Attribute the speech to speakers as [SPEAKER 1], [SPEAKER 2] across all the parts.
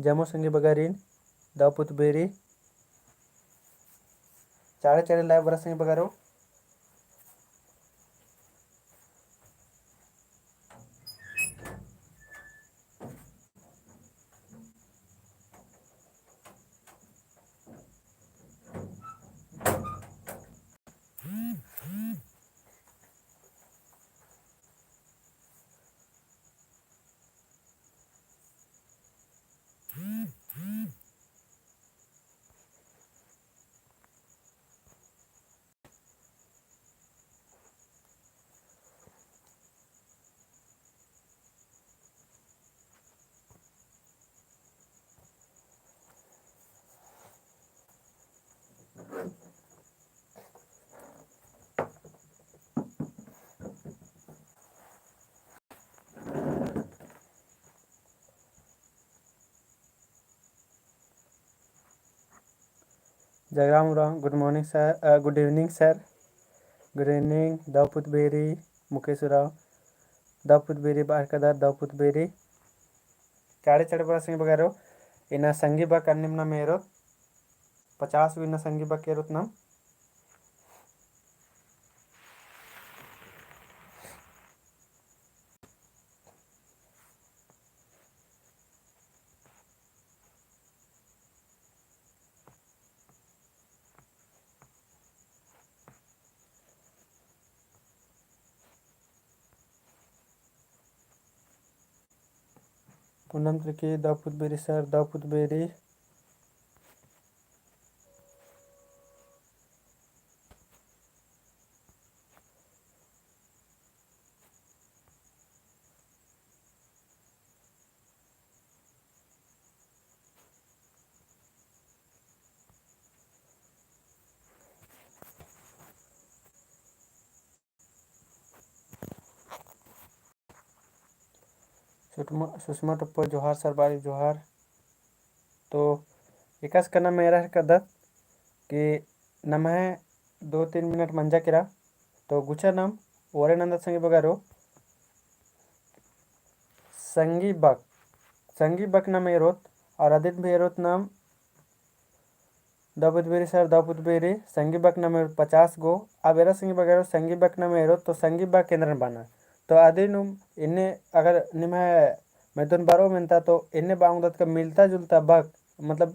[SPEAKER 1] जामो संगे बगारीन दावपुत बेरी चाड़े चाड़े लाए बरा संगे बगारो Jagram Ram good morning sir good evening sir good evening दावपुत बेरी मुकेश राव दावपुत बेरी बाहर कदा दावपुत बेरी चाड़े चाड़े बरा संगे बगारो इना संगी बक अन्निमना मेरो 50 विना संगी बक केरुतनम पूनम त्रिकी दावपुत बेरी सर दावपुत बेरी सुषमा टप्पो जोहार सर बारी जोहार। तो इकास करना मेरा कदत कि नमः 2-3 मिनट मंजा किरा तो गुचा नाम ओरे नंदा संगे बगारो संगी बक नाम एरोत और आदित्य भी एरोत नाम दावपुत बेरी सर दावपुत बेरी संगी बक नाम 50 गो अब एरा संगी बगारो संगी बक नाम एरोत तो संगी बक केंद्र बना तो आदि नुम इन्ने अगर निम्हा मैं तो बारो मिलता तो इन्ने बांगदत का मिलता जुलता बक मतलब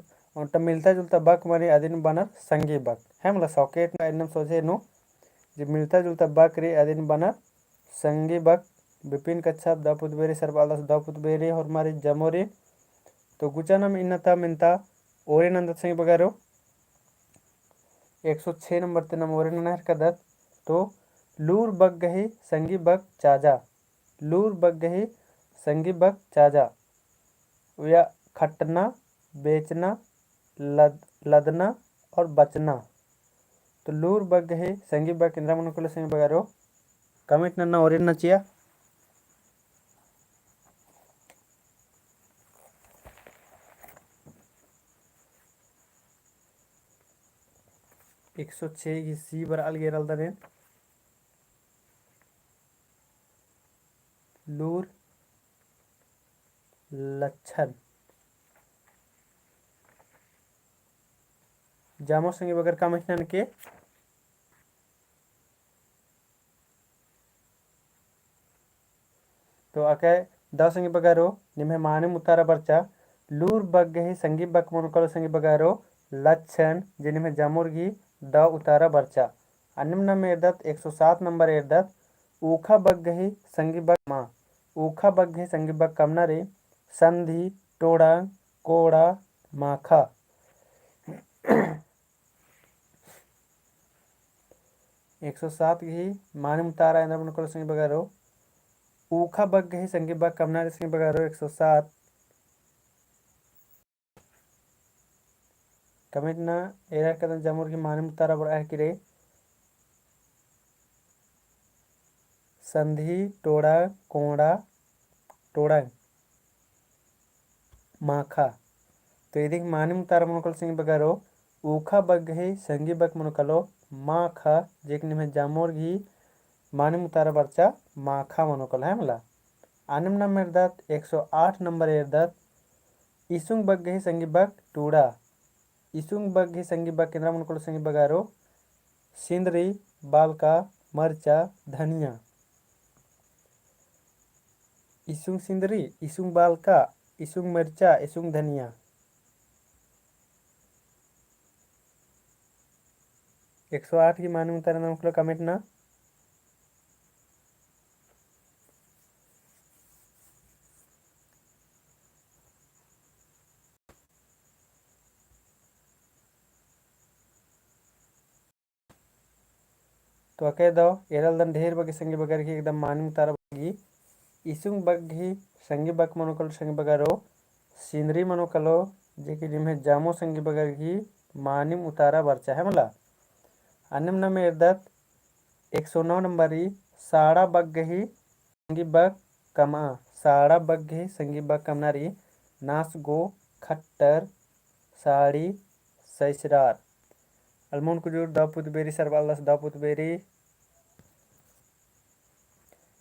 [SPEAKER 1] तो मिलता जुलता बक माने आदि नु बना संगी बक है मतलब सॉकेट ना इन्नम सोचे नु जब मिलता जुलता बक रे आदि नु बना संगी बक विपिन कच्छप दावपुत बेरी सरबाला दावपुत बेरी और मारी जमोरी तो गुचानम इन्नता मिलता ओरे नंदत संगी बगारो 106 नंबर ते नम ओरे नहर कदत तो लूर बग गही संगी बग चाजा लूर बग गही संगी बग चाजा या खटना बेचना लदना और बचना तो लूर बग गही संगी बग इंद्रा मनुकुल संगी बगारो कमिट नन्ना ओरिन नचिया 106 की सी बर अलगेरल दने लूर लक्षण जामो संगे बगर का महीना के तो आके 10 संगे बगारो निम्हे माने मुतारा बर्चा लूर बग गही संगी बक मनुकल संगे बगारो लक्षण जिनमें जामुर्गी द उतारा बर्चा अन्नम में एरदत 107 नंबर एरदत ऊखा बग गही संगी बक माँ ऊखा बग गही संगी बक कमना रे संधि टोड़ा कोड़ा माखा 107 गही माने मुतारा इंद्र मनुकल संगे बगारो ऊखा बग गही संगी बग कमना रे संगे बगारो 107 कमिट ना एरा कदम जामुर की माने मुतारा बड़ा है कि रे संधि टोड़ा कोड़ा टोड़ा माखा तो यदि माने मुतारा मनुकल संगी बगारो ऊखा बग गही संगी बग मनुकलो माखा जेकनि में जामुर की माने मुतारा बर्चा माखा मनुकल है मला आनम नंबर एरदत 108 नंबर एरदत इसुंग बग्गे संगी बग टूड़ा इसुंग बग्गे संगी बग केंद्र मन संगी बगारो सिंदरी बालका मरचा धनिया इसुंग सिंदरी इसुंग बालका इसुंग मरचा इसुंग धनिया 108 की मानी उतारा कमेंट ना। तो अके दो एरल दन ढेर बगे संगी बगर की एकदम मानी उतारा बगी इसुंग बग्गी संगी बग मनोकल संगी बगारो सिंदरी मनोकलो जेकी जिम्हे जामो संगी बगर की मानिम उतारा बरचा है मला अन्यम नम एरदत 109 नंबरी साड़ा बग्गही संगी बग कमा साड़ा बग्गही संगी बग कमनारी नास गो खट्टर साड़ी सैसरार अलमोन कुजूर दापुत बेरी सरवालस दापुत बेरी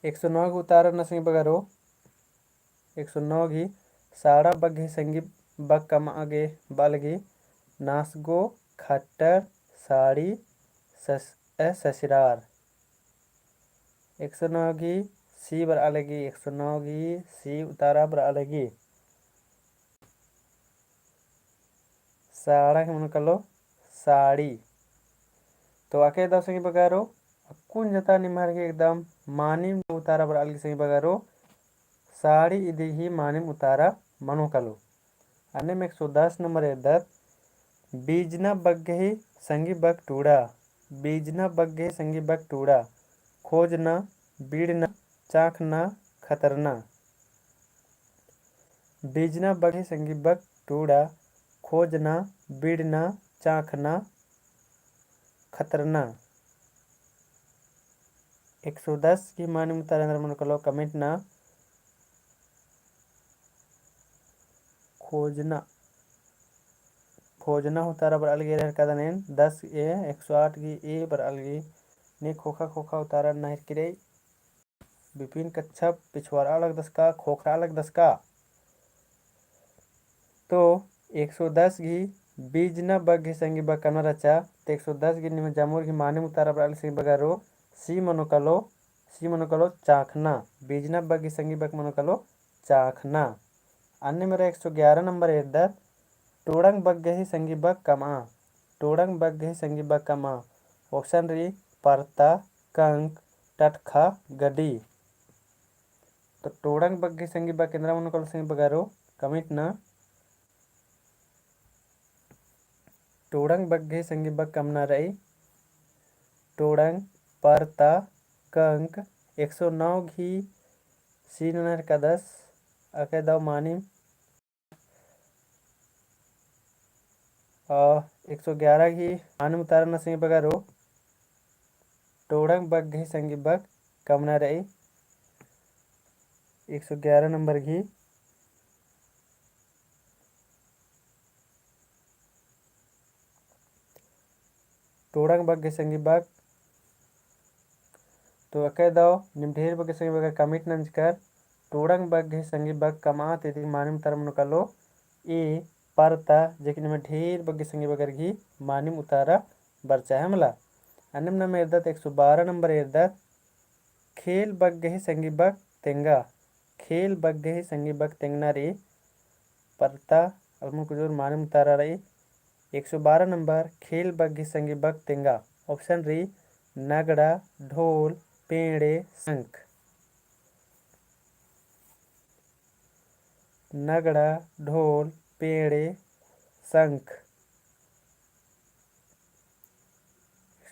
[SPEAKER 1] 109 को उतारा न संगी बगारो 109 की साड़ा बग्घे संगी बग कम आगे बालगी नासगो खट्टर साड़ी ससरार 109 की सी बर अलगी 109 की सी उतारा बर अलगी साड़ा के मन कलो साड़ी तो आके दो संगी बगारो कुन जता निमार के एकदम मानिम उतारा बर अलगी संगी बगारो साड़ी इदी ही मानिम उतारा मनो कलो अन्य में 110 नंबर इधर बीजना बग्गे संगी बग टूड़ा बीजना बग्गे संगी बग टूड़ा खोजना बीड़ना चाखना खतरना बीजना बग्गे संगी बग टूड़ा खोजना बीड़ना चाखना खतरना 110 की मानी उतारा मन कलो कमेंट ना खोजना खोजना उतारा बर अलगी रह कदन 10 ए 108 की ए बर अलगी ने खोखा खोखा उतारा नहर किरे विपिन कच्छप पिछवाड़ा अलग 10 का खोखरा अलग 10 का तो 110 की बीज न बग्घे संगी बग कना रचा तो 110 की निम जामुर की माने उतारा बर अलगी संगी बगारो सी मनोकलो चाखना बीज न बग्घे संगी बग मनोकलो चाखना अन्य मेरा 111 नंबर इधर टोड़ंग बग्गे ही संगी बग कमा टोड़ंग बग्गे ही संगी बग कमा ऑप्शन री परता कंक टटखा गडी तो टोड़ंग बग्गे संगी बग केंद्र मन कल संगी बगारो कमिट ना टोड़ंग बग्गे संगी बग कमना रही टोड़ंग परता कंक 109 घी सी नर का 10 अके दाव मानी 111 की मानी उतारा न संगी बगारो टोड़ंग बग्घे संगी बग कमना रही 111 नंबर की टोड़ंग बग्घे संगी बग तो अके दाव निम ढेर बग्घे संगी बग कमिट नंजकर टोड़ंग बग्घे संगी बग कमा तेती मानिम तरम कलो ए परता जेकि निम ढेर बग्घे संगी बगर की मानिम उतारा बरचा है मला अन्यम नम एरदत 112 नंबर एरदत खेल बग्घे संगी बग तेंगा खेल बग्घे संगी बग तेंगना रे परता अलमुन कुजूर मानिम उतारा रही 112 नंबर खेल बग्घे संगी बग तेंगा ऑप्शन री नगड़ा ढोल पेड़े शंख नगड़ा ढोल पेड़े शंख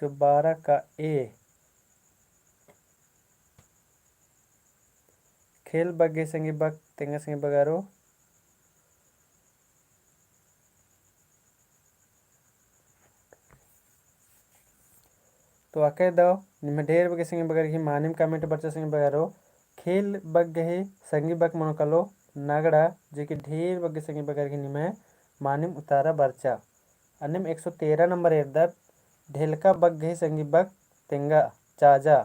[SPEAKER 1] 112 का ए खेल बग्घे संगी बग तेंगा संगी बगारो तो आके दो निम ढेर बगे संगी बगर की मानिम कमेंट बच्चा संगी बगारो खेल बग्घे संगी बग मनोकलो नगड़ा जेकि ढेर बग्घे संगी बगर की निम मानिम उतारा बरचा अन्यम 113 नंबर एरदत ढेलका बग्घे संगी बग तेंगा चाजा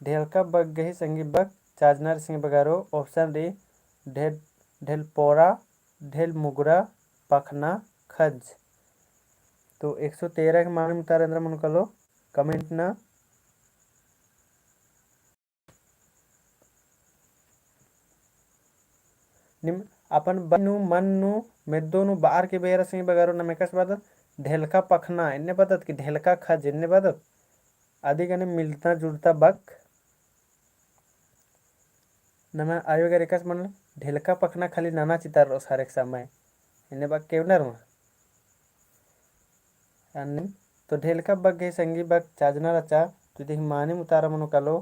[SPEAKER 1] ढेलका बग्घे संगी बग चाजनार संगी बगारो ऑप्शन डी ढेलपोरा ढेल मुगरा पखना खज। तो 113 के मान उतार अंदर मन कलो कमेंट ना निम अपन बनु मन्नु मेदोनु बार के बेर सिंह बगारो नमेकस बदत ढेलका पखना इन्ने बदत कि ढेलका खज इन्ने बदत आदि गने मिलता जुलता बक नमा आयोग रेकस मन ढेलका पखना खाली नाना चितार रोस हर एक समय इन्ने बक केवनर मा अन्ने तो ढेलका बक गे संगी बक चाजना रचा तो देख माने मुतारा मनो कलो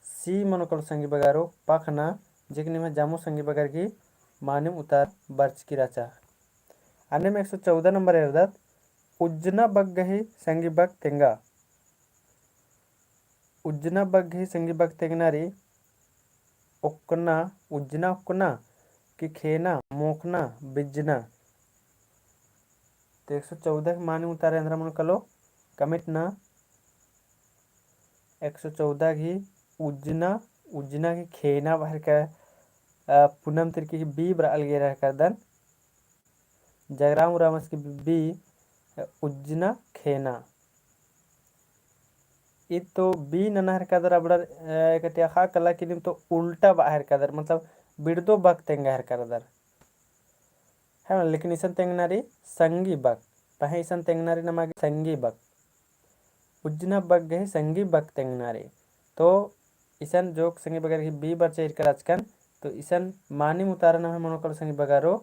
[SPEAKER 1] सी मनो कलो संगी बगारो पखना जेकने में जामो संगी बगर की माने उतार बर्च की रचा अन्य में 114 नंबर है उज्जना बग गही संगी बग तेंगा उज्जना बग गही संगी बग तेंगनारी उक्कना उज्जना उक्कना कि खेना मोकना बिजना। तो 114 के माने उतारे अंदर मन कलो कमिट ना 114 की उज्जना उज्जना की खेना बाहर का पूनम तिरकी की बी बराल गे रह कर दन जगराम रामस की बी उज्जना खेना इत तो बी ननहर कदर अबड़र एकटिया खा कला किनिम तो उल्टा बाहर कदर मतलब बिड़दो बक तेंगा हर कदर है ना लेकिन इसन तेंगनारी संगी बक पहे इसन तेंगनारी नमागे संगी बक उज्जना बक गए संगी बक तेंगनारी तो इसन जोक संगी बगर की बी बच्चे इरकर आजकन तो इसन मानी मुतारा नम है मनोकल संगी बगारो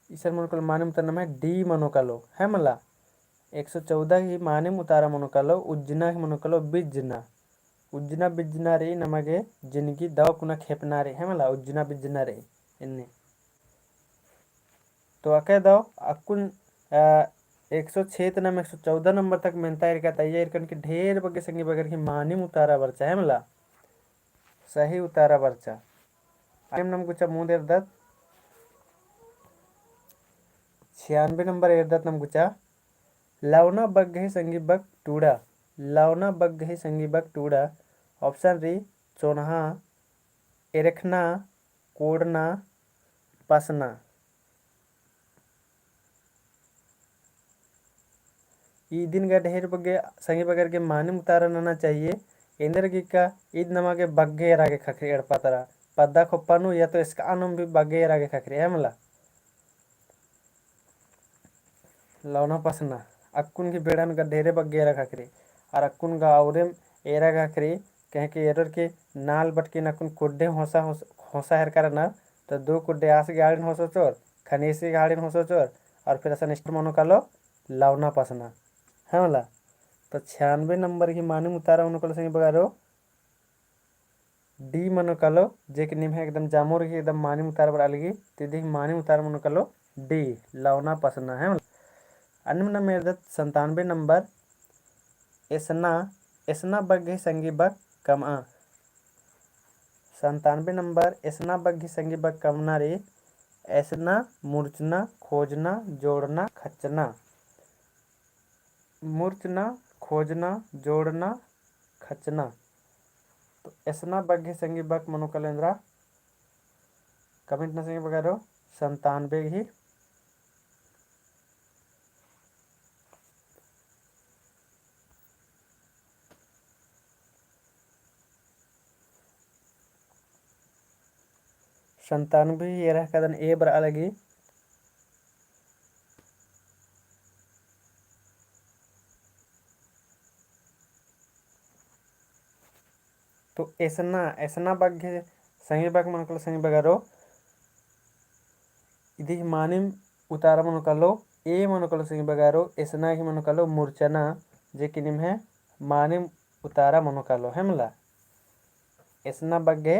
[SPEAKER 1] इसन मनोकल मानी मुतारा नम है डी मनोकलो है मला 114 की माने मुतारा मनोकलो उज्जना की मनोकलो बिजना उज्जना बिजना रे नमगे जिनकी दवा कुना खेपना रे है मला उज्जना बिजना रे इन्ने तो अके दो अकुन 106 नम 114 नंबर तक मेहनता इरका तैयार करन की ढेर बगे संगी बगर की मानी उतारा बरचा है मला सही उतारा बरचा आइम नम कुछ मुंह देर दत 96 नंबर एरदत नम कुछ लवना बग गही संगी बग टूड़ा लवना बग गही संगी बग टूड़ा ऑप्शन री चोनहा एरखना कोड़ना पसना ई दिन का ढेर बगे संगी बगर के माने मुतारा नना चाहिए इंदर की का ईद नमा के बग्गे रागे खखरी एड़पातरा पद्दा खोप्पानु या तो इसका अनुम भी बग्गे रागे खखरी है मला लवना पसना अक्कुन की बेड़न का ढेरे बग्गे रा खखरी और अक्कुन का औरे एरा खखरी कहे कि एरर के नाल बटके नकुन कुड्डे होसा हर करना तो दो कुड्डे आस गाड़िन होसो चोर खनेसी गाड़िन होसो चोर और फिर ऐसा निष्ठ मनो कालो लवना पसना है मला तो 96 नंबर की माने मुतारा उनको संगे बगारो डी मनो कलो जे कि निम है एकदम जामोर की एकदम माने मुतारा बर अलगी तिदी माने मुतारा मनो कलो डी लवना पसना है अन्य मेरे 97 नंबर एसना एसना बग गई संगी बग कमा 97 नंबर एसना बग गई संगी बग कमना रे ऐसना मूर्चना खोजना जोड़ना खचना मूर्चना खोजना जोड़ना खचना तो ऐसना बग्घे संगी बक मनो कलेंद्रा कमेंट न संगी बगारो 97 ही 97 ये रह कदन ए बर अलगी तो ऐसना ऐसना बग्घे संगी बक मनो कल संगी बगारो इदी मानिम उतारा मनो कलो ए मनो कलो संगी बगारो ऐसना की मनो कलो मूर्छना जे किनिम है मानिम उतारा मनो कलो है मला ऐसना बग्घे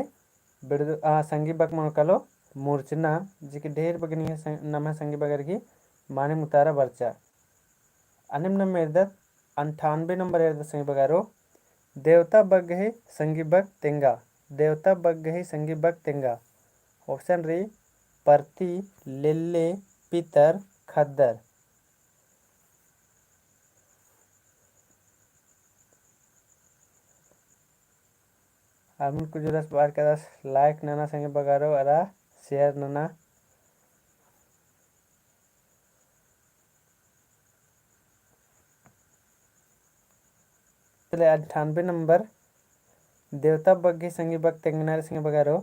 [SPEAKER 1] बिड़ संगी बक मनो कलो मूर्छना जी की ढेर बगनी है नम है संगी बगर की मानिम उतारा बर्चा अनिम नम एरदत 98 नंबर एरदत संगी बगारो देवता बग गहे संगी बग तेंगा देवता बग गहे संगी बग तेंगा ऑप्शन रे परती लेल्ले पितर खद्दर आमिन कुछ दस बार का दस लाइक नाना संगे बगारो अरा शेयर नना चले 98 नंबर देवता बग्गी संगी बग तेंगनार सिंह बगारो।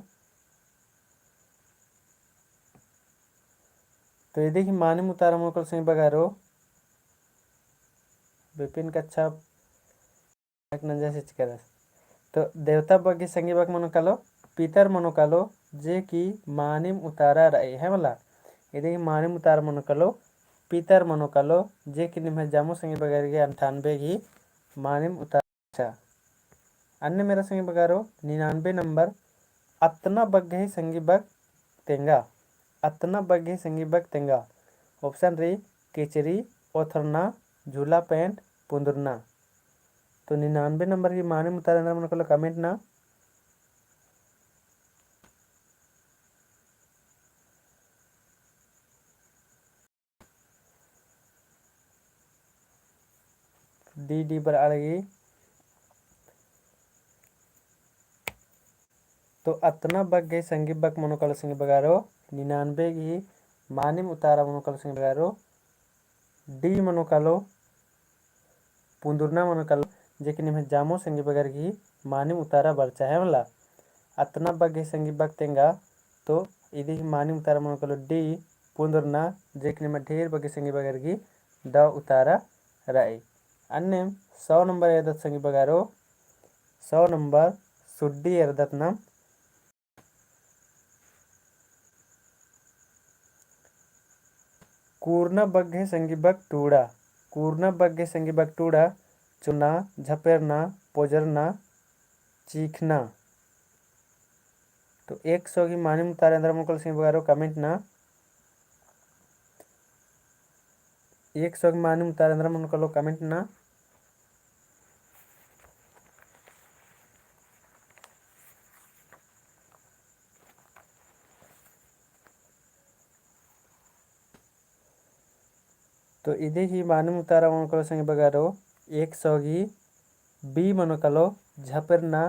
[SPEAKER 1] तो ये देखिए मानी मुतारा मोकल सिंह बगारो विपिन कच्छा एक नंजा से चिकरस। तो देवता बग्गी संगी बग मनो कालो पीतर मनो कालो जे की मानिम उतारा रही है मला। ये देखिए मानिम उतारा मनो कालो पीतर मनो कालो जे की निम्हे जामो संगी बगार के 98 की मानिम उतारा। अन्य मेरा संगी बगारो 99 नंबर अतना बग्गे संगी बग तेंगा। अतना बग्गे संगी बग तेंगा। ऑप्शन री केचरी ओथरना झूला पेंट पुंदरना। तो 99 नंबर की माने मुतारा मन को कमेंट ना। डी पर आ गई। तो अतना बग्गे संगी बग मनोकल सिंह बगारो 99 की मानिम उतारा मनोकल सिंह बगारो डी मनोकालो पुंदुरना मनोकालो जेकि निम्हे जामो संगी बगार की मानिम उतारा बरचा है मला। अतना बग्गे संगी बग तेंगा तो इदी मानिम उतारा मनोकालो डी पुंदुरना जेकि निम्हे ढेर बग्गे संगी बगार की द उतारा राई। अन्य 100 नंबर एदत संगी बगारो 100 नंबर सुड्डी एरदत नाम कूर्ना बग्गे संगी बग टूड़ा। कूर्ना बग्गे संगी बग टूड़ा चुना झपेरना पोजरना चीखना। तो 100 की मानी मुतारे अंदर मुकल सिंह बगारो कमेंट ना। 100 की मानी मुतारे अंदर मुकलो कमेंट ना। तो इधे ही मानी मुतारा मुकलो सिंह बगारो 100 की बी मनोकलो झपेरना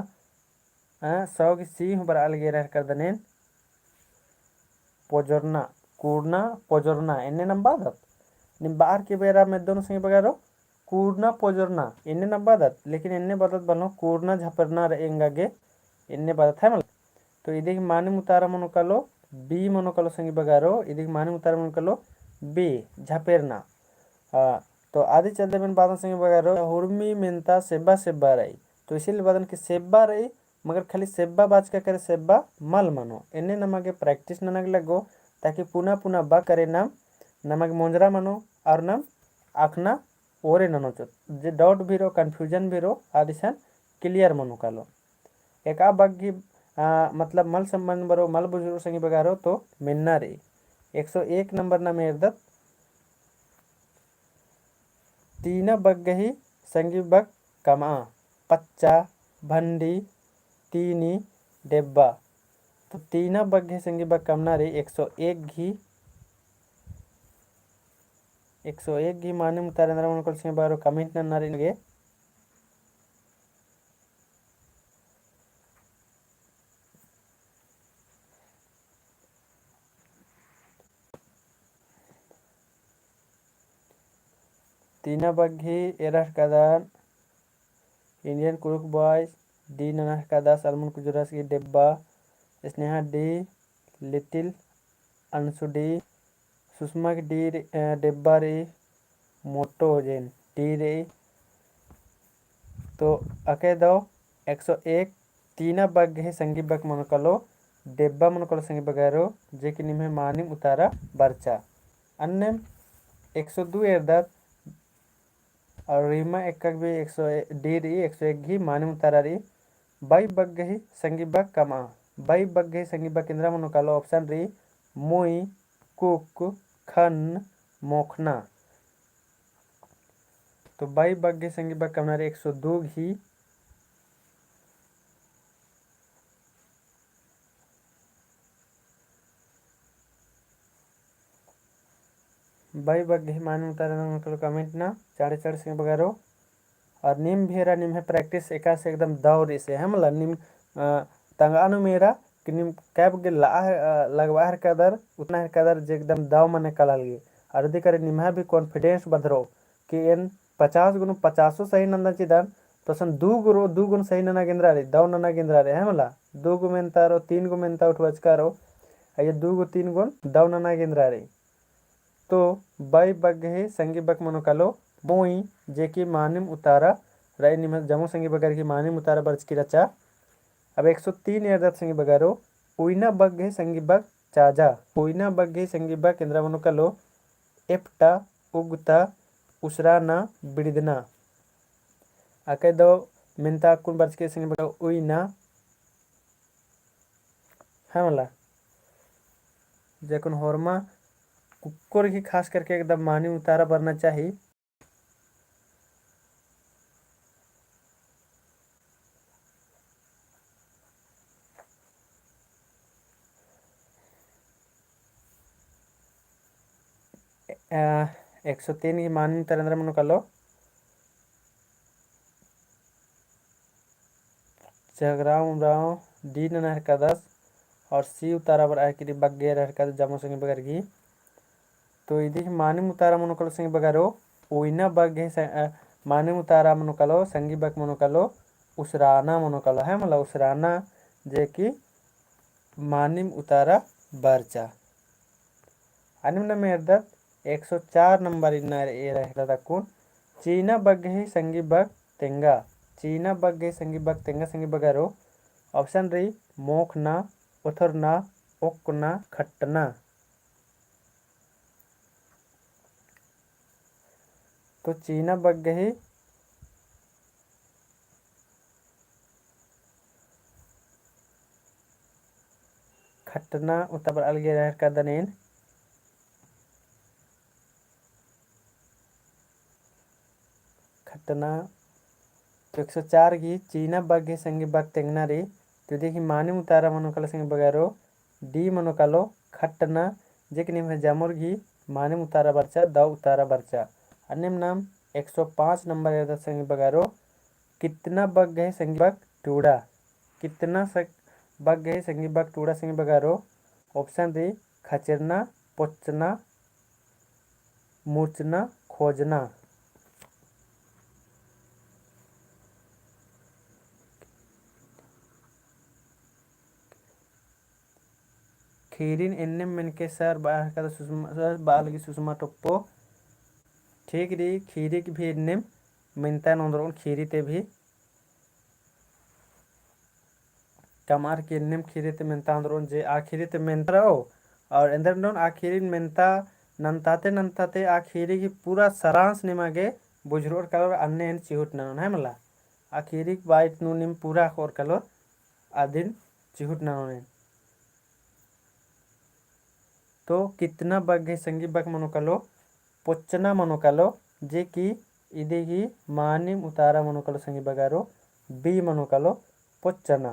[SPEAKER 1] 100 की सी बर अलगे रह कर दने पोजरना कूर्ना पोजरना एने नंबादत निम बाहर के बेरा में दोनों सिंह बगारो कूर्ना पोजरना इन्ने नंबादत लेकिन इन्ने बदत बनो कूर्ना झपेरना रहेंगा गे इन्ने बदत है मतलब। तो इधे की मानी मुतारा मनोकलो बी मनोकलो सिंह बगारो इधे की मानी मुतारा मनोकलो बी झपेरना। तो आदि चलते में बादन संग बगारो हुर्मी मेंता सेब्बा सेब्बा रही। तो इसीलिए बादन की सेब्बा रही मगर खाली सेब्बा बाज का करे सेब्बा मल मनो इन्ने नमगे प्रैक्टिस ननग लगो ताकि पुनः पुनः बा करे नाम नमग मोंजरा मनो और नाम आखना ओरे ननो चो जे डाउट भी रो कन्फ्यूजन भी रो आदिशन क्लियर मनो कालो। एक आ बग्गी मतलब मल संबंध बरो मल बुजुर्ग संगी बगारो तो मिन्ना रही 101 नंबर ना मेरदत तीना बग्गही संगी बग कमा पच्चा भंडी तीनी डेब्बा। तो तीना बग्गे संगी बग कमना रे 101 घी 101 घी माने मुतारे नरम नकल सिंह बारो कमेंट न नारे लगे। तीना बग्गी एरह कदान इंडियन कुरुक बॉयज डी ननह कदा सलमान कुजुरास की डेब्बा स्नेहा डी लिटिल अंशु डी सुषमा की डी डेब्बा रे मोटो जेन डी रे। तो अके दो 101 तीना बग है संगी बग मनकलो डेब्बा मनकलो संगी बगारो जे कि निम्हे मानी उतारा बरचा। अन्य 102 एरदत और रीमा एक भी 100 डी री 101 घी मानी उतारा री बाई बग ही संगी बग कमा बाई बग ही संगी बग केंद्र मनकलो ऑप्शन री मुई कुक खन मोखना। तो बाई बग्गे संगी बग कमना रे 102 घी बाई बग्गे मान उतारा मतलब कमेंट ना चाड़े चाड़े सिंह बगारो। और निम भेरा निम है प्रैक्टिस एका से एकदम दौड़ से है मतलब निम तंगानु मेरा कैब गे लगवा हर कदर उतना हर कदर जे एकदम दाव मने कलाल गे अर्धी करे निम्हा भी कॉन्फिडेंस बधरो कि एन 50 गुण 50 सही नंदा चिदान तो सन दू गुण सही नना गिंद्रा रे दाव नना गिंद्रा रे है मला 2 गु मेंतारो 3 गु मेंता उठवचकारो ये 2 गु 3 गुण दाव नना गिंद्रा रे तो बाई बग्गे संगी बक मनो कलो मोई जेकी मानिम उतारा राय निम जमो संगी बगर की मानिम उतारा बर्च की रचा अब 103 यादत संगी बगारो उइना बग्गे संगी बक चाजा उइना बग्गे संगी बक केंद्र मनो कलो एप्टा उगता उसराना बिड़दना आके दो मिनता कुन बर्च के संगी बगा उइना है मला जेकुन होरमा कुकुर की खास करके एकदम मानी उतारा बनना चाहिए। आ, 103 की मानी तरंद्र मनो कलो झगड़ाऊ डी नहर का 10 और सी उतारा बर आए कि बग्गे रहर का जमो संगे बगर की तो इदी मानी उतारा मनो कलो संगे बगारो ओइना बग्गे मानी उतारा मनो कलो संगी बक मनो कलो उसराना मनो कलो है मतलब उसराना जे की मानिम उतारा बरचा अनिम्न में 104 नंबर इन्ना ए रहता कौन चीना बग्गे संगी बक तेंगा चीना बग्गे संगी बक तेंगा संगी बगारो ऑप्शन रही मोखना उथरना ओकना खट्टना तो चीना बग्गे खट्टना उतर अलगे रह का दनेन खट्टना तो 104 की चीना बग्गे संगी बग तेंगना रे तो देखी मानी उतारा मनो कल संगी बगारो डी मनो कलो खट्टना जे कि निम जामुर घी मानी उतारा बर्चा दाव उतारा बर्चा अन्य नाम 105 नंबर है संगी बगारो कितना बग गए संगी बग टूड़ा कितना बग गए संगी बग टूड़ा संगी बगारो ऑप्शन दी खचरना पोचना मूर्चना खोजना खीरिन एन्ने मन के सर बाहर का सुषमा सर बाल की सुषमा टप्पो ठीक री खीरी की भी एन्ने मिनता नंदरों खीरी ते भी कमार के एन्ने खीरी ते मिनता नंदरों जे आखिरी ते मिनता रहो और अंदर नोन आखिरी मिनता नंताते आखिरी की पूरा सारांश निमागे बुझरोर कलर अन्य एन चिहुट नन है मला आखिरी बाइट नु निम पूरा खोर कलर आदिन चिहुट नन तो कितना बग्गे संगी बग मनो कलो पोचना मनो कलो जे की इदेगी मानिम उतारा मनो कलो संगी बगारो बी मनो कलो पोचना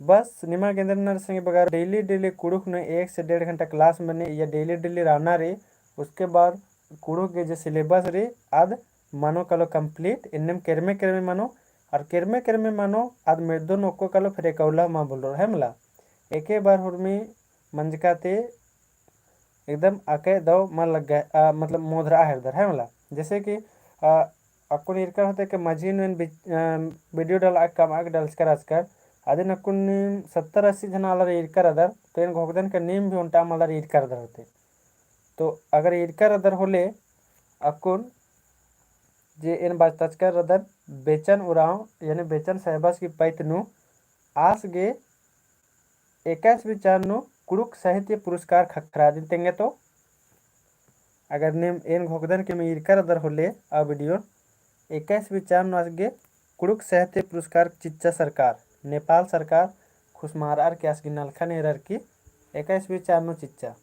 [SPEAKER 1] बस निमा गेंद्र संगे बगारो डेली डेली कुड़ुक ने 1 से 1.5 घंटा क्लास में या डेली डेली रहना रे उसके बाद कुड़ुक के जो सिलेबस रे आद मनो कलो कंप्लीट इन्नम केरमे मानो और केरमे मानो आद मेदो नोको कलो फिर एकौला मा बोल रहा है मला एके बार हुरमी मंजकाते एकदम आके दो मन लग गया मतलब मोधरा है है मला जैसे कि अक्कुन इरकर होते कि मजीन वीडियो डाल कम आग डाल कर आजकल अदिन अक्कुन 70-80 जन अलर इरकर अदर तो इन घोगदन का नीम भी उनटा मलर इरकर अदर होते तो अगर इरकर अदर होले अक्कुन जे इन बातचकर अदर बेचन उराव यानी बेचन सहबास की पैतनु आस गे 21 विचार नु कुड़ुक साहित्य पुरस्कार खखरा देंगे तो अगर नेम एन घोगदन के में इरकर अदर होले आ वीडियो 21 विचार नु आसगे कुड़ुक साहित्य पुरस्कार चिच्चा सरकार नेपाल सरकार खुशमारार के आसगी नलखा नेरर की 21 विचार नु चिच्चा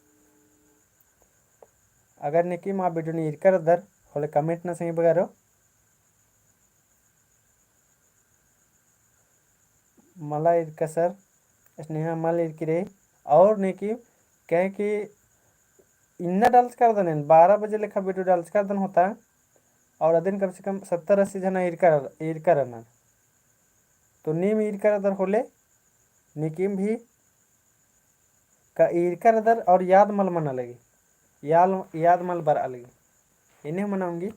[SPEAKER 1] अगर ने की मा वीडियो ने इरकर अदर होले कमेंट ना सही बगारो मला इरका सर स्नेहा मल इरकिरे और ने की कहे कि इन्ना डांस कर दन 12 बजे लेखा वीडियो डांस कर दन होता और अदिन कम से कम 70-80 जना इरकर ना तो नीम इरकर अदर होले निकिम भी का ईरकर दर और याद मल मना लगी याद मल बर अलगी इन्हें मनाऊंगी।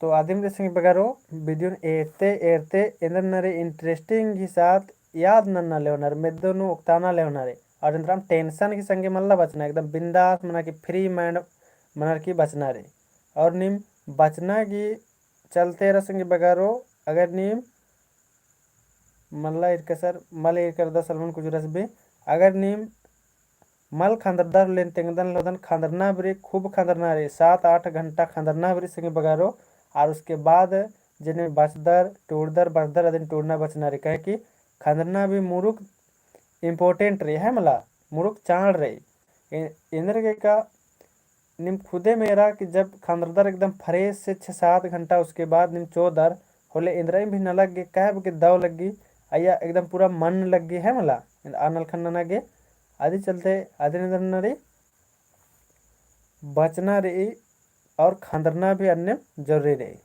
[SPEAKER 1] तो आदिम देशंग बगारो बिद्युन एरते एरते इंद्रनरे इंटरेस्टिंग ही साथ याद नन्ना लेवनर मेदोनु उक्ताना लेवनरे और इंद्रम टेंशन की संगे मल्ला बचना एकदम बिंदास मना की फ्री माइंड मनर की बचना रे और निम बचना की चलते रसंग बगारो अगर निम मल्ला इरकसर मल इरकर द सलमान कुजुरस बे अगर निम मल खंदरदार लेन तेंगदन लोदन खंदरना बरे खूब खंदरना रे 7-8 घंटा खंदरना बरे संगे बगारो और उसके बाद जिन्हें बचदर टूटदर बचदर अदिन टूटना बचना रे कहे कि खंदरना भी मुरुक इम्पोर्टेंट रही है मला मुरुक चाण रही इंद्र के का निम खुदे मेरा कि जब खंदरदर एकदम फ्रेश से 6-7 घंटा उसके बाद निम चोदर होले इंद्र भी न लग गे कह के दव लग गई अया एकदम पूरा मन लग गई है मला आनल खन्ना गे आदि चलते आदि नरे बचना रही और खंदरना भी अन्य जरूरी रही।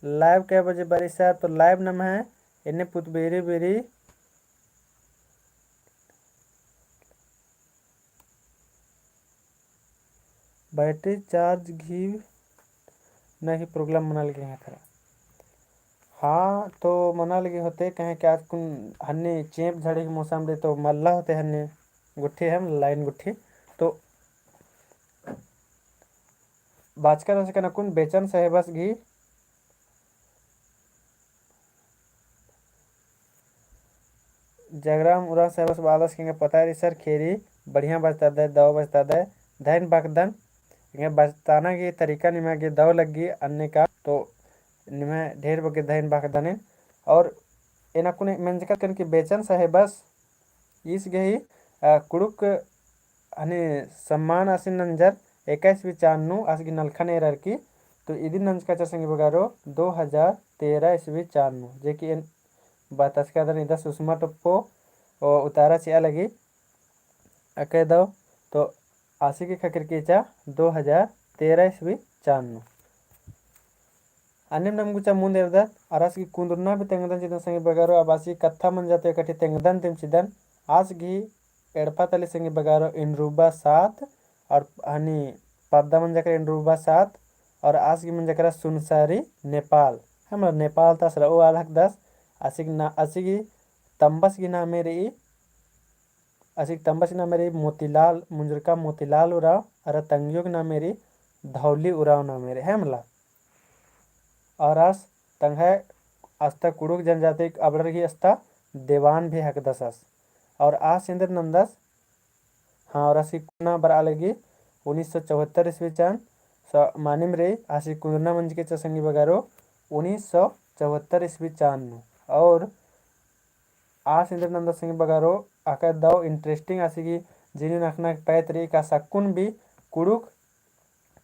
[SPEAKER 1] लाइव क्या बजे बारी सर तो लाइव नम है इन्हें पुत बेरी बेरी बैटरी चार्ज घी नहीं प्रॉब्लम मना लगे हैं खरा। हाँ तो मना लगे होते कहें कि आज कुन हन्ने चेप झड़े के मौसम रे तो मल्ला होते हन्ने गुट्ठी है लाइन गुट्ठी तो बाजकर से कना कुन बेचन से है बस घी जगराम उरा से बस बादस के पता है सर खेरी बढ़िया बजता दे दव बजता दे धैन बकदन इंगे बजताना की तरीका निमा के दव लग गई अन्य का तो निमा ढेर बगे धैन बकदने और एना कुने मंजका कन की बेचन से है बस इस गई कुड़ुक हने सम्मान आसिन नंजर 21 आसगी नलखन एरर की तो इदी नंजका चसंगी बगारो 2013 ईस्वी चान्नु जे कि बातस का दन इदा सुषमा टप्पो और उतारा चिया लगी अके दो तो आशी की खकर कीचा 2013 ईस्वी चान्नु अन्य नमगुचा मुंद एरदा अरास की कुंदुरना भी तेंगदन चिदन संगे बगारो अबासी कत्था मन जाते कटी तेंगदन तिम चिदन आज घी एड़पा तली संगे बगारो इनरूबा 7 और हनी पद्दा मन जकर इनरूबा 7 और आज की मन जकर सुनसारी नेपाल हम नेपाल तसरा ओ आलहक 10 असिगी तंबस की नाम मेरी असिग तंबस की नाम मेरी मोतीलाल मुंजरका मोतीलाल उराव अरे तंगियो की नाम मेरी धौली उराव नाम मेरे है मला और आस तंग है अस्ता कुड़ुक जनजाति अबड़र की अस्ता देवान भी हक दसस और आस इंद्र नंदस हाँ और असी कुना बरा लगी 1974 ईस्वी चान मानिम रे आसी कुंदना मंज के चसंगी बगारो 1974 ईस्वी चान और आस इंद्र नंद सिंह बगारो आका दाव इंटरेस्टिंग आसी जिनी नखना पैतरी का सकुन भी कुड़ुक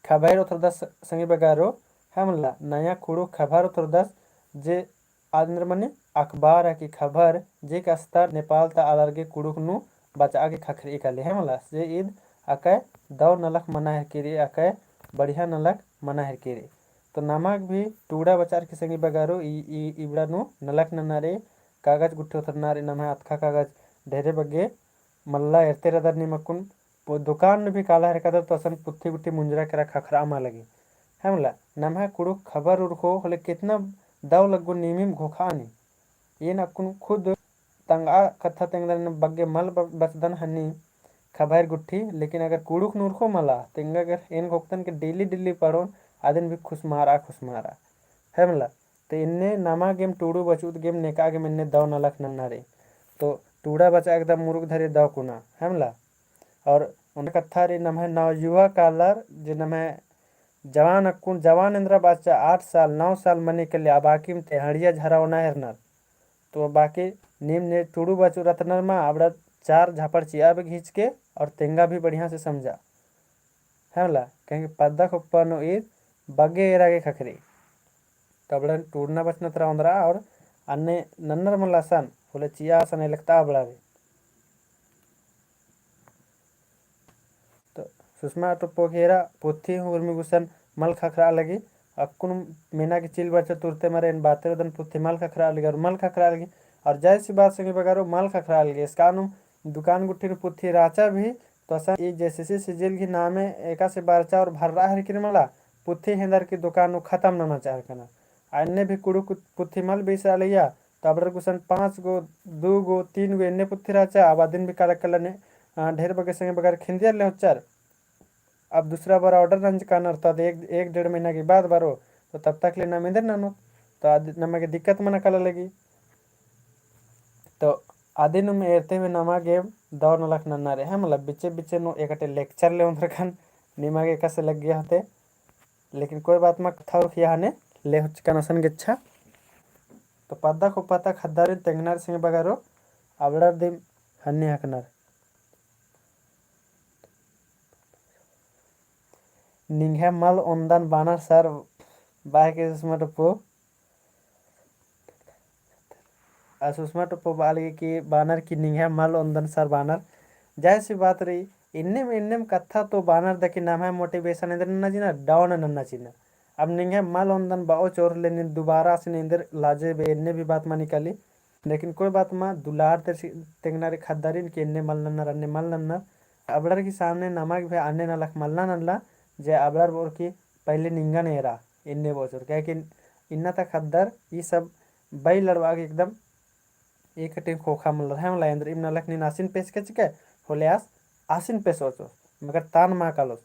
[SPEAKER 1] खबर उतर 10 संगी बगारो हमला नया कुड़ुक खबर उतर 10 जे आंध्र मने अखबार है की खबर जे कस्ता नेपाल ता अलर्गे कुड़ुक नु बचा के खखरी कले हमला जे ईद आका दाव नलक मना है किरी आका बढ़िया नलक मना है किरी तो नमक भी टूड़ा बचार के संगी बगारो इबड़ा नु नलक ननारे कागज गुट्ठे उतरनारे नम अतखा कागज ढेरे बगे मल्ला एरते रदर निमकुन दुकान भी काला कदर तो असन पुत्थी गुट्ठी मुंजरा करा खखरा मा लगी हमला नम कुड़ुक खबर उड़को होले कितना दाव लगो नीमिम घोखानी ये नकुन खुद तंगा कथा तेंगदन बग्गे मल बसदन हनी खबर गुट्ठी लेकिन अगर कुड़ुक नूरको मला तेंगा अगर इन घोक्तन के डेली डेली पढ़ो आदिन भी खुश मारा है मला तो इन्ने नमा गेम टूडू बचूत गेम नेका गेम इन्ने दाव नलक नन्नारे तो टूड़ा बचा एकदम मुरुक धरे दाव कुना हमला और उनका कथा रे नम है नव युवा कालर जे नम है जवान अकुन जवान इंद्रा बच्चा 8 साल 9 साल मने के लिए बाकी में हड़िया झरावना है तो बाकी नीम ने टूडू बचू रत्नर में आबड़ा 4 झापड़ चिया भी घींच के और तेंगा भी बढ़िया से समझा है मला कहेंगे पद्दा खुप्पा ईद बगे एरा के खखरी तबड़ा टूडना बचना तरह अंदरा और अन्य नन्नर मलासन बोले चिया आसन लगता बड़ा सुषमा तो पोखेरा पुथी हुर्मी गुसन मल खखरा लगी अक्कुन मीना की चिल बच्चा तुरते मरे इन बातें दन पुथी मल खखरा लगी और मल खखरा लगी और जैसी बात संगी बगारो मल खखरा लगी इसका दुकान गुट्ठी पुथी राचा भी तो असा ये जैसे सिजिल की नामे एका से बारचा और भर्रा हर कि मला पुथी हिंदर की दुकान खत्म न चाह करना अन्य भी कुड़ू पुथी मल बीसा लिया तो अब कुशन 5 गो 2 गो 3 गो इन्ने पुथी राचा आबादिन भी काला कल ने ढेर बगे संगे बगर खिंदिया ले चार अब दूसरा बार ऑर्डर रंज का नर तो एक 1.5 महीना के बाद बारो तो तब तक ले ना मिंदर नानो तो नमगे दिक्कत मना कल लगी तो आदि नुम एरते में नमा गेम दौर नलक नन्ना रे है मतलब बिचे बिचे नो एक लेक्चर ले उधर खान निमागे कैसे लग गया होते लेकिन कोई बात मत था किया ने ले हुचका नसन गिच्छा तो पद्दा को पता खद्दारी तेंगनार सिंह बगारो आवड़र दिम हन्नी हकनर निंगे मल ओंदन बानर सर बाय के सुषमा टप्पो सुषमा टप्पो बालगे की बानर की निंगे मल ओंदन सर बानर जैसी बात रही इन्ने कथा तो बानर दकी नाम है मोटिवेशन इंदर नन्ना चिना डाउन नन्ना चिना अब निंगे मल ओंदन बाओ चोर लेने दोबारा से इंदर लाजे बे इन्ने भी बात मानी कली लेकिन कोई बात माँ दुलार तेंगनारे खद्दारिन के इन्ने मल नन्ना अन्ने मल नन्ना अबड़र की सामने नमक भी आने नलक मलना नल्ला जे अबड़र बोर की पहले निंगा नहीं रहा इन्ने बोचर क्या कि इन्ना तक खद्दर ये सब बई लड़वा के एकदम एक टीम खोखा मल रहा है मला इंदर इम नलक नी आसिन पेश के चिके होले आसिन पे सोचो मगर तान माँ कालो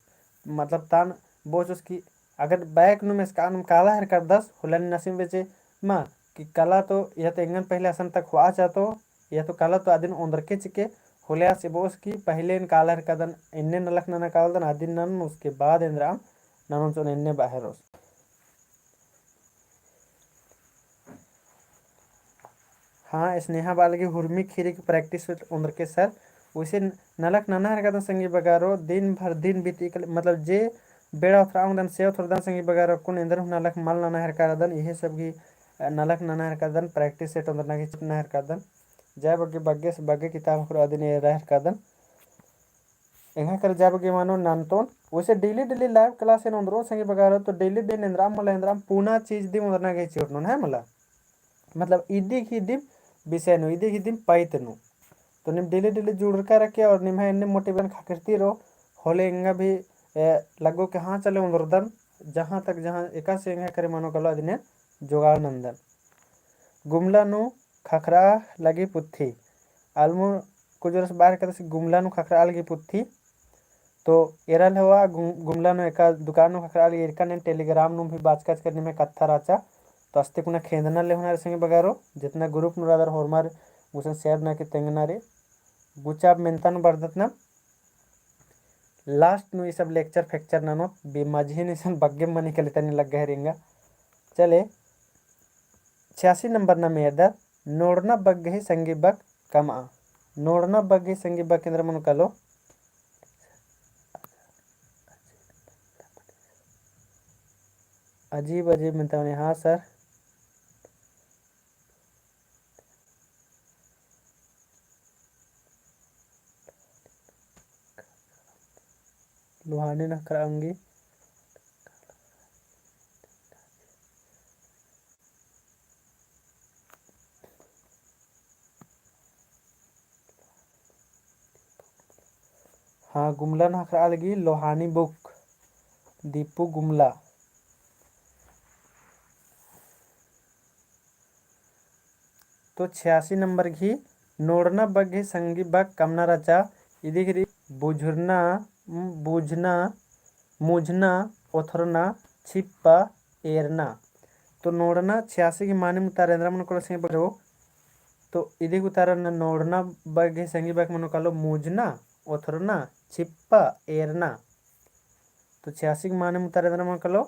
[SPEAKER 1] मतलब तान बोच उसकी अगर बैक नु में कान काला हर कर 10 होलन नसीम बेचे माँ कि कला तो यह तो इंगन पहले असन तक हुआ चाहतो यह तो कला तो आदिन उंदर के चिके होले से बोस की पहले इन काला हर कदन इन्ने नलक न काल दन आदिन नन उसके बाद इंद्राम नन चोन इन्ने बाहर हाँ स्नेहा बाल की हुर्मी खीरी की प्रैक्टिस उम्र के सर वैसे नलक नना हरकत संगी बगारो दिन भर दिन बीती मतलब जे बेड़ा उथराउंदन से उथरदन संगी बगारो कुन इंदर नलक मल नना हरकतन यह सब की नलक नना हरकतन प्रैक्टिस सेट उंदर नगी चिपना हरकतन जय बगे बगे से बगे किताब को अदिन ये रह हरकतन एंगा कर जय बगे मानो नंतोन वैसे डेली डेली लाइव क्लास इन उंदरो संगी बगारो तो डेली डेली इंद्राम मला इंद्राम पूना चीज दी उंदर नगी चिरनो है मला मतलब इदी की दी विषय नु इदी की दी पाइते नु तो निम डेली डेली जुड़ कर रखे और निम है इन्ने मोटिवेशन खाकरती रहो होले इंगा भी लगो के हाँ चले उंदरदन जहाँ तक जहाँ एका से इंगा करे मानो कलो अदिने जोगाड़ नंदन गुमला नु खखरा लगी पुथी आलमो कुछ बाहर कर गुमला नु खखरा लगी पुथी तो एरल हुआ गुमला नु एका दुकान नु खखरा लगी एरका ने टेलीग्राम नु भी बात काज करने में कत्था राचा तो अस्ते कुना खेदना ले होना संगे बगारो जितना ग्रुप नु रादर होरमार उसन शेयर ना के तेंगनारे बुचाब मेंतन बर्दत ना लास्ट नु ये सब लेक्चर फ्रेक्चर नानो बेमजही निसन बग्गे मनी के तनी लग गए रिंगा चले 86 नंबर ना मेदर नोड़ना बग्गे संगी बक कमा नोड़ना बग्गे संगी बक केंद्र मन कलो अजीब अजीब मिलता है हाँ सर लुहाने न कराऊंगी हाँ गुमला न करा लगी लोहानी बुक दीपू गुमला तो 86 नंबर की नोड़ना बग्गे संगी बक कमना रचा इधर बुझना बुझना मुझना ओथरना छिप्पा एरना तो नोड़ना 86 की माने मुतारेंद्र मन को सिंह बगो तो इधर उतारना नोड़ना बग्गे संगी बक मनो कालो मुझना ओथरना छिप्पा एरना तो 86 की माने मुतारेंद्र मन कलो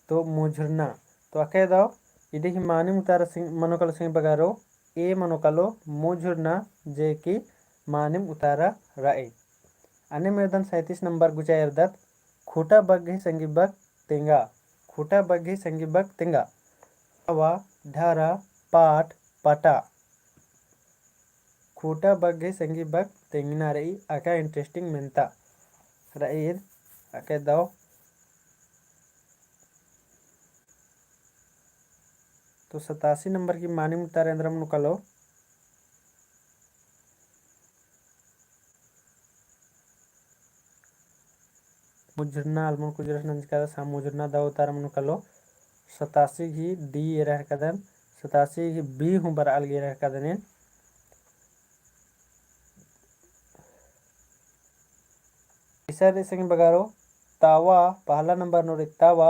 [SPEAKER 1] तो मुझरना तो अके दाओ इधर की मानी मुतार सिंह मनोकल सिंह बगारो ए मनोकलो मुझरना जे की मानिम उतारा राय अने मेरदन 37 नंबर गुचा एरदत खूटा बग्गे संगी बक तेंगा खूटा बग्गे संगी बक तेंगा वा ढारा पाठ पाटा खूटा बग्गे संगी बग तेंगना रही आका इंटरेस्टिंग मेंता रईद आके दाओ तो 87 नंबर की मानी मुतारेंद्रम नुकलो मुजरना अलमन कुजरस नंजका सामुजरना दाओ तारम नुकलो 87 की डी रह कदन 87 की बी हूँ बर अलगे रह कदन इसे संगी बगारो तावा पहला नंबर नोरे तावा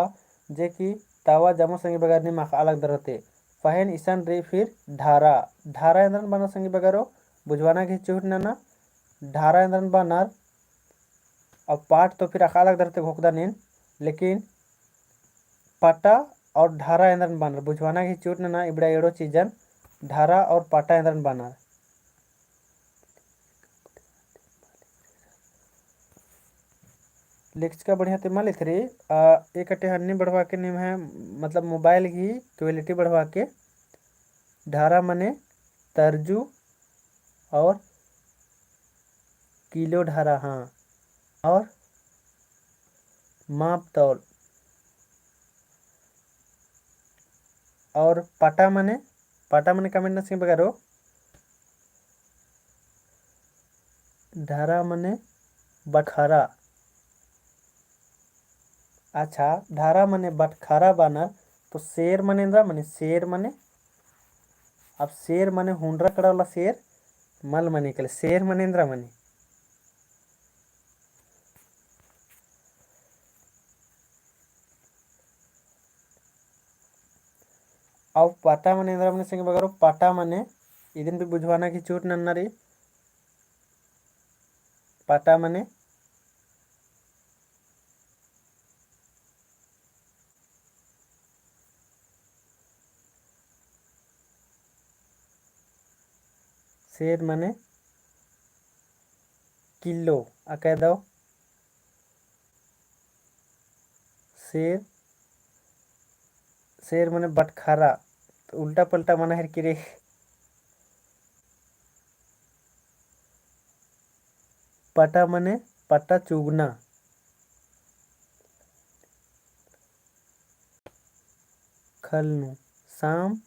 [SPEAKER 1] जे की तावा जमो संगी बगार ने माख अलग दरते फहेन ईसान रे फिर धारा धारा इंद्रन बना संगी बगारो बुझवाना की चूट ना धारा इंद्रन बनार अब पाठ तो फिर अलग दरते घोकदा नीन लेकिन पाटा और धारा इंद्रन बनार बुझवाना की चूट ना इबड़ा एड़ो चीजन धारा और पाटा इंद्रन बनार लिख्स का बढ़िया ते मालिक रे एक अटे हन्नी बढ़वा के निम है मतलब मोबाइल की क्वालिटी बढ़वा के धारा मने तरजू और किलो धारा हाँ और माप तौल और पाटा मने कमेंट न सिंह बगारो धारा मने बटखारा अच्छा धारा मने बटखारा बानर तो शेर मनेन्द्रा मने शेर मने अब शेर मने हुंडरा कड़ा वाला शेर मल मने के शेर मनेन्द्रा मने अब पाटा मनेन्द्रा मने संग बगारो पाटा मने इधन भी बुझवाना की चोट नन्नरी पाटा मने शेर मने किलो कह दो शेर शेर मने बटखारा तो उल्टा पलटा मना है कि रे पाटा मने पट्टा चुगना खलनु शाम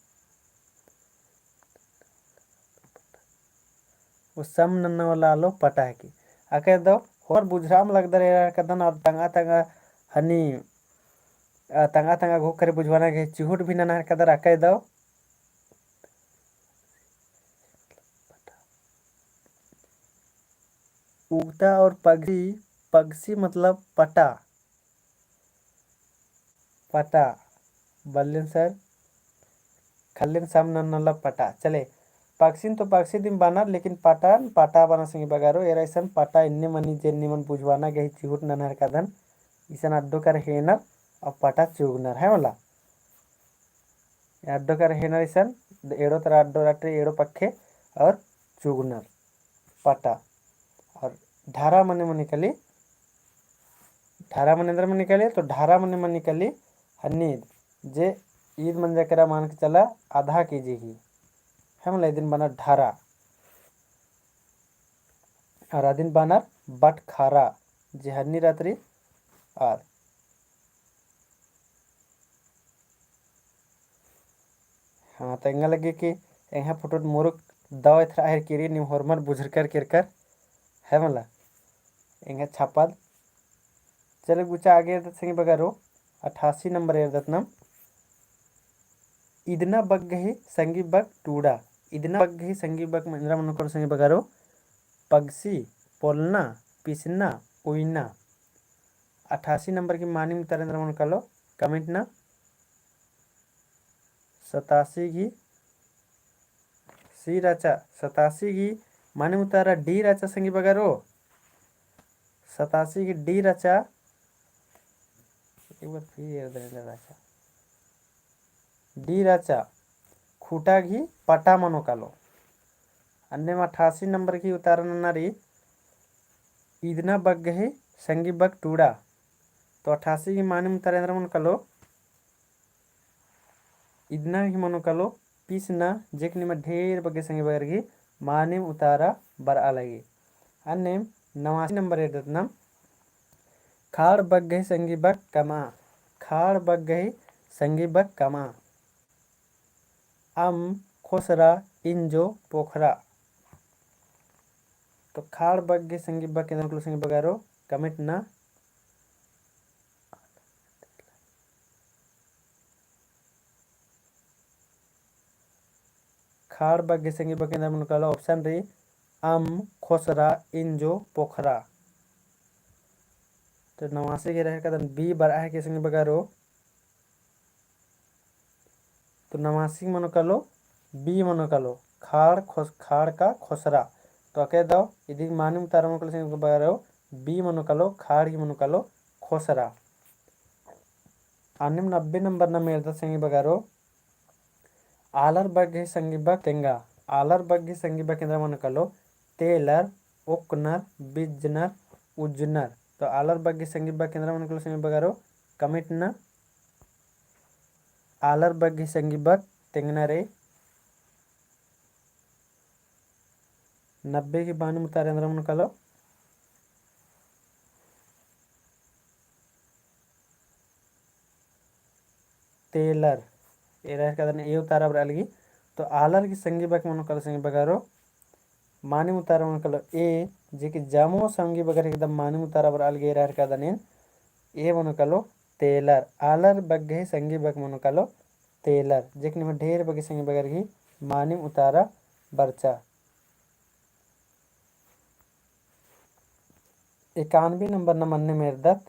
[SPEAKER 1] वो सम नन्ना वाला आलो पटा है की आके दो और बुझराम लग दे कदन और तंगा तंगा हनी तंगा तंगा घो करे बुझवाना के चिहुट भी नना कदर आके दो उगता और पगसी पगसी मतलब पटा पटा बल्लिन सर खल्लिन साम नन्ना पटा चले पक्षी तो पक्षी दिन बानर लेकिन पाटान पाटा बना संगे बगारो एरा ऐसा पाटा इन्ने मनी जे निमन बुझवाना गई चिहुट ननहर कदन इसन अड्डो कर हेनर और पाटा चुगनर है वाला अड्डो कर हेनर इसन एड़ो तरह अड्डो राटे एड़ो पक्खे और चुगनर पाटा और धारा मने मन निकली धारा मनेन्द्र में निकले तो धारा मने मन निकली हनीद जे ईद मन जकरा मान के चला आधा केजी की हम दिन बना ढारा और आदिन बानर बटखारा जे हन्नी रात्रि और हाँ तो एंगा लगे कि यहाँ फोटो मोरुक दाव थरा है किरी निम हॉर्मोन बुझर कर है मला एंगा छापाद चले गुचा आगे संगे बगारो 88 नंबर एरदतनम इदना बग गही संगी बग टूडा इदना बग गही संगी बग महिंद्रा मनोकर संगे बगारो पगसी पोलना पिसना उइना 88 नंबर की मानी मुतारेंद्र मन कलो कमेंट ना 87 की सी राचा 87 की मानी मुतारा डी राचा संगी बगारो 87 की डी राचा एक बार फिर राचा डी राचा खूटा घी पटा मनो कालो अन्य में 88 नंबर की उतारना नारी इदना बग गहे संगी बग टूड़ा तो 88 की मानी मुतारेंद्र मन कलो इदना ही मनो कलो पीसना जेक निम ढेर बगे संगे बगर की मानिम उतारा बर अलगी अन्नेम 89 नंबर एदतनम खाड़ बग गई संगी बग कमा खाड़ बग गई संगी बग कमा अम खोसरा इंजो पोखरा तो खाड़ बग गई संगी बग के संगी बगारो कमेंट ना खाड़ बग गई संगी बग के ऑप्शन रही अम खोसरा इंजो पोखरा तो 89 के रहेगा बी बार है के संगे बगारो तो 89 मनो कलो बी मनो कलो खाड़ का खोसरा तो अके दो यदि मानी तारा मनो कलो संगे बगारो बी मनो कलो खाड़ की मनो कलो खोसरा अन्य 90 नंबर न मेरे संगे बगारो आलर बग्गे संगी बग तेंगा आलर बग्गे संगी बग केंद्र मनो कलो तेलर उकनर बिजनर उजनर तो आलर बग्गे संगी बग केंद्र मनो कलो संगी बगारो कमिट न आलर बग्गे संगी बग तेंगनरे 90 की बानी मुतारे अंदर मनो कलो तेलर ये रह का ये उतारा बर अलगी तो आलर की संगी बग मनो कलो संगी बगारो मानी उतारा मनो कलो ए जे कि जामो संगी बगर एकदम मानी उतारा बर अलगी रह का ए मनो कलो तेलर आलर बग्गे संगी बग मनो कलो तेलर जेकनि में ढेर बगे संगी बगर की मानी उतारा बरचा 91 नंबर न मन्ने मेरे दत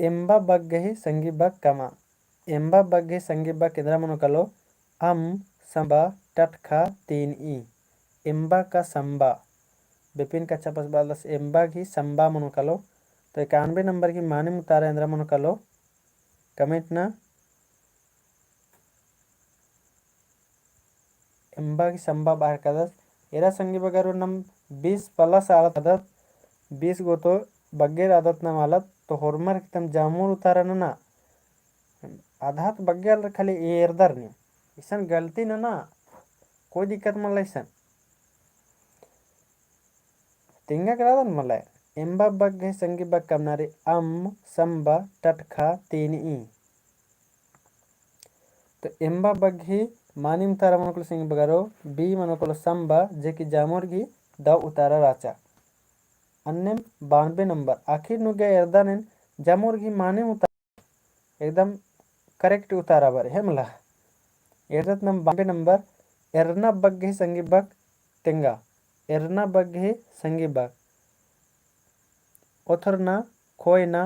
[SPEAKER 1] एम्बा बग गही संगी बग कमा एम्बा बग गही संगी बग किधरा मनो कलो अम संबा टटखा 3 ई एम्बा का संबा विपिन का छपस बालस एम्बा की संबा मनो कलो तो 91 नंबर की मानी मुतारा इंद्रा मनो कलो कमेंट ना एम्बा की संबा बाहर कदस एरा संगी बगारो नम 20 प्लस आलत आदत 20 गो तो बग्गे आदत ना मालत तो होरमर तम जामुर उतारा ना आधा तो बग्गे खाली एरदर ने इसन गलती ना कोई दिक्कत मला इसन तिंगा करा दन मला एम्बा बग्गे संगी बग कमनारे अम संबा टटखा 3 ई तो एम्बा बग्गी मानी उतारा मनोकल सिंह बगारो बी मनोकल संबा जे कि जामोर की द उतारा राचा अन्य 92 नंबर आखिर नु गया एरदान जामोर की माने उतारा एकदम करेक्ट उतारा बर है मला एरदत नम 92 नंबर एरना बग्गे संगी बग तेंगा एरना बग्गे संगी बग ओथरना खोयना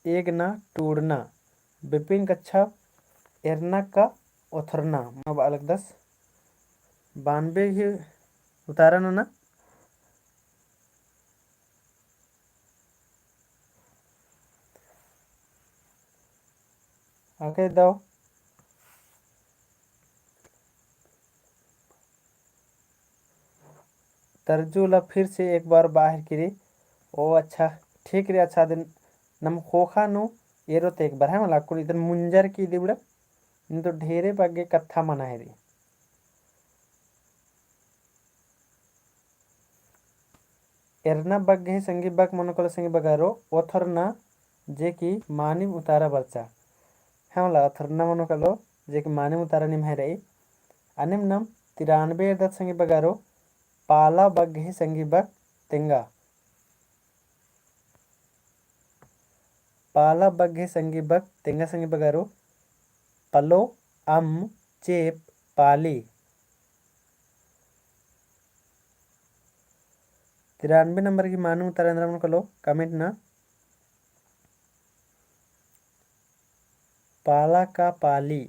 [SPEAKER 1] एकना टूड़ना विपिन कच्छा एरना का ओथरना अब अलग 10 92 ही उतारा ना आगे दो तरजुला फिर से एक बार बाहर करी ओ अच्छा ठीक रे अच्छा दिन नम खोखा नु एरो ते एक बार है मला कुल इधर मुंजर की दिबड़ इन तो ढेरे बग्गे कत्था मना है रे एरना बग्गे संगी बग मनोकल संगी बगारो ओथरना जे कि मानी उतारा बच्चा है मला ओथरना मनोकलो जे कि मानी उतारा निम है रे अनिम नम 93 दत संगी बगारो पाला बग्गे संगी बग तेंगा पाला बग्गे संगी बग तेंगा संगी बगारो पलो अम चेप पाली 93 नंबर की मानू उतारा कलो कमेंट ना पाला का पाली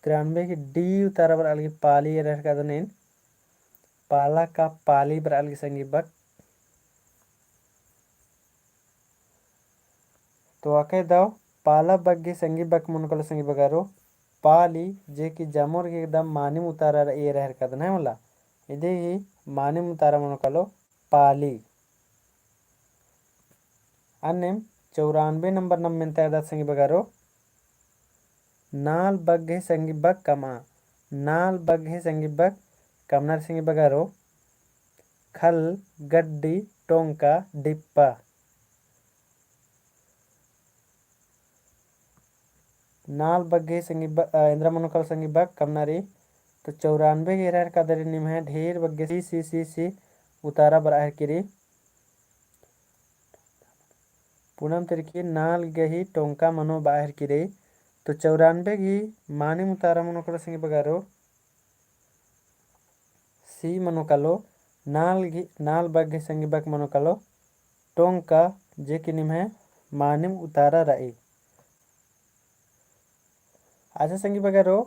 [SPEAKER 1] 93 की डी उतारा बर अलगी पाली रह का दनेन पाला का पाली बर अलगी संगी बक तो आके दाव पाला बग्गे संगी बक मुनकल संगी बगारो पाली जे कि जमोर के एकदम मानिम उतारा ये रह का दन है मला इदे ही मानिम उतारा मुनकलो पाली अन्यम 94 नंबर नम ಮೆಂತ ಇದಾದ ಸಂಗಿ ಬಗಾರೋ ನಾಲ್ ಬಗ್ಗೆ ಸಂಗಿ ಬಗ್ ಕಮ ನಾಲ್ ಬಗ್ಗೆ ಸಂಗಿ ಬಗ್ ಕಮನರ್ ಸಂಗಿ ಬಗಾರೋ खल गड्डी टोंका डिप्पा नाल बग्गे संगी इंद्र मनोकल संगी बग कमनारी तो 94 गेरहर का दरी निम है ढेर बग्गे सी उतारा बराहर किरी पूनम तिरकी नाल गही टोंका मनो बाहर किरे तो 94 घी मानी उतारा मनोकल संगी बगारो सी मनोकलो नाल बग्गे संगी बग मनोकलो टोंका जे कि निम है मानिम उतारा राई अच्छा संगी बगारो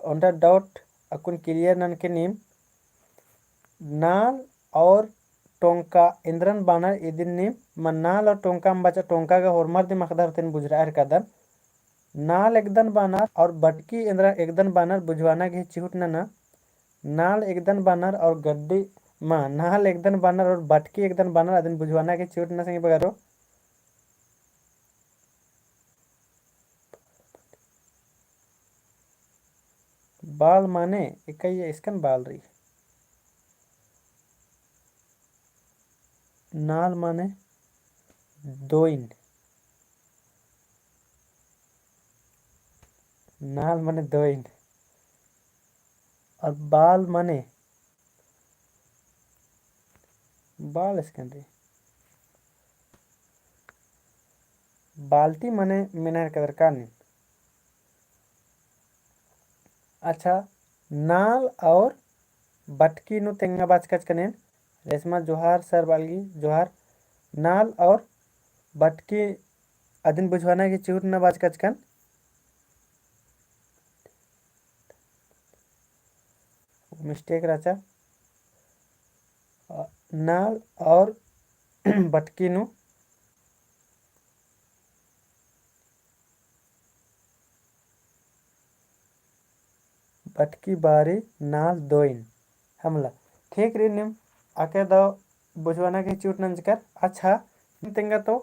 [SPEAKER 1] ओंडा डाउट अकुन क्लियर नन के नीम नाल और टोंका इंद्रन बानर इदिन नीम मन नाल और टोंका में बचा टोंका का होरमर दि मखदर तेन बुझरा है कदन नाल एकदन बानर और बटकी इंद्र एकदन बानर बुझवाना के चिहुट ना नाल एकदन बानर और गड्डी माँ नाल एकदन बानर और बटकी एकदन बानर अदिन बुझवाना के चिहुट ना संगी बगारो बाल माने इकाई इसकन बाल रही नाल माने दोइन नाल माने दोइन और बाल माने बाल इसकन रही बाल्टी माने मिनार कदर कानी अच्छा नाल और बटकी नु तेंगा बाचकच कनेन रेशमा जोहार सर बालगी जोहार नाल और बटकी अदिन बुझवाना की चिहुट न बाचकच कन मिस्टेक राचा नाल और बटकी नु बटकी बारी नाल दोइन हमला ठीक रे निम आके दो बुझवाना के चिहुट नंज कर अच्छा तेंगा तो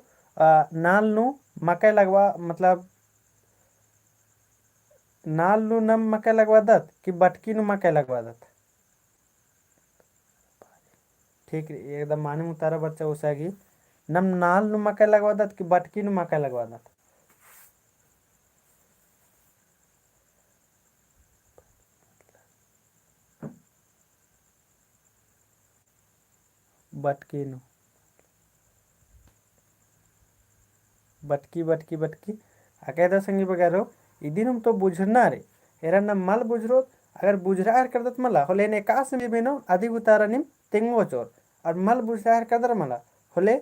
[SPEAKER 1] नाल नु मकई लगवा मतलब नाल नु नम मकई लगवा दत कि बटकी नु मकई लगवा दत ठीक एकदम माने मुतारा बच्चा उसागी नम नाल नु मकई लगवा दत कि बटकी नु मकई लगवा दत बटकी नु बटकी बटकी बटकी आके दा संगी बगारो इदिनम तो बुझना रे एरा न मल बुझरो अगर बुझरार करदत मला होले ने कास में बेनो आदि उतारा निम तेंगो चोर और मल बुझरार करदर मला होले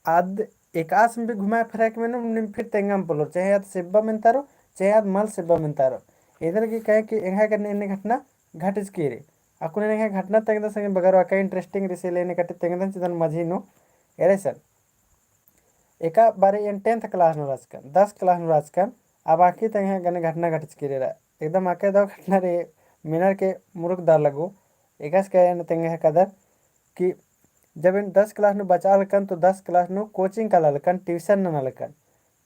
[SPEAKER 1] आद एकास में भी घुमा फिरा के मैंने निम फिर तेंगम बोलो चाहे याद सेब्बा में तारो चाहे याद मल सेब्बा में तारो इधर की कहे कि एंगा करने इन्हें घटना घटिस की रे अकुने ने घटना तेंगदा संगे बगारो आका इंटरेस्टिंग रिसे लेने कटे तेंगदा चिदन मजी नो एरे सर एका बारे इन 10th क्लास नु राजकन 10 क्लास नु राजकन अब आखी तेंगे गने घटना घटिस की रे एकदम आके दो घटना रे मिनर के मुरुक दार लगो एकस कहे न तेंगे कदर कि जब इन 10 क्लास नु बचा लकन तो 10 क्लास नु कोचिंग का लकन ट्यूशन न लकन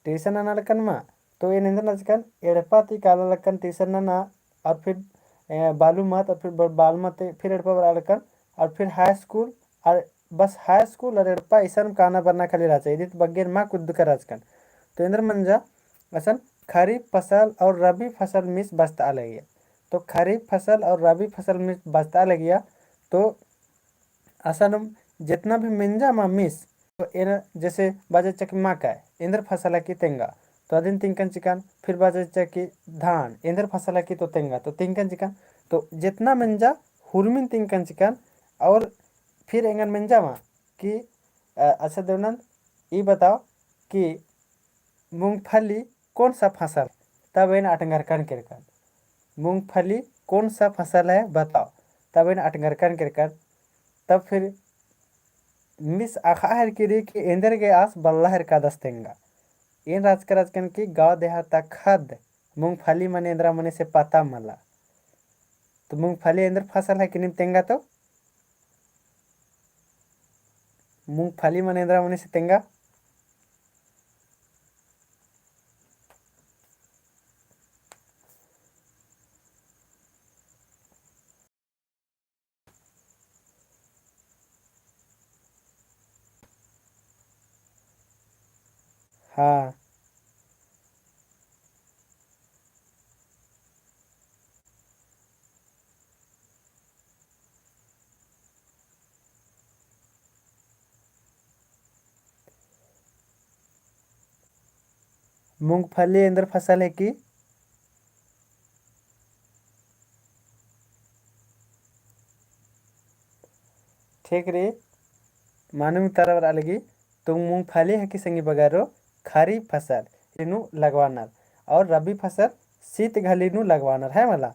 [SPEAKER 1] ट्यूशन न लकन मा तो ये निंदन लकन एड़पाती काला लकन ट्यूशन ना और फिर बालू मत और फिर बाल मत फिर एड़पा बरा लकन और फिर हाई स्कूल और बस हाई स्कूल और एड़पा ऐसा काना बरना खाली रहा चाहिए तो बगेर माँ कुद कर राजकन तो इंद्र मंजा असन खरीफ फसल और रबी फसल मिस बस्ता लगी तो खरीफ फसल और रबी फसल मिस बस्ता लगिया तो असन जितना भी मिंजा मा मिस तो इन जैसे बाजे चक मकई इंद्र फसल की तेंगा तो अदिन तिंकन चिकन फिर बाजे चकी धान इंद्र फसल की तो तेंगा तो तिंकन चिकन तो जितना मिंजा हुरमिन तिंकन चिकन और फिर एंगन मिंजा मा कि अच्छा देवनंद ये बताओ कि मूंगफली कौन सा फसल तब इन अटंगरकन किरकन मूंगफली कौन सा फसल है बताओ तब इन अटंगरकन किरकन तब फिर मिस आखा किरी कि इंदर के आस बल्ला का दस्तेंगा इन राजकन की गाँव देहात खद मूंगफली मन इंद्रा मने से पता मला तो मूंगफली इंद्र फसल है कि नहीं तेंगा तो मूंगफली मन इंद्रा मने से तेंगा हाँ। मूंगफली अंदर फसल है कि? ठीक रे, मानव तरवर अलगी। तो मूंगफली है कि संगी बगारो खरीफ फसल इनु लगवानर, और रबी फसल शीत घालीनु लगवानर है मला।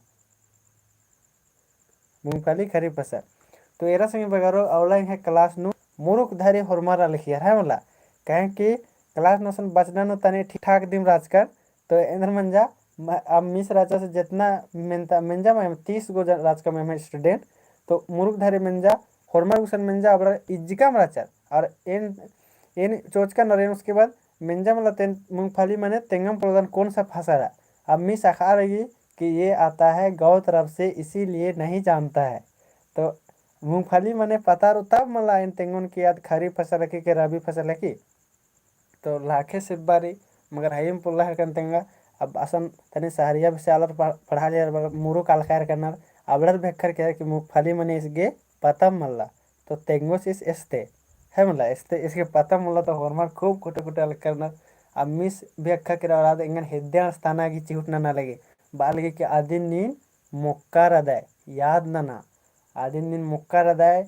[SPEAKER 1] मूंगफली खरीफ फसल तो एरा संगे बगारो अवला है क्लास नु मुरुक धारी होरमारा लिखियर है मला। कहें कि क्लास नसन बचना नु तने ठीक ठाक दिन राजकर तो इंद्र मंजा अब मिस राजा से जितना मेनता मेंजा में 30 गो राजका में स्टूडेंट तो मुरुक धारी मेंजा होरमार उसन मेंजा अब इज्जिका मराचर और इन इन चोचका नरेन उसके बाद मेंजा मला तेन मूंगफली मने तेंगम प्रदान कौन सा फसल है। अब मिस आखा रही कि ये आता है गौ तरफ से इसीलिए नहीं जानता है। तो मूंगफली मने पता रो तब मला इन तेंगुन की याद खरीफ फसल है कि रबी फसल है कि। तो लाखे से बारी मगर हाइम पुल्ला है कंतेंगा। अब असन तने सहरिया से आलर पढ़ा लिया मुरु काल खैर करना अबड़र भेखर के कि मूंगफली मने इसगे पता मल्ला तो तेंगोस इस एस्ते है मला एस्ते इसके पता मल्ला तो हॉर्मर खूब कुटे कुटे अलग करना। अब मिस भेखर के रात इंगन हिद्या स्थाना की चिहुटना ना लगे बालगे के आदिन नीन मुक्कार अदाय याद ना आदिन नीन मुक्कार अदाय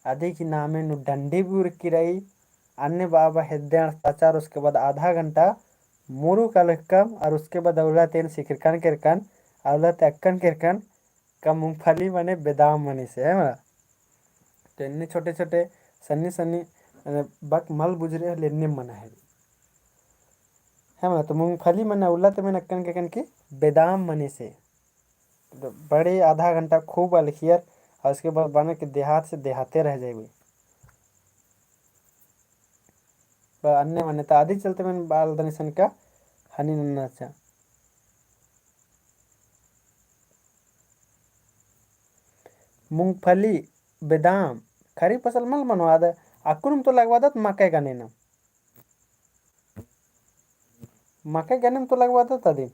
[SPEAKER 1] आदि की नामे नु डंडी भी उड़की रही अन्य बाबा हिद्या प्रचार उसके बाद आधा घंटा मुरु कलकम और उसके बाद अवला तेन सिकरकन किरकन अवला तक्कन किरकन का मूंगफली बने बेदाम मनी से है ना। तो इन्ने छोटे छोटे सन्नी सन्नी बक मल बुजरे लेने मना है ना। तो मूंगफली मन अवला तो मैं नक्कन के कन की बेदाम मनी से तो बड़े आधा घंटा खूब अलखियर और उसके बाद बने के देहात से देहाते रह जाएगी अन्य मान्यता आदि चलते मैंने बाल दनिशन का हनी नन्ना। मूंगफली बेदाम खरीफ फसल मल मनवा दे अकुनम तो लगवा दत मकई का नेना मकई गन्ने में तो लगवा दत तदी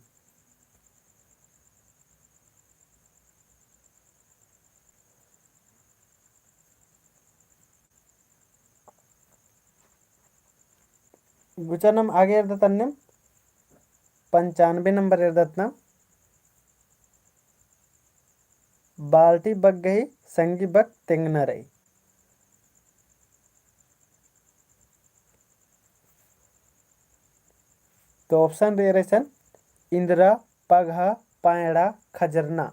[SPEAKER 1] गुचनम आगे इरदतन्ने 95 नंबर इरदतना बाल्टी बग गई संगी बग तेंग न रही। तो ऑप्शन दे रहे सन इंदिरा पगहा पायड़ा खजरना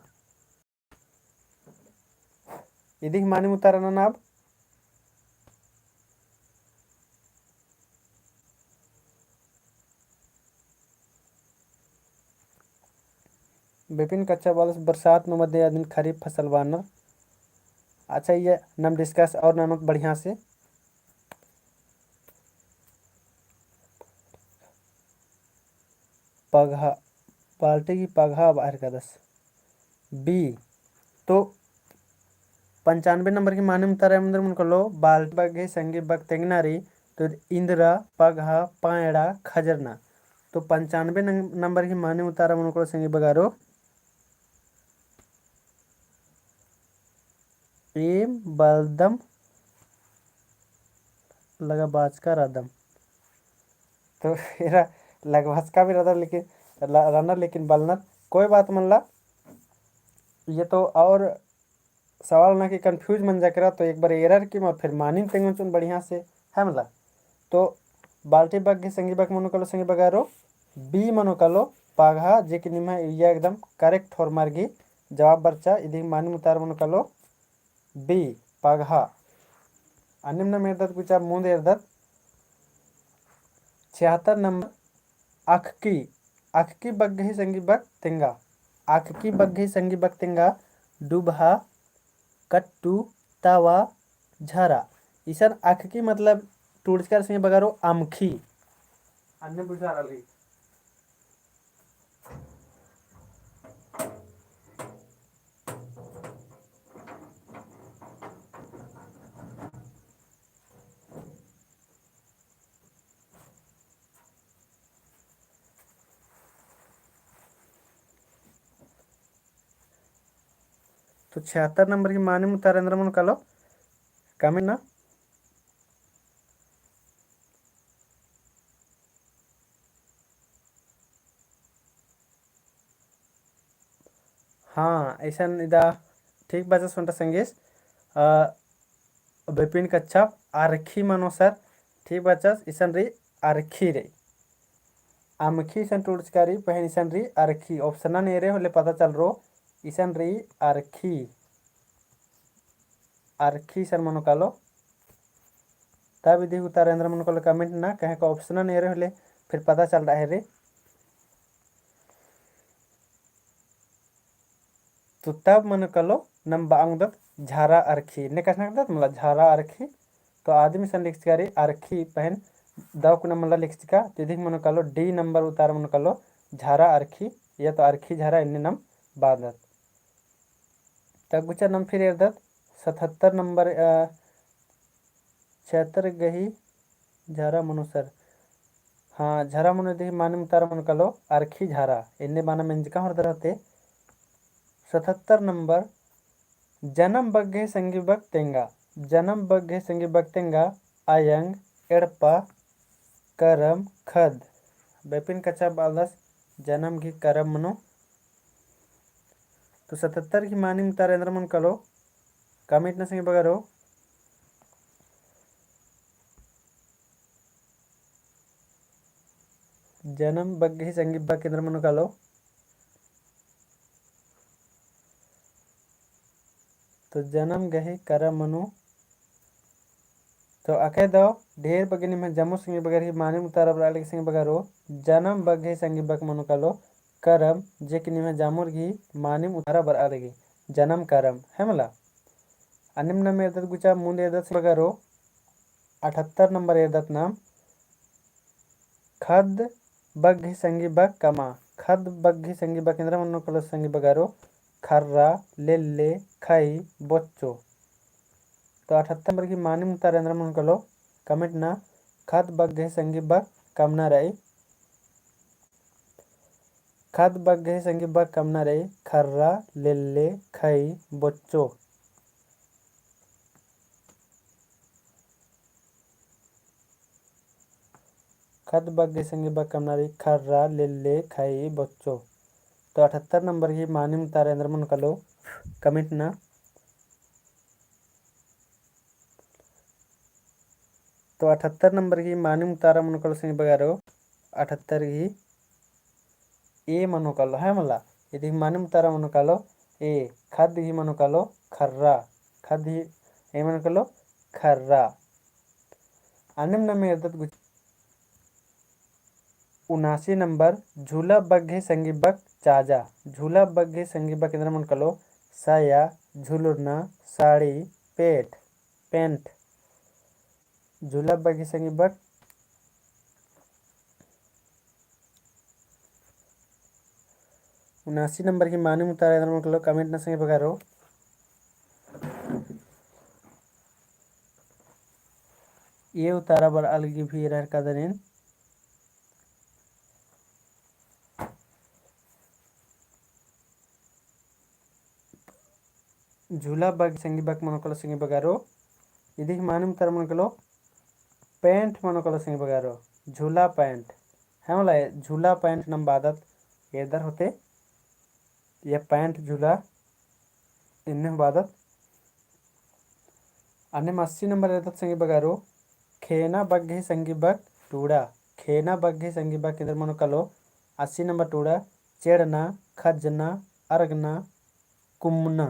[SPEAKER 1] यदि माने उतारना नाब विपिन कच्चा बाल बरसात में मध्य दिन खरीफ फसल बानर। अच्छा ये नम डिस्कस और नमक बढ़िया से पगहा बाल्टी की पगहा बाहर का 10 बी तो 95 नंबर की माने में तारा अंदर मन लो बाल्टी बग गई संगी बग तेंगनारी तो इंदिरा पगहा पायड़ा खजरना तो 95 नंबर की माने उतारा मन को संगी बगारो एम बलदम लगा बाज का रदम। तो मेरा लगभग का भी रदर लेकिन रनर लेकिन बलनर कोई बात मन ला ये तो और सवाल ना कि कंफ्यूज मन जा करा तो एक बार एरर की मैं फिर मानी तेंगन चुन बढ़िया से है मतलब। तो बाल्टी बग के संगी बग मनो कलो संगी बगारो बी मनो कलो पाघा जे कि निमा ये एकदम करेक्ट और मार्गी जवाब बच्चा इधि मानी मुतार मनो कलो बी पाघा अनिम्न मेरदत कुछ मुंद एरदत 76 नंबर अखकी अखकी बग्घी संगी बग तिंगा अखकी बग्घी संगी बग तिंगा डुबहा कट्टू तावा झरा ईसन अखकी मतलब टूटकर से बगारो आमखी अन्य बुझा रही। तो 76 नंबर की मानी मुतारेंद्र मन कलो कमेंट ना। हाँ ऐसा इदा ठीक बात सुनता संगेश विपिन कच्छप आरखी मनो सर ठीक बचस इसन री आरखी रे आमखी सन टूडचकारी पहन इसन री आरखी ऑप्शन ने रे होले पता चल रो इसन री आरखी आरखी सर मनो कालो तब विधि उतारेंद्र मन को कमेंट ना कहे का ऑप्शन ने रे होले फिर पता चल रहा है रे। तो तब मन कलो नम बांग झारा आरखी ने कहना मतलब झारा आरखी तो आदमी सन लिखकारी आरखी पहन दाव कुना मला लिखचिका तिधि मन कलो डी नंबर उतार मन कलो झारा आरखी या तो आरखी झारा इन्ने नम बादत तब गुचा नम फिर एरदत 77 नंबर 76 गही झारा मनुसर हाँ झारा मनु देखी मानम तार मन कलो आरखी झारा इन्ने बाना मेंजका हर रहते 77 नंबर जन्म बग्गे संगी बक्तेंगा जन्म बग्गे संगी बक्तेंगा आयंग एड़पा करम खद बेपिन कच्चा बालस जन्म की करम मनो तो 77 की मानी मुतारेंद्र मन कलो कमेंट न संगे बगरो जन्म बग्गे संगी बक्केंद्र मन कलो तो जन्म गहे करम मनो तो अके दो ढेर बगनी में जम्मू संगी बगर ही मानी मुतारा बराले संगी बगरो जन्म बग्गे संगी बक मनो कलो करम जे कि में जामुर घी मानी मुतारा बराले जन्म करम है मला अनिम में एदत गुचा मुंड एदत बगरो 78 नंबर एदत नाम खद बग्घी संगी बक कमा खद बग्घी संगी बकेंद्र मनो कलो संगी बगारो खर्रा लेल्ले खई बोच्चो तो 78 नंबर की मानी मुतारेंद्र मन कलो कमेंट ना खद बग्घे संगी बक कमना रही खद बग्घे संगी बक कमना रही खर्रा लेल्ले खई बोच्चो खद बग्घे संगी बक कमना रही खर्रा लेल्ले खई बोच्चो तो 78 नंबर की मानी मुतारेंद्र मन कलो कमेंट ना तो 78 नंबर की मानी मुतारा मन कलो संगी बगारो 78 की ए मनो कलो है मला यदि मानी मुतारा मनो कलो ए खद ही मनो कलो खर्रा खद ही ए मनो कलो खर्रा अनिम नमे एदत 79 नंबर झूला बग्घे संगी बक चाजा झूला बग्घे संगी बक इंद्र मन कलो साया झुलुरना साड़ी पेट पेंट झूला बग्घे संगी बक 79 नंबर की मानी मुतारा इंद्र मन कलो कमेंट न संगे बगारो ये उतारा बर अलगी भी रह कदरिन झूला बग संगी बक मनोकलो संगी बगारो इदी मानम तर मनोकलो पैंट मनोकलो संगी बगारो झूला पैंट है मला झूला पैंट नम बादत इधर होते ये पैंट झूला इन्हें बादत अन्य 80 नंबर रहता संगी बगारो खेना बग्घे संगी बक टूड़ा खेना बग्घे संगी बक इधर मनोकलो 80 नंबर टूड़ा चेड़ना खजना अर्गना कुमना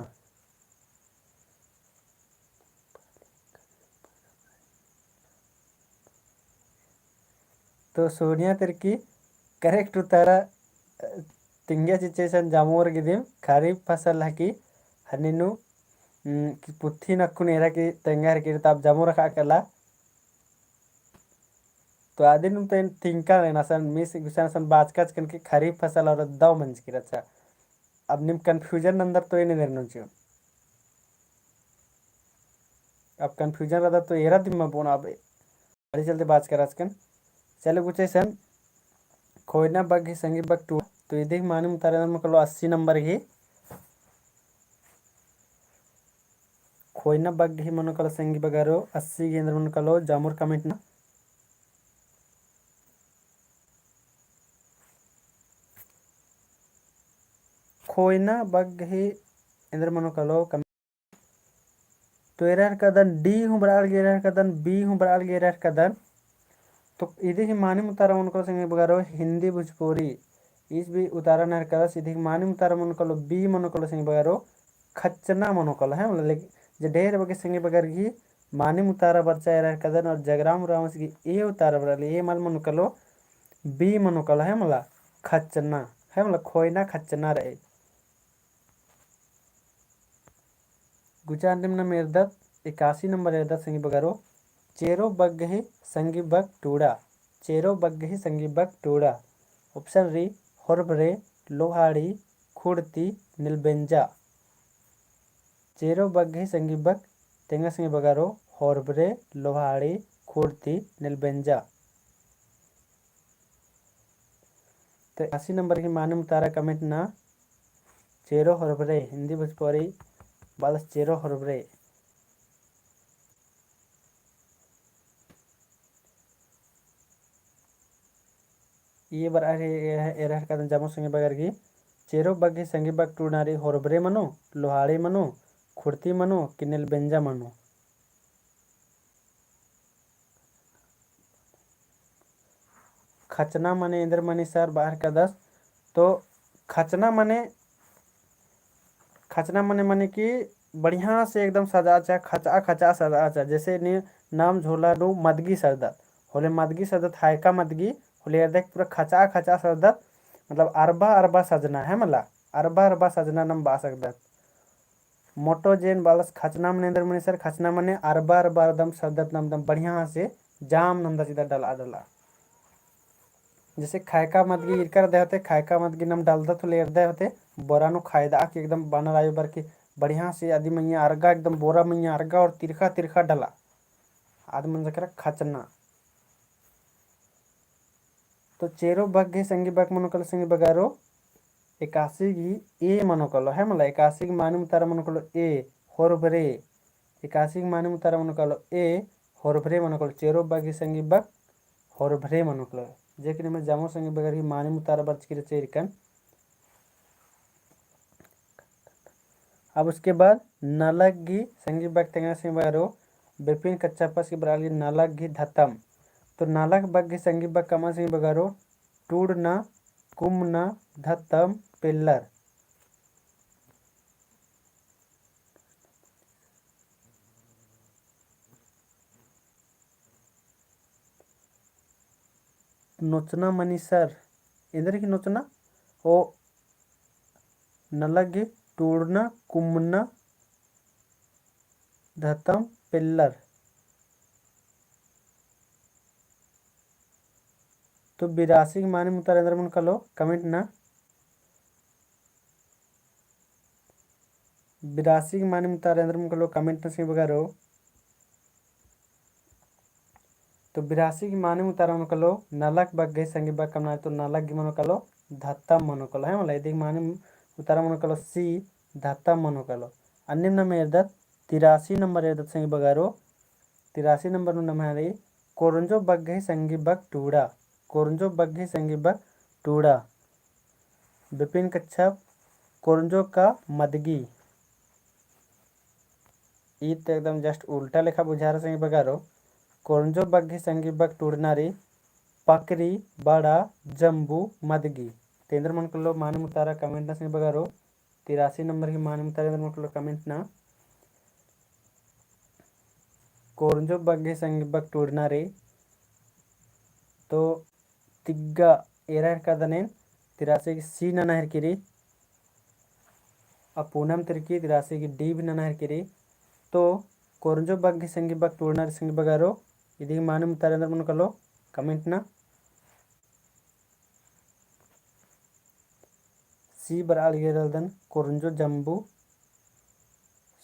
[SPEAKER 1] तो सोनिया तिरकी करेक्ट उतारा तिंग्या सिचुएशन जामोर गिदिम खरीफ फसल हकी हनिनु पुत्थी नक्कु नेरा की तेंगार की ताप जामोर खा कला तो आदिन तो तिंका लेना सन मिस गुसान सन बाजकाच कन की खरीफ फसल और दाव मंज की रचा अब निम कंफ्यूजन अंदर तो ये नहीं देना चाहिए अब कंफ्यूजन रहता तो एरा दिम्मा बोना अब बड़ी चलते बात कर आजकल चलो कुछ सन खोजना बग ही संगी बग टू तो ये देख मालूम तारे में कलो 80 नंबर की खोयना बग्गे मनोकल संगी बगारो 80 गेंद्र मनोकलो जामुर कमेंट ना खोयना बग्गे इंद्र मनोकलो तो एरर कदन डी हूँ बराल गेरर कदन बी हूँ बराल गेरर कदन तो इधर मानी उतारा मनोकलो संगी बगारो हिंदी भोजपुरी इस भी उतारा नर कदस इधर मानी उतारा मनोकलो बी मनोकलो संगी बगारो खच्चना मनोकल है मतलब जो ढेर बगे संगे बगर की मानी उतारा बच्चा एरर कदन और जगराम रामस की ए उतारा बरल ए मल मनोकलो बी मनोकल है मला खच्चना है मतलब खोयना खच्चना रहे गुचार निम्न मेरदत 81 नंबर एरदत संगी बगारो चेरो बग्गहि संगी बग टूड़ा चेरो बग्गहि संगी बग टूड़ा ऑप्शन री होरबरे लोहाड़ी खुड़ती नीलबेंजा चेरो बग्गहि संगी बग तेंगा संगी बगारो होरबरे लोहाड़ी खुड़ती नीलबेंजा तो 80 नंबर की माने मुतारा कमेंट ना चेरो होरबरे हिंदी भोजपुरी बालस चेरो होरबरे ये बार एरर का जामो संगे बगर की चेरो बग्गे संगे बग टूनारी होरबरे मनो लोहाड़ी मनो खुड़ती मनो किनेल बेंजा मनो खचना मने इंद्र मनी सर बाहर का 10 तो खचना मने कि बढ़िया से एकदम सजा चा खचा खचा सजा चा जैसे नि नाम झोला नु मदगी सरदत होले मदगी सरदत हायका मदगी होले देख पूरा खचा खचा सरदत मतलब अरबा अरबा सजना है मला अरबा अरबा सजना नम बा सकदत मोटो जेन बालस खचना मने इंद्र मनी सर खचना मने अरबा अरबा दम सरदत नम दम बढ़िया से जाम नम सीधा डला डला जैसे खायका मदगी इरकर दे होते खायका मदगी नम डालदा तो लेर दे होते बोरा नो खायदा कि एकदम बना राय बर के बढ़िया से आदि मैया अर्गा एकदम बोरा मैया अर्गा और तिरखा तिरखा डला आदि मन जकरा खचना तो चेरो बग्गे संगी बग मनोकल संगी बगारो 81 की ए मनोकल है मला 81 की माने मुतारा मनोकल ए होरबरे 81 की माने मुतारा मनोकल ए होरबरे मनोकल चेरो बग्गे संगी बग होरबरे मनोकल जेकि में जामो संगी बगर की माने मुतारा बर्च की चेरिकन अब उसके बाद नलगी संगी बग तेंगा संगी बगारो बिपिन कच्चापस की बराली नलगी धतम तो नालक बग्गे संगी बग कमा संगी बगारो टूड़ना कुमना धतम पिल्लर नोचना मनीसर इधर की नोचना ओ नलगी टूड़ना कुमना धतम पिल्लर तो 82 की माने मुतार अंदर मन कलो कमेंट ना 82 की माने मुतार अंदर मन कलो कमेंट ना से बगारो तो 82 की माने मुतारा मन कलो नलक बग गई संगी बग कमना तो नलक की मनो कलो धत्तम मनो कलो है मला यदि माने मुतारा मन कलो सी धत्तम मनो कलो अन्य नंबर एरदत 83 नंबर एरदत संगी बगारो 83 नंबर नु नम है कोरंजो बग गई संगी बग टूड़ा कोरंजो बग गई संगी बग टूड़ा विपिन कच्छप कोरंजो का मदगी ईद तो एकदम जस्ट उल्टा लेखा बुझा रहा संगी बगारो कोरंजो बग्घी संगी बग टूड़नारी पकरी बड़ा जम्बू मदगी तेंद्र मन कलो माने मुतारा कमेंट ना संगी बगारो 83 नंबर की माने मुतारा मन कलो कमेंट ना कोरंजो बग्घी संगी बग टूड़नारी तो तिग्गा एरर कदने 83 की सी नहर किरी अपूनम तिरकी 83 की डी भी नहर किरी तो कोरंजो बग्घी संगी बग टूड़नारी संगी बगारो इदी माने मुतारा अंदर मन कलो कमेंट ना सी बराल गेरदन कोरंजो जम्बू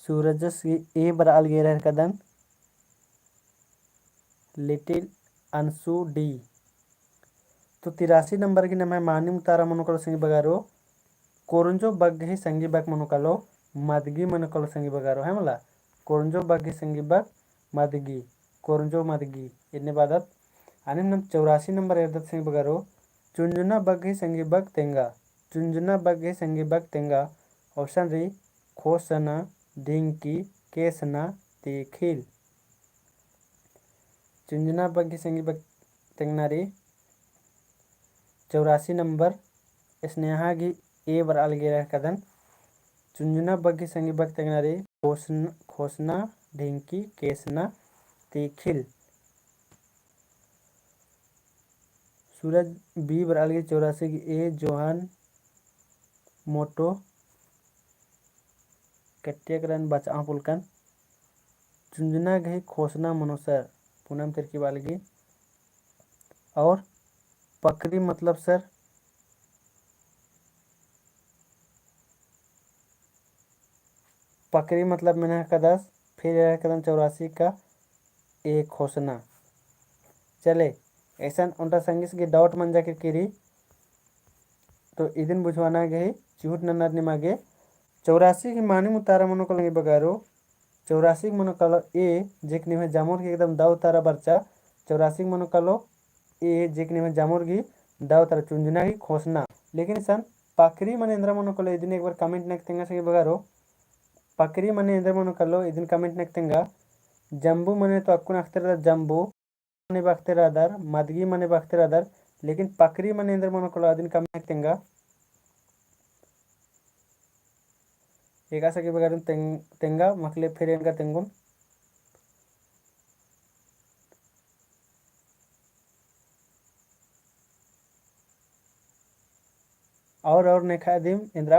[SPEAKER 1] सूरज सी ए बराल गेरर कदन लिटिल अंशु डी तो 83 नंबर की नम मानी मुतारा मनोकलो संगी बगारो कोरंजो बग्घी संगी बग मनोकलो मदगी मनोकलो संगी बगारो है मला कोरंजो बग्गी संगिबक मदगी कोरंजो मदगी इन्ने बादत आणि नम 84 नंबर इरदत संग बगारो चुंजुना बग्गी संगिबक तेंगा चुंजुना बग्गी संगिबक तेंगा ऑप्शन री खोसना ढिंकी केसना तीखिल चुंजुना बग्गी संगिबक तेंगनारी 84 नंबर स्नेहा गी ए बर अलगे कदन चुंजुना बग्गी संगिबक तेंगनारी खोसना ढिंकी केसना तीखिल सूरज बी बर अलगे 84 की ए जोहान मोटो कट्टियकरन बचा पुलकन चुंजुना गही खोसना मनोसर पूनम तिरकी बालगी और पकड़ी मतलब सर पकड़ी मतलब मैंने कदस फिर कदम 84 का एक खोसना चले ऐसा उनका संगीस की डाउट मन जाकर किरी तो इदिन बुझवाना गई चूट नन्नर निमागे 84 की मानी मुतारा मनो कलंगी बगारो 84 मनो कलो ए जेकनी में जामुर की एकदम दाव तारा बर्चा 84 मनो कलो ए जेकनी में जामुर की दाव तारा चुंजुना की खोसना लेकिन सन पकरी मन इंद्र मनो कलो इदिन एक बार कमेंट नेक्तेंगा संगी बगारो पकरी मन इंद्र मनो कलो इदिन कमेंट नेक्तेंगा जंबू मने तो अक्कुन अख्तर जंबू मने बख्तर अदर मदगी मने बख्तर अदर लेकिन पकरी मने इंद्र मनो कलो इदिन कमेंट नेक्तेंगा एका सके बगार तेंगा मकले फिर इनका तेंगुन और नेखा दिम इंद्रा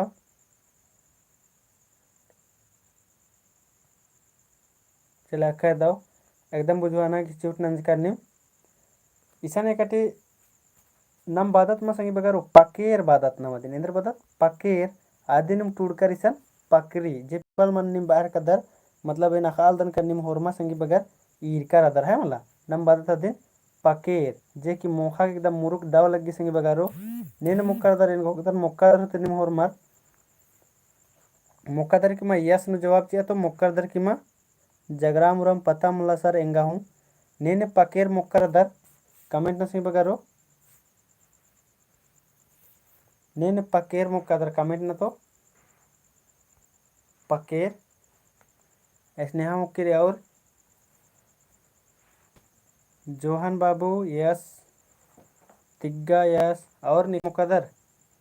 [SPEAKER 1] चला कह दो एकदम बुझवाना कि चूट नंज करनी ईशान एकटी नम बादत मा संगी बगारो पकेर बादत नम दिन इंद्र बादत पकेर आदिनम टूडकर ईशान पकरी जे पल मन निम बाहर कदर मतलब इन अकाल दन करनी होरमा संगी बगर ईरकर अदर है मला नम बादत दिन पकेर जे कि मोखा एकदम मुरुक दाव लगी संगी बगारो नेन मुक्कर दर इन गोदर मुक्कर दर निम होरमा मुक्का दर की मा यस नु जवाब दिया तो मुक्कर दर की मा जगरामुरम पता मला सर एंगा हूँ नेने पकेर मुक्कर दर कमेंट न संगी बगारो नेने पकेर मुक्का दर कमेंट न तो पकेर स्नेहा मुक्किरे और जोहन बाबू यस तिग्गा यस और मुकदर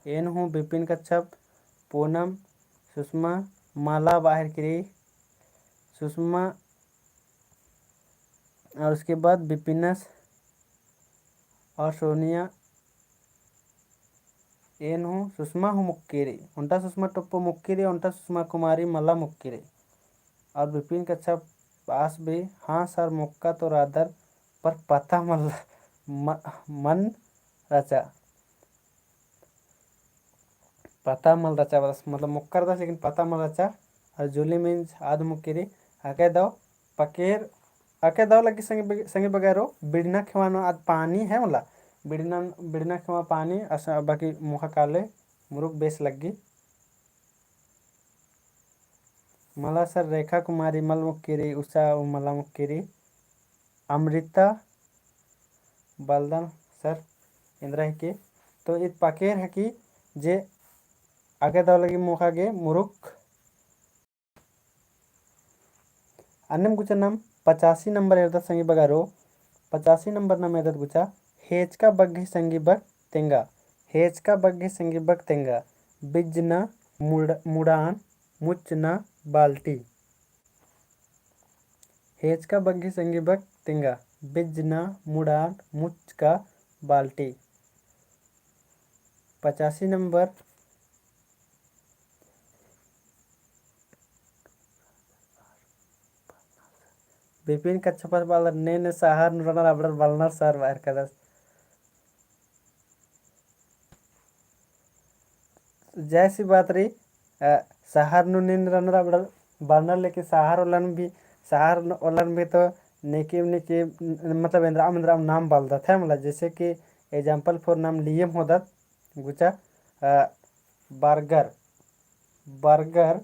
[SPEAKER 1] एन हूँ बिपिन कच्छप पूनम सुषमा माला बाहर किरी सुषमा और उसके बाद बिपिनस और सोनिया एन हूँ सुषमा हूँ मुक्किरी उनटा सुषमा टप्पो मुक्किरी उनटा सुषमा कुमारी मला मुक्किरी और बिपिन कच्छप पास भी हाँ सर मुक्का तो रादर पर पता मन रचा पता मल रचा बस मतलब मुक्कर दस लेकिन पता मल रचा और जूली मीन्स आध मुक्किरी आके दो पकेर आके दो लगी संगे बगैरो बिड़ना खिवानो आज पानी है मला बिड़ना खिवा पानी बाकी मुखा काले मुरुक बेस लगी मला सर रेखा कुमारी मल मुक्किरी उषा मला मुक्किरी अमृता बलदन सर इंद्रा के तो इत पकेर है कि जे आगे दाव लगी मुखा गे मुरुक अन्नम गुचा नम 85 नंबर इरदत संगी बगारो 85 नंबर नम इरदत गुचा हेचका बग्घी संगी बग तेंगा हेचका बग्घी संगी बग तेंगा बिजना मुड़ान मुचना बाल्टी हेचका बग्घी संगी बग तेंगा बिजना मुड़ान मुचका बाल्टी 85 नंबर बिपिन कच्छपर बालर ने सहार नुरनर अबडर बालनर सर बाहर कदस जैसी बात रही सहार नु निन रनर अबडर बालनर लेकिन सहार ओलन भी तो नेकी मतलब इंद्राम नाम बालदा था मतलब जैसे कि एग्जाम्पल फॉर नाम लियम होदत गुचा बर्गर बर्गर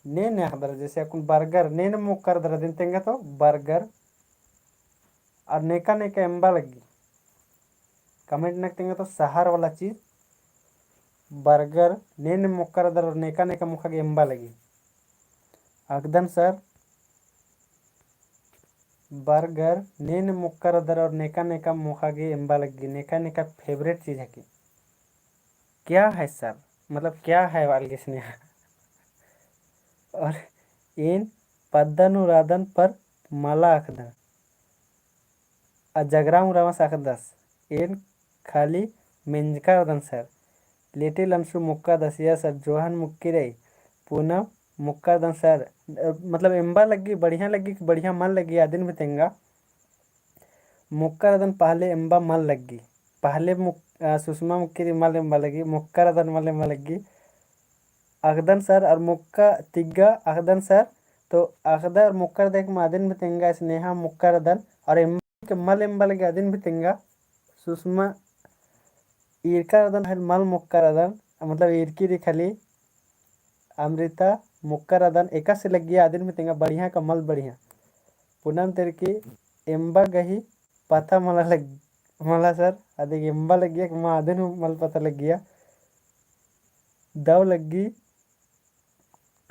[SPEAKER 1] ನೇನ್ ಹಾಕಿದ್ರೆ जैसे अपन बर्गर ನೇನ್ मुख कर दर दिन तेंगे तो बर्गर और नेका नेका एम्बा लगी कमेंट नक तेंगे तो सहार वाला चीज बर्गर ನೇನ್ मुख कर दर और नेका नेका मुखा के एम्बा लगी अगदन सर बर्गर ನೇನ್ मुख कर दर और नेका नेका मुखा के एम्बा लगी नेका नेका फेवरेट चीज है की क्या है सर मतलब क्या है वाले स्नेहा और इन पद्दनुरादन पर मला अखदन अजगराम रमस अखदस इन खाली मेंजका रदन सर लिटिल अंशु मुक्का दसिया सर जोहन मुक्की रही पूनम मुक्का दन सर मतलब एम्बा लगी बढ़िया मन लगी आदिन भी तेंगा मुक्का रदन पहले एम्बा मन लगी पहले सुषमा मुक्की री मल एम्बा लगी मुक्का रदन मल एम्बा लगी अगदन सर और मुक्का तिग्गा अगदन सर तो अगदा और मुक्कर देख मादिन भी तेंगा स्नेहा मुक्कर दन और एम्बा के मल एम्बा लगे आदिन भी तेंगा सुषमा ईरका रदन है मल मुक्कर रदन मतलब ईरकी री खाली अमृता मुक्कर रदन एका से लग गया आदिन भी तेंगा बढ़िया का मल बढ़िया पूनम तेरे की एम्बा गही पता मला लग मला सर अधिक एम्बा लग गया माँ आदिन मल पता लग गया दव लगी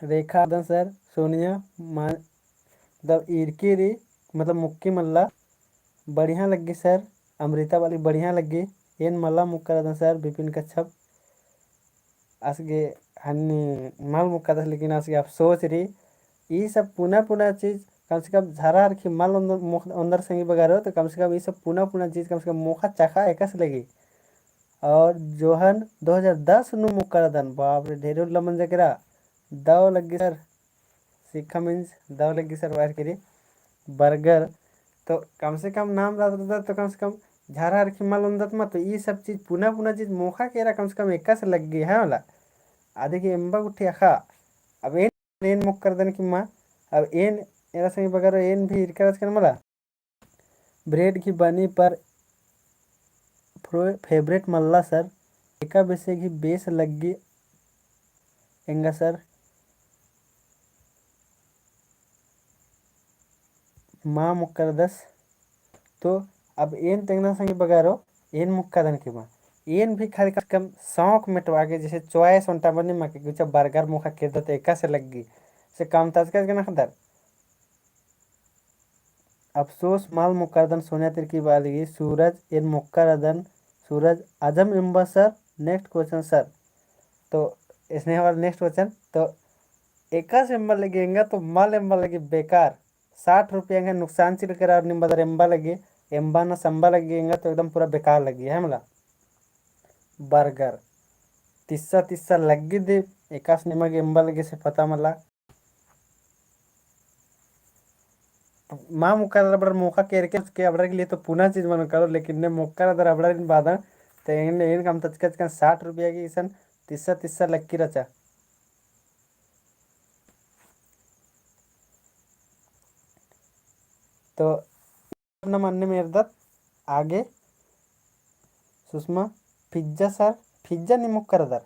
[SPEAKER 1] रेखा आदन सर सोनिया मतलब ईरकी री मतलब मुक्की मल्ला बढ़िया लगी सर अमृता वाली बढ़िया लगी एन मल्ला मुक्का आदन सर विपिन कच्छप असगे हन्नी मल मुक्का था लेकिन असगे आप सोच रही ये सब पुनः पुनः चीज कम से कम झारा रखी मल अंदर संगी बगारो तो कम से कम ये सब पुनः पुनः चीज कम से कम मुखा चखा एकस लगी और जोहन 2010 नु मुक्का दन बाप रे ढेरों लमन जकरा दाव लगी सर सीखा मीन्स दाव लगी सर वार करी बर्गर तो कम से कम नाम रहता तो कम से कम झारा रखी माल अंदर मत तो ये सब चीज पुनः पुनः चीज मोखा केरा कम से कम एक से लग गई है वाला आधे की एम्बा उठी अखा अब एन मुख कर देने की माँ अब एन एरा संग बगर एन भी इरकरज कर मला ब्रेड की बनी पर फेवरेट मल्ला सर एका बेसे की बेस लगी एंगा सर माँ मुक्कर दस तो अब एन तेंगना संगे बगारो एन मुक्का दन की माँ एन भी खाली कम शौक मिटवा के जैसे चॉइस उनटा बनी माँ के कुछ बर्गर मुखा के दो एका से लग गई से काम तज कर ना खदर अफसोस माल मुक्कादन सोनिया तिरकी बालगी सूरज इन मुक्कादन सूरज आजम इम्बा सर नेक्स्ट क्वेश्चन सर तो इसने हमारा नेक्स्ट क्वेश्चन तो एका से एम्बा लगेगा तो माल एम्बा लगे बेकार 60 रुपया का नुकसान चिल करा और निम्बदर एम्बा लगे एम्बा ना संबा लगेगा तो एकदम पूरा बेकार लगी है मला बर्गर तिस्सा तिस्सा लगी दे एकास निमग एम्बा लगे से पता मला माँ मुक्का रबड़ मौका के अबड़ा के लिए तो पुनः चीज मन करो लेकिन ने मुक्का रबड़ अबड़ा दिन बाद तो इन कम तचकच का 60 रुपया की सन तिस्सा तिस्सा लक्की रचा तो अपना मानने में दत्त आगे सुषमा पिज्जा सर पिज्जा नहीं मुक्का रदर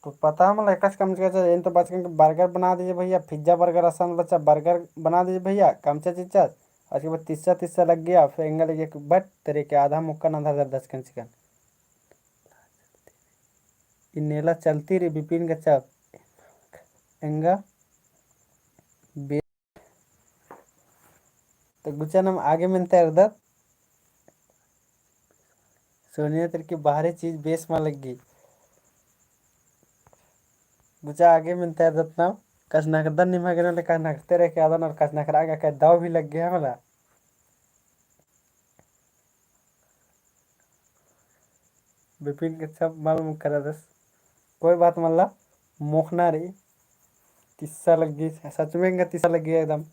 [SPEAKER 1] तो पता है मतलब एक कम से इन तो बच के बर्गर बना दीजिए भैया पिज्जा बर्गर आसान बच्चा बर्गर बना दीजिए भैया कम से चिच्चा उसके बाद तिस्सा तिस्सा लग गया फिर एंगल लगे बट तेरे के आधा मुक्का ना था 10 चिकन इनेला चलती रही विपिन का चाप एंगा तो गुचा नाम आगे मिलता है उधर सोनिया तेरे की बाहरी चीज बेस में लग गई गुचा आगे मिलता है रत्ना कस नकदन निमा गिरने का नकते रहे के आदन और कस नकरा का दाव भी लग गया मला विपिन के सब मालूम करा दस कोई बात मल्ला मोखना रे तिस्सा लग गई सच में इनका तिस्सा लग गया एकदम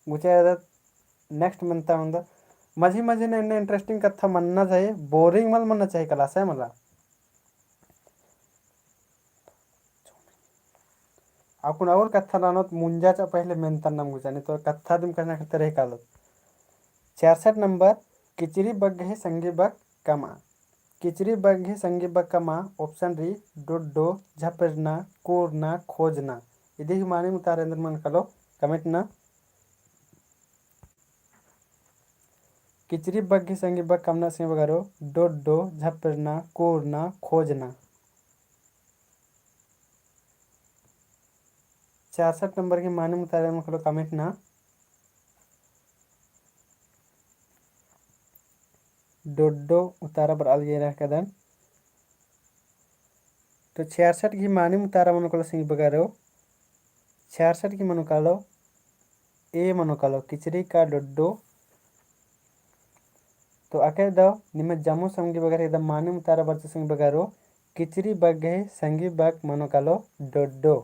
[SPEAKER 1] गुचा नेक्स्ट मनता हूँ मझी मझी ने इन्हें इंटरेस्टिंग कथा मनना चाहिए बोरिंग मल मनना चाहिए क्लास है मला आपण और कथा नानोत मुंजाचा पहले मेनता नाम गुचा नहीं तो कथा तुम करना करते रहे कालो 66 नंबर किचरी बग है संगी बग कमा किचरी बग्घे संगी बक्कमा ऑप्शन री डोड्डो झपरना कोरना खोजना इदी माने मुतारेंद्र मन कलो कमेंट ना किचरी बग्घे संगी बक्कमना से बगारो डोड्डो झपरना कोरना खोजना 66 नंबर के माने मुतारेंद्र मन कलो कमेंट ना डोड्डो उतारा पर अलगेरा कदन तो 66 की मानी मुतारा मनुकलो सिंह बगारो 66 की मनुकालो ए मनुकालो किचरी का डोड्डो तो आके दो निम्न जम्मू संगी बगारो एकदम मानी मुतारा बर्च सिंह बगारो किचरी बग्गे संगी बग मनुकालो डोड्डो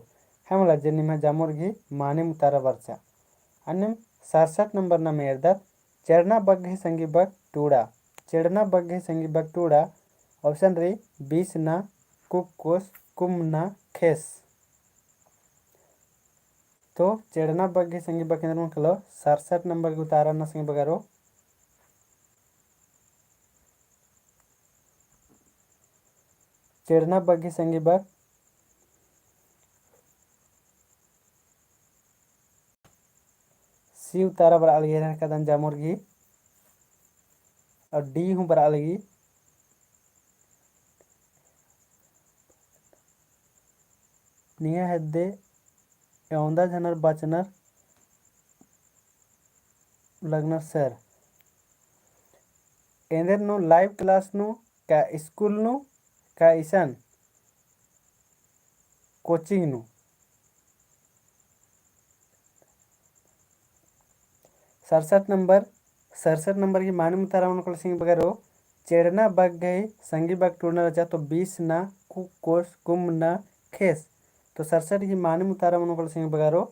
[SPEAKER 1] हमला जे निम्न जम्मूर घी मानी मुतारा बर्चा अन्यम 67 नंबर ना मेरदत चढ़ना बग्गे संगी बग टूड़ा चढ़ना बग्गे संगी बग टूड़ा ऑप्शन रे 20 ना कुकोस कुमना खेस तो चढ़ना बग्गे संगी बग केंद्र में कलो 67 नंबर के उतारा ना संगी बगारो चढ़ना बग्गे संगी बग सी उतारा बरा अलगे रहने का दन जामुर घी और डी हूँ बरा अलगी निया हेद्दे औंदा जनर बचनर लगनर सर एंदर नु लाइव क्लास नु का स्कूल नु का ईसन कोचिंग नु 67 नंबर की माने मुतारा मन सिंह बगारो चेड़ना बग गए संगी बग टूरना रचा तो 20 ना कुकोस कुम ना खेस तो 67 की माने मुतारा मन सिंह बगारो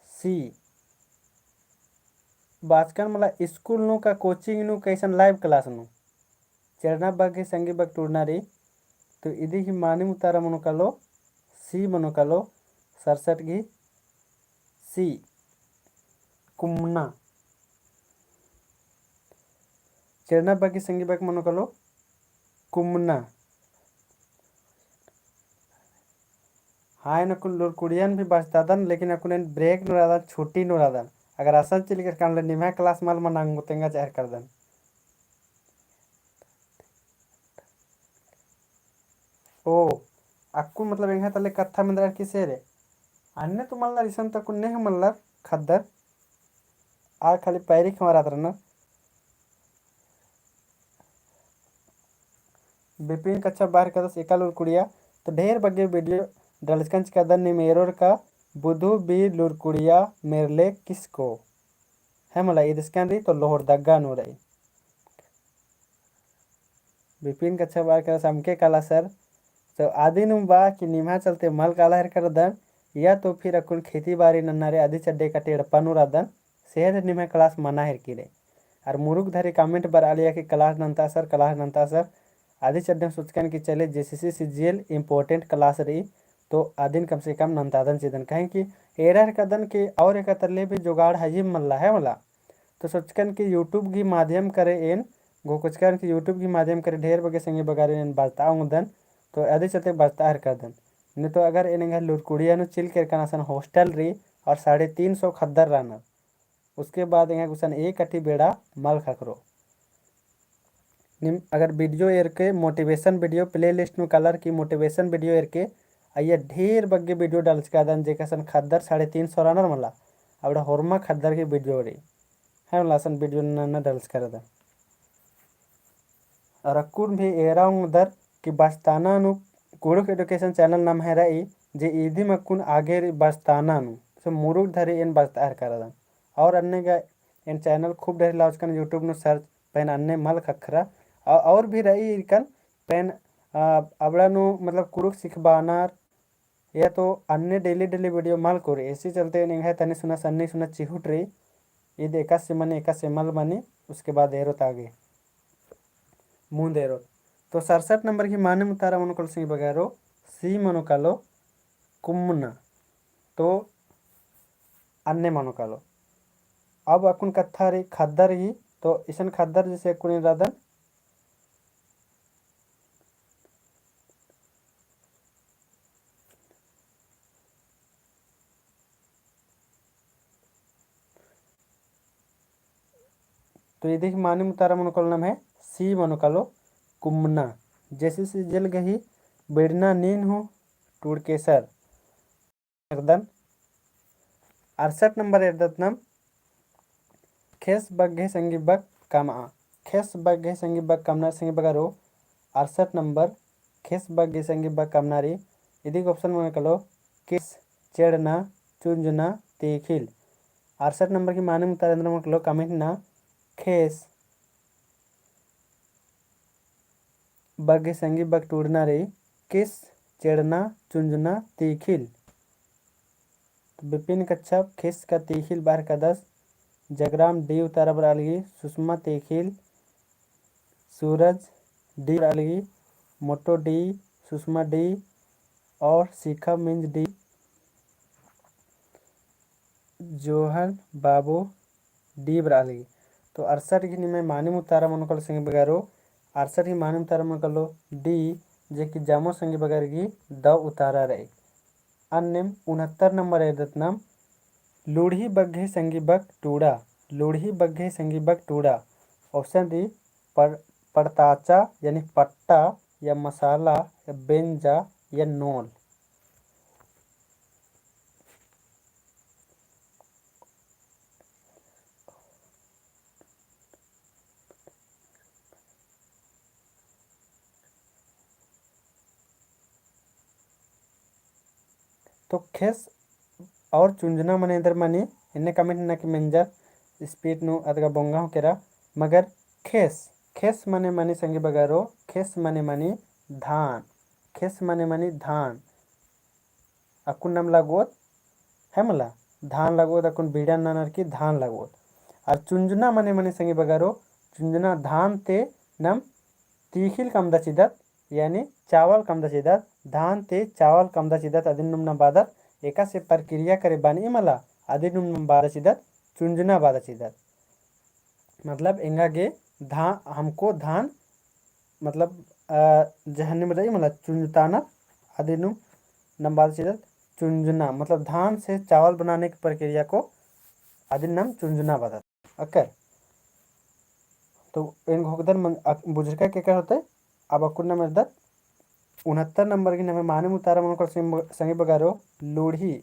[SPEAKER 1] सी बाचकन मला स्कूल नु का कोचिंग नु कैसन लाइव क्लास नु चेड़ना बग गए संगी बग टूरना रे तो इदी की माने मुतारा मन लो सी मन लो 67 की सी कुमना चेड़ना बाकी संगी बाकी मनो कलो कुमना हाँ नकुन लोर कुड़ियन भी बचता दन लेकिन अकुन ब्रेक नो रादन छुट्टी नो रादन अगर असल चल कर कान ले निमा क्लास माल मनांग तेंगा चार कर दन ओ अक्कू मतलब इंगा तले कथा मंदर किसे रे अन्य तो मल्ला रिसन तक ने मल्ला खद्दर आ खाली पैरी खमरा तरना बिपिन कच्चा बाहर का एकाल कुड़िया तो ढेर बगे वीडियो डलस्कंच का दन मेरोर का बुधु बी लुरकुड़िया मेरले किसको है मला इदस्कन री तो लोहर दग्गा नो रही बिपिन कच्चा बाहर का समके काला सर तो आदि नु बा कि निमा चलते मल काला हर कर दन या तो फिर अकुल खेती बाड़ी नन्नारे आदि चड्डे का टेड़ पनुरा दन सेहत निमा क्लास मना हर की रे और मुरुग धरे कमेंट बर आलिया कि क्लास नंता सर आदि चड्डे सोचकन कि चले जेसीसी सीजीएल इम्पोर्टेंट क्लास रही तो आदिन कम से कम नंतादन चेदन कहें कि एरर कदन के और एक तरले भी जुगाड़ हजीम मल्ला है मला तो सोचकन कि यूट्यूब की माध्यम करे एन गोकुचकन कि यूट्यूब की माध्यम करे ढेर बगे संगे बगारे एन बताऊँ दन तो आदि चलते बचता हर कर दन नहीं तो अगर इन लुरकुड़िया नु चिल कर कनासन हॉस्टल रही और 350 खद्दर रहना उसके बाद यहाँ कुछ एक अठी बेड़ा मल खकरो अगर वीडियो एर के मोटिवेशन वीडियो प्ले लिस्ट में कलर की मोटिवेशन वीडियो एर के आइए ढेर बग्गे वीडियो डाल का दन जेकासन खद्दर 350 रनर मला अब होरमा खद्दर की वीडियो रे है लासन वीडियो न डाल कर दन और अकुन भी एरा उधर कि बस्ताना नु कुड़ुक एडुकेशन चैनल नाम है रही जे इधी मकुन आगे बस्ताना नु सो मुरुक धरे इन बस्तार कर दन और अन्य का इन चैनल खूब ढेर लाउचकन यूट्यूब नु सर्च पेन अन्य मल खखरा और भी रही इकन पेन अबड़ा नु मतलब कुरुक सिखबानार या तो अन्य डेली वीडियो मल कोरे ऐसे चलते नहीं है तने सुना सन्नी सुना चिहुट रही ये देखा से मने एका से मल बने उसके बाद एरोत आगे मुंह एरो तो 67 नंबर की माने मुतारा मनुकल सिंह बगैरो सी मनुकालो कुम्मना तो अन्य मनुकालो अब अकुन कथा रे खद्दर ही तो इसन खादर जैसे कुनी राधन तो ये देखिए मानी मुतारा मनोकल नाम है सी मनोकालो कुमना जैसे से जल गही बेड़ना नीन हो टूड़ केसर अर्दन 68 नंबर एर्दतनम खेस बग्घे संगी बग कामा खेस बग्घे संगी बग कामना संगी बगारो 68 नंबर खेस बग्घे संगी बग कामनारी यदि ऑप्शन में कलो किस चेड़ना चुंजना तेखिल 68 नंबर की माने मुतारेंद्र में कलो कमेंट ना खेस बग्घे संगी बग टूड़ना रे किस चेड़ना चुंजना तीखिल विपिन कच्छप खिस का तीखिल बार का 10 जगराम डी उतारा बरालगी सुषमा तीखिल सूरज डी बरालगी मोटो डी सुषमा डी और शिखा मिंज डी जोहन बाबू डी बरालगी तो 68 की में मानी मुतारा मनोकल संग बगारो 68 की मानी मुतारा मनोकलो डी जे की जामो संग बगारगी द उतारा रहे अन्य 69 नंबर एदतनाम लूढ़ी बग्घे संगी बग टूड़ा लूढ़ी बग्घे संगी बग टूड़ा ऑप्शन डी पड़ताचा यानी पट्टा या मसाला या बेंजा या नोल तो खेस और चुंजना मने इधर मनी इन्हें कमेंट ना कि मेंजर स्पीड नु अदगा बोंगा हो केरा मगर खेस खेस मने मनी संगी बगारो खेस मने मनी धान खेस मने मनी धान अकुन नाम लागोत है मला धान लागोत अकुन बीड़ा नानर की धान लागोत और चुंजना मने मने संगी बगारो चुंजना धान ते नम तीखिल कम दचिदत यानी चावल कम दचिदत धान ते चावल कम दचिदत अदिनुम न बादत एका से प्रक्रिया करे बानी मला अदिनुम बादचिदत चुंजना बादचिदत मतलब एंगागे धान हमको धान मतलब जहन्ने में रही मतलब चुंजताना अदिनुम नंबाद चिदत चुंजना मतलब धान से चावल बनाने की प्रक्रिया को अदिनम चुंजना बादत ओके तो इन घोकदर बुझरका के क्या होता है अब अकुन्ना में दत 69 नंबर की नमे माने मुतारा मन को संगी बगारो लूढ़ी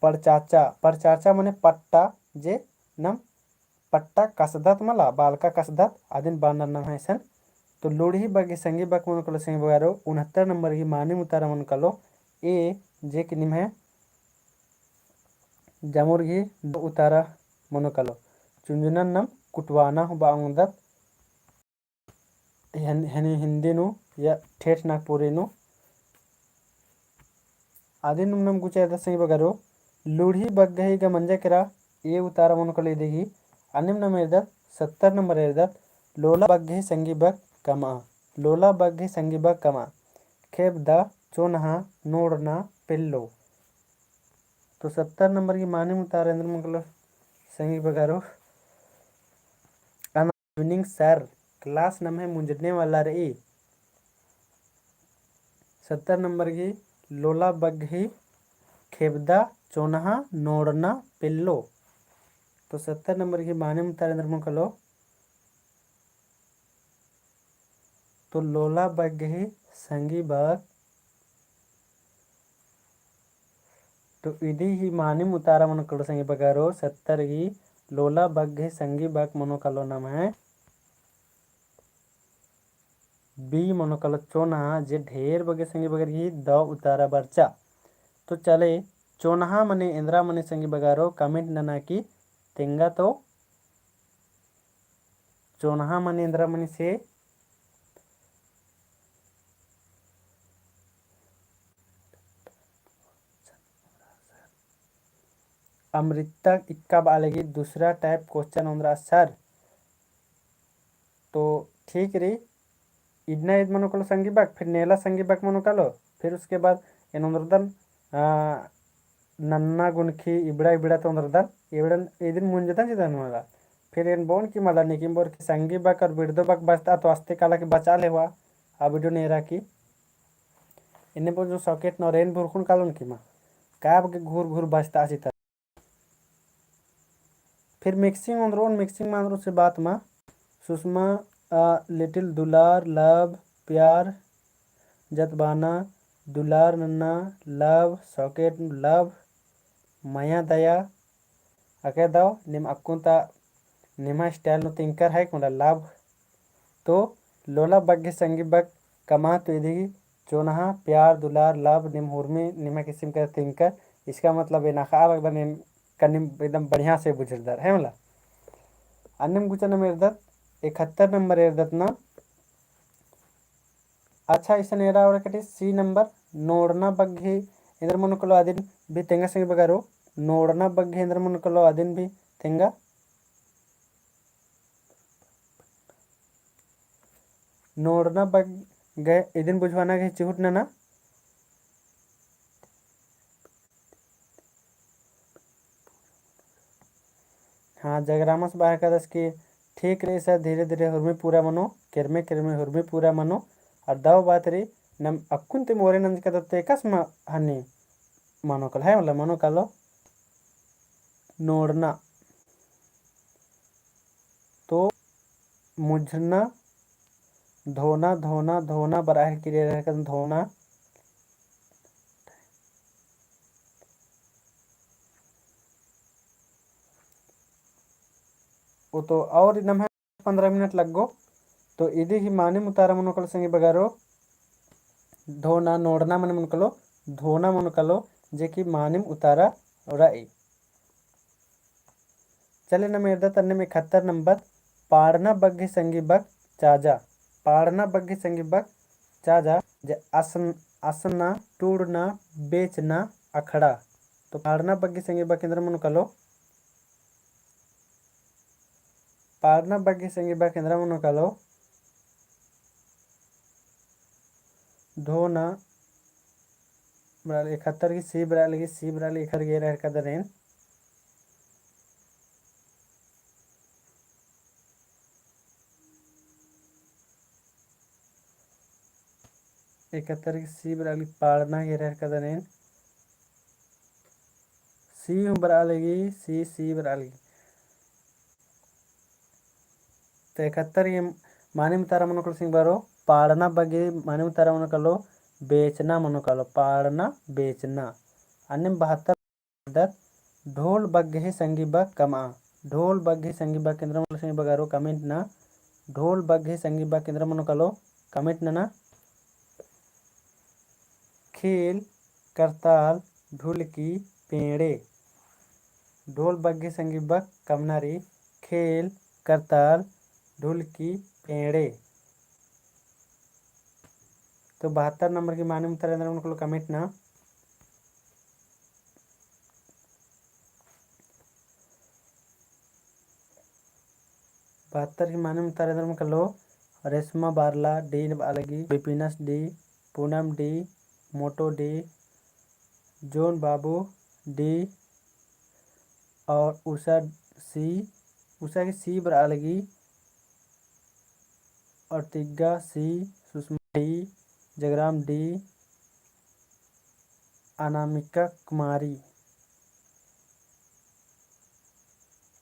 [SPEAKER 1] परचाचा मने पट्टा जे नम पट्टा कसदत मला बालका कसदत आदिन बानर नाम है सन तो लूढ़ी बगे संगी बक मन को संगी बगारो 69 नंबर की माने मुतारा मन कलो ए जे की निम है जामुर्गी उतारा मन कलो चुंजुनन नम कुटवाना हो बांगदत हिंदी नु या ठेठ नागपुरी नु आदि नम गुचा संगी बगारो लूढ़ी बग्गही का मंजा करा ये उतारा मन को ले देगी अनिम नम एरदत 70 नंबर एरदत लोला बग्गे संगी बग कमा लोला बग्गे संगी बग कमा खेब द चोनहा नोड़ना पिल्लो तो 70 नंबर की माने मुतारेंद्र मंगल संगी बगारो इवनिंग सर क्लास नाम है मुंजने वाला रे 70 नंबर की लोला बग्घी खेबदा चोनहा नोड़ना पिल्लो तो 70 नंबर की माने मुतारेंद्र मंगलो तो लोला बग्घी संगी बग तो इदी ही मानी मुतारा मन कलो संगी बगारो 70 की लोला बग्घे संगी बग मनो कलो नाम है बी मनो कलो चोनहा जे ढेर बगे संगी बगर की द उतारा बर्चा तो चले चोनहा मने इंद्रा मने संगी बगारो कमेंट नना की तेंगा तो चोनहा मने इंद्रा मने से अमृता इक्का बालेगी दूसरा टाइप क्वेश्चन उमरा सर तो ठीक रे इतना ईद मनो कलो संगी बाग फिर नेला संगी बाग मनो कलो फिर उसके बाद इन ನನ್ನ ಗುಣಕಿ ಇಬಡ ಇಬಡ ತೊಂದ್ರದನ್ ಇಬಡ ಇದನ್ ಮುಂಜತन जिदन वाला फिर इन बोन की मला निकिम बोर की संगी बक और बिरदो बक बचता तो अस्ते काला की बचा ले हुआ आ वीडियो नेरा की इन्हें बोल जो सॉकेट नो रेन बुरकुन कालन की माँ काब के घूर घूर बचता आसी तर फिर मिक्सिंग मांद्रोन से बात माँ सुषमा लिटिल दुलार लव प्यार जतबाना दुलार नन्ना लव सॉकेट लव माया दया अके दाव निम अक्कुंता निमा स्टाइल नो तिंकर है कुंडा लाभ तो लोला बग्गे संगी बग कमा तो इधि चोनहा प्यार दुलार लाभ निम हुरमी निमा किस्म का तिंकर इसका मतलब है नाखा बग बने कनिम एकदम बढ़िया से बुझलदार है मला अन्यम गुचन में इरदत 71 नंबर इरदत ना अच्छा इसन एरा और कटे सी नंबर नोड़ना बग्गे इंद्र मनुकलो आदिन भी तेंगा संगी बगारो नोड़ना बग्गे इंद्र मनुकलो आदिन भी तेंगा नोड़ना बग गए इदिन बुझवाना गए चिहुटना ना हाँ जगरामस बाहर का दस की ठीक रही सर धीरे धीरे हुरमी पूरा मनो किरमे किरमे हुरमी पूरा मनो और दाव बात रही नम अक्कुन ते मोरे नंज का दत्ते कस हनी मनो कल है मतलब मनो कलो नोड़ना तो मुझना धोना धोना धोना बराह की रे रहकर धोना वो तो और नम है 15 मिनट लग गो तो इधे ही माने मुतारा मनोकल संगे बगारो धोना नोड़ना मन मनकलो धोना मनकलो जे कि मानिम उतारा राई चले न मेरदा तन्ने में 71 नंबर पाड़ना बग्गे संगी बग चाजा पाड़ना बग्गे संगी बग चाजा जे असना टूड़ना बेचना अखड़ा तो पाड़ना बग्गे संगी बग केंद्र मनकलो पाड़ना बग्गे संगी बग केंद्र मनकलो धोना बराल 71 की सी बराल इखर गे रह कदरेन 71 की सी बराली पाड़ना गे रह कदरेन सी बरालेगी सी बराली तो 71 ये माने मुतारा मनोकल सिंह बारो पाड़ना बगे माने मुतारा मनोकलो बेचना मनोकलो पाड़ना बेचना अन्य 72 ढोल बग्गे संगी बग कमा ढोल बग्गे संगी बग केंद्र मनोकल सिंह बगारो कमेंट ना ढोल बग्गे संगी बग केंद्र मनोकलो कमेंट ना खेल करताल ढोलकी पेड़े ढोल बग्गे संगी बग कमनारी खेल करताल ढोलकी पेड़े तो 72 नंबर की माने उत्तर उनको कमेंट ना 72 की माने उत्तर में कर लो रेशमा बारला डी अलगी बिपिनस डी पूनम डी मोटो डी जोन बाबू डी और उषा की सी बर अलगी और तिग्गा सी सुषमा डी जगराम डी अनामिका कुमारी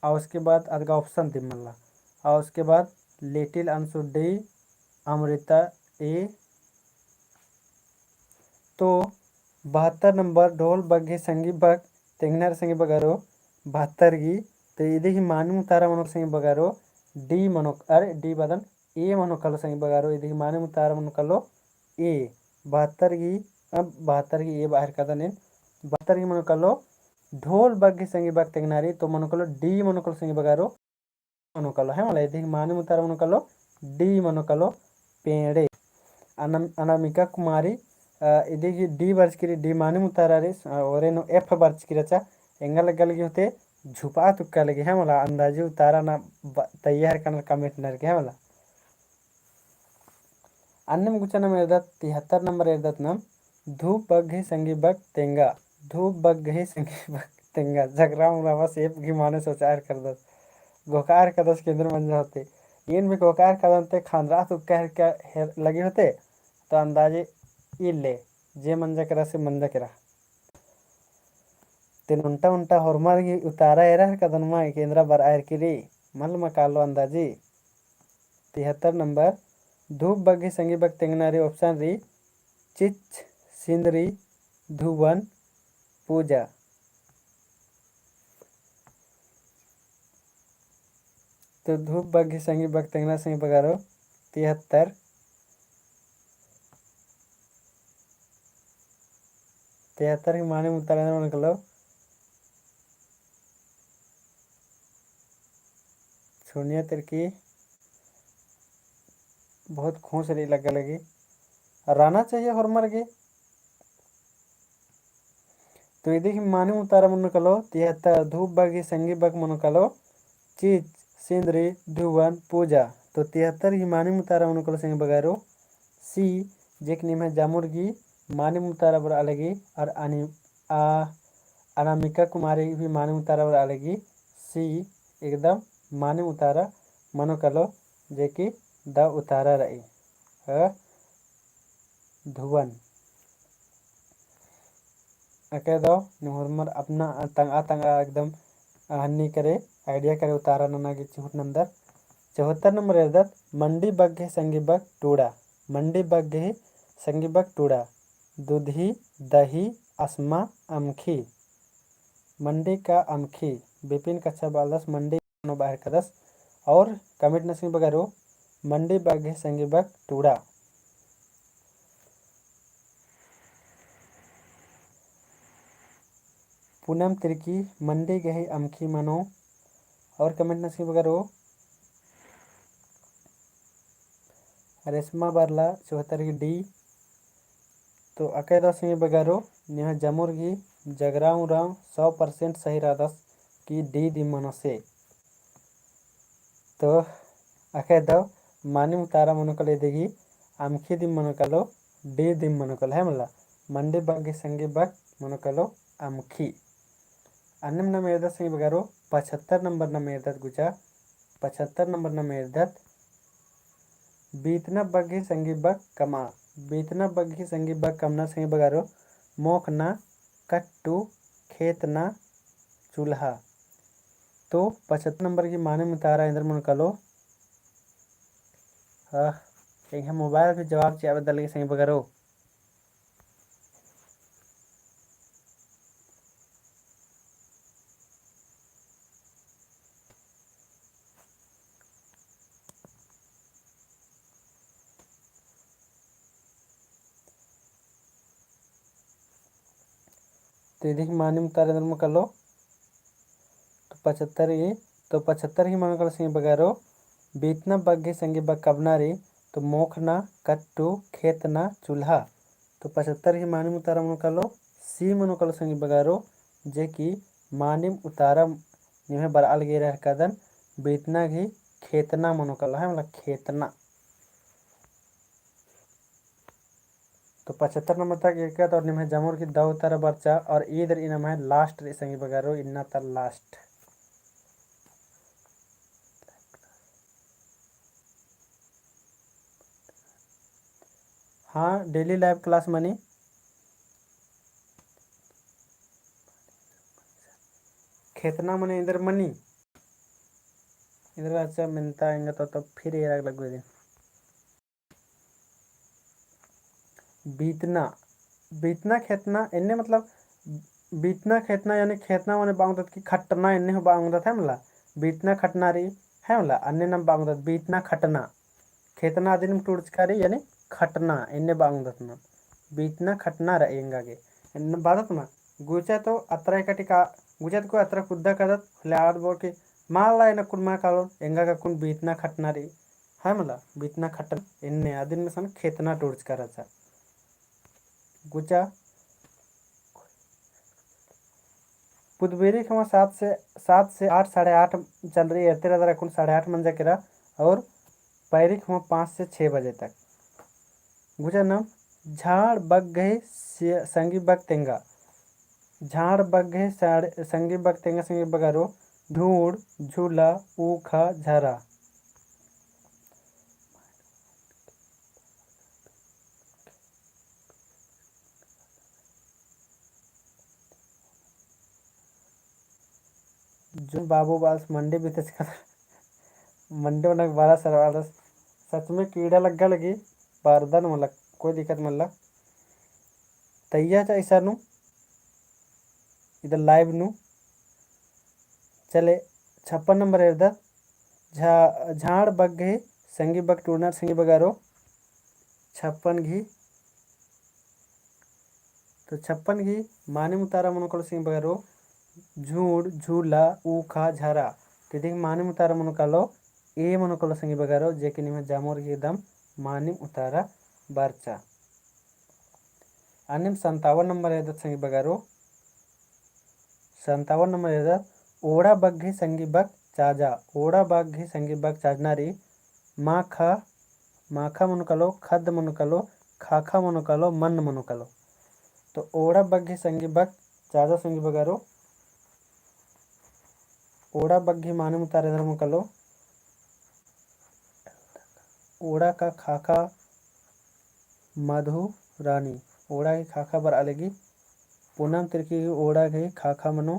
[SPEAKER 1] और उसके बाद अदगा ऑप्शन दी मल्ला और उसके बाद लिटिल अंशु डी अमृता ए तो 72 नंबर ढोल बग्गे संगी बग तेंगनर संगी बगारो 72 की तो इधे ही मानू तारा मनोक संगी बगारो डी मनोक अरे डी बदन ए मनोकलो संगी बगारो इधे ही मानू तारा मनोकलो ए 72 की अब 72 की ए बाहर का दने 72 की मनोकलो ढोल बग्गे संगी बग तेंगनारी तो मनोकलो डी मनोकलो संगी बगारो मनोकलो है मला इधे माने मुतारा मनोकलो डी मनोकलो पेड़े अनामिका कुमारी इधे डी बर्च की डी माने मुतारा रे और नो एफ बर्च की रचा एंगल गल की होते झुपा तुक्का लगी है मला अंदाजे उतारा ना तैयार करना कमेंट नर के है मला अन्नम गुचना में इरदत 73 नंबर इरदत नाम धूप बग्गे संगी बग तेंगा धूप बग गई संगी बग तेंगा जगराम रावा सेप की माने सोचार कर दस गोकार कदस केंद्र मंजा होते इन में गोकार कदम खानरा तो कह क्या लगे होते तो अंदाजे इले जे मंजा करा से मंजा करा तेन उंटा उंटा ಹೊರಮಾರ್ಗಿ उतारा एरा कदनमा केंद्र बर आयर किरी मल मकालो अंदाजी 73 नंबर धूप बग्गी संगी बग तेंगनारी ऑप्शन री चिच सिंदरी धुवन पूजा। तो धूप बग्गी संगी बग तेंगना संगी बगारो 73 73 की माने मुतारा मन कलो सुनिए तेरे की बहुत खुश रही लगे रहना चाहिए हॉर्मर के तो यदि माने उतारा मन कलो 73 धूप बगी संगी बग मन कलो चीज सिंदरी धुवन पूजा। तो 73 ही माने मुतारा मन कलो संगी बगारो सी जेक निम है जामुर्गी माने मुतारा बर अलगी और अनामिका कुमारी भी माने मुतारा बर अलगी सी एकदम माने उतारा मनो कलो जेकि द उतारा रही धुवन अके दो निहरमर अपना तंगा एकदम हन्नी करे आइडिया करे उतारा नना की 74 नंबर इधर मंडी बग्घे संगी बग टूड़ा मंडी बग्घे संगी बग टूड़ा दूधी दही अस्मा अमखी मंडी का अमखी विपिन कच्छा बालदस मंडी बाहर कदस और कमिट नसी बगैरो मंडी बग्घे संगी बग टूड़ा। पूनम तिर्की मंडी गही अमखी मनो और कमेंट नसी बगैरो रेशमा बारला 74 की डी। तो अकेदा सिंह बगारो नेहा जमुर्गी जगराऊ राव 100% सही रादस की डी दी मनसे। तो अकेदा मानी उतारा मनोकल देगी आमखी दी मनोकलो डी दी मनोकल है मला मंडी बागी संगी बग मनोकलो आमखी। अन्य न मेरदा सिंह बगारो 75 नंबर न मेरदा गुजा 75 नंबर न मेरदा बीतना बग्घी संगी बग कमा बीतना बग्घी संगी बग कमना संगी बगारो मोखना कट्टू खेतना चूल्हा। तो 75 नंबर की माने मुतारा इंद्र मन कलो यहाँ मोबाइल पे जवाब चाहिए बदल के संगी बगारो तो यदि माने मुतारा इंद्र मन कलो तो 75 ही मन कलो संगी बगारो बीतना बग्घी संगी बग कबनारी तो मोखना कट्टू खेतना चूल्हा। तो 75 ही मानिम उतारा मन कलो सी मनो कलो संगी बगारो जे कि मानिम उतारा निमे बराल गे रह कदन बीतना घी खेतना मनो कलो है मतलब खेतना। तो 75 नंबर तक एक और निमे जमुर की दो उतारा बच्चा और इधर इनम है लास्ट संगी बगारो इन्ना तर लास्ट। हाँ डेली लाइव क्लास मनी खेतना मने इधर मनी इधर अच्छा मिलता आएंगे तो फिर ये लगो दिन बीतना बीतना खेतना इन्ने मतलब बीतना खेतना यानी खेतना मने बांगदत की खटना इन्ने हो बांगदत है मला बीतना खटना री है मला अन्य नाम बांगदत बीतना खटना खेतना दिन टूड़चकारी यानी खटना इन्ने बांगदत ना बीतना खटना रहेंगा के इन्ने बादत ना गुचा तो अतरा कटिका गुजत को अतरा कुद्दा कदत लाद बोल के माला इन कुन मा कालो एंगा का कुन बीतना खटना री है मला बीतना खटन इन्ने आदिन में सन खेतना टूड़चकारा था गुचा बुधबेरी खमा 7 से 8 8:30 चल रही है तेरा जरा कुन 8:30 मन जा और पैरी खमा 5 से 6 बजे तक गुचा नाम झाड़ बग गए संगी बग तेंगा झाड़ बग्घे संगी बग तेंगा संगी बगारो ढूंढ झूला ऊखा झरा। जो बाबू बास मंडी भी मंडे उनक बारह सर सच में कीड़ा लग्गा लगी बारदान मतलब कोई दिक्कत मतलब तैया चा ऐसा नु इधर लाइव नु चले 56 नंबर है इधर झाड़ बग्घे संगी बग टूरना संगी बगारो 56 घी। तो 56 घी माने मुतारा मनोकल सिंह बगारो झूड़ झूला ऊखा झरा। तो देख माने मुतारा मनोकालो ए मनोकल संगी बगारो जे कि निम जामोर एकदम मानिम उतारा बारचा। अनिम 57 नंबर है संगी बगारो 57 नंबर है ओड़ा बग्घे संगी बग चाजा। ओड़ा बग्घे संगी बग चाजनारी माखा माखा मनुकलो खद मनुकलो खाखा मनुकलो मन मनुकलो। तो ओड़ा बग्घे संगी बग चाजा संगी बगारो ओड़ा बग्घे माने मुतारे धर्म कलो ओड़ा का खाखा मधु रानी। ओड़ा की खाखा बर अलगी पूनम तिरकी ओड़ा की खाखा मनो।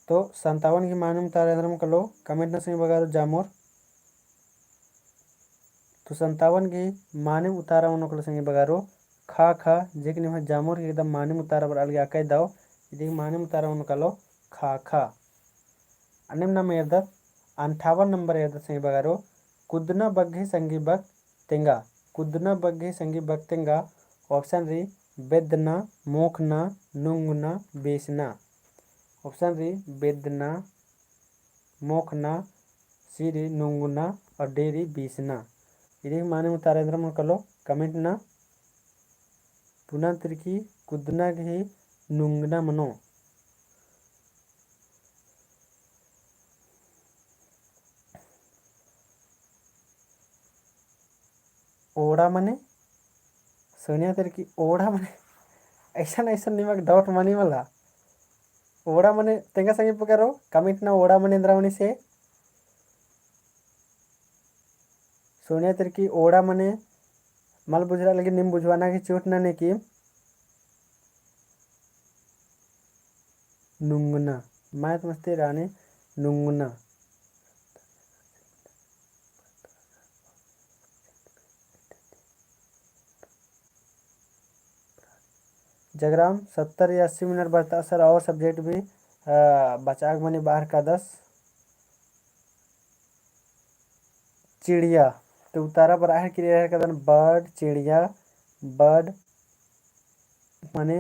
[SPEAKER 1] तो 57 की माने मुतारे धर्म कलो कमेंट न संगी बगारो जामोर। तो 57 की माने उतारा मनोकल संगी बगारो खा खा जे कि निम जामोर की एकदम माने मुतारा बर अलगी आकई दाओ इदी माने मुतारा मनोकलो खा खा। अनिम नम एरदर 58 नंबर एरदर संगी बगारो कुदना बग्घे संगी बग तेंगा। कुदना बग्घे संगी बग तेंगा ऑप्शन री बेदना मोखना नुंगना बेसना। ऑप्शन री बेदना मोखना सीरी नुंगना और डेरी बीसना। इदी माने मुतारेंद्र मन कलो कमेंट ना पुनः तिरकी कुदना घी नुंगना मनो। ओड़ा मने सोनिया तिरकी ओड़ा मने ऐसा ऐसा निमक डाउट मनी वाला ओड़ा मने तेंगा संगे पकड़ो कमेंट ना ओड़ा मने इंद्रावणी से सोनिया तिरकी ओड़ा मने मल बुझरा लगी निम बुझवाना की चोट ना ने की नुंगना मैं तो मस्ती रानी नुंगना। जगराम 70 या 80 मिनट बढ़ता सर और सब्जेक्ट भी बचाक मनी बाहर का 10 चिड़िया। तो उतारा बराहर क्रिया कदन बर्ड चिड़िया बर्ड मने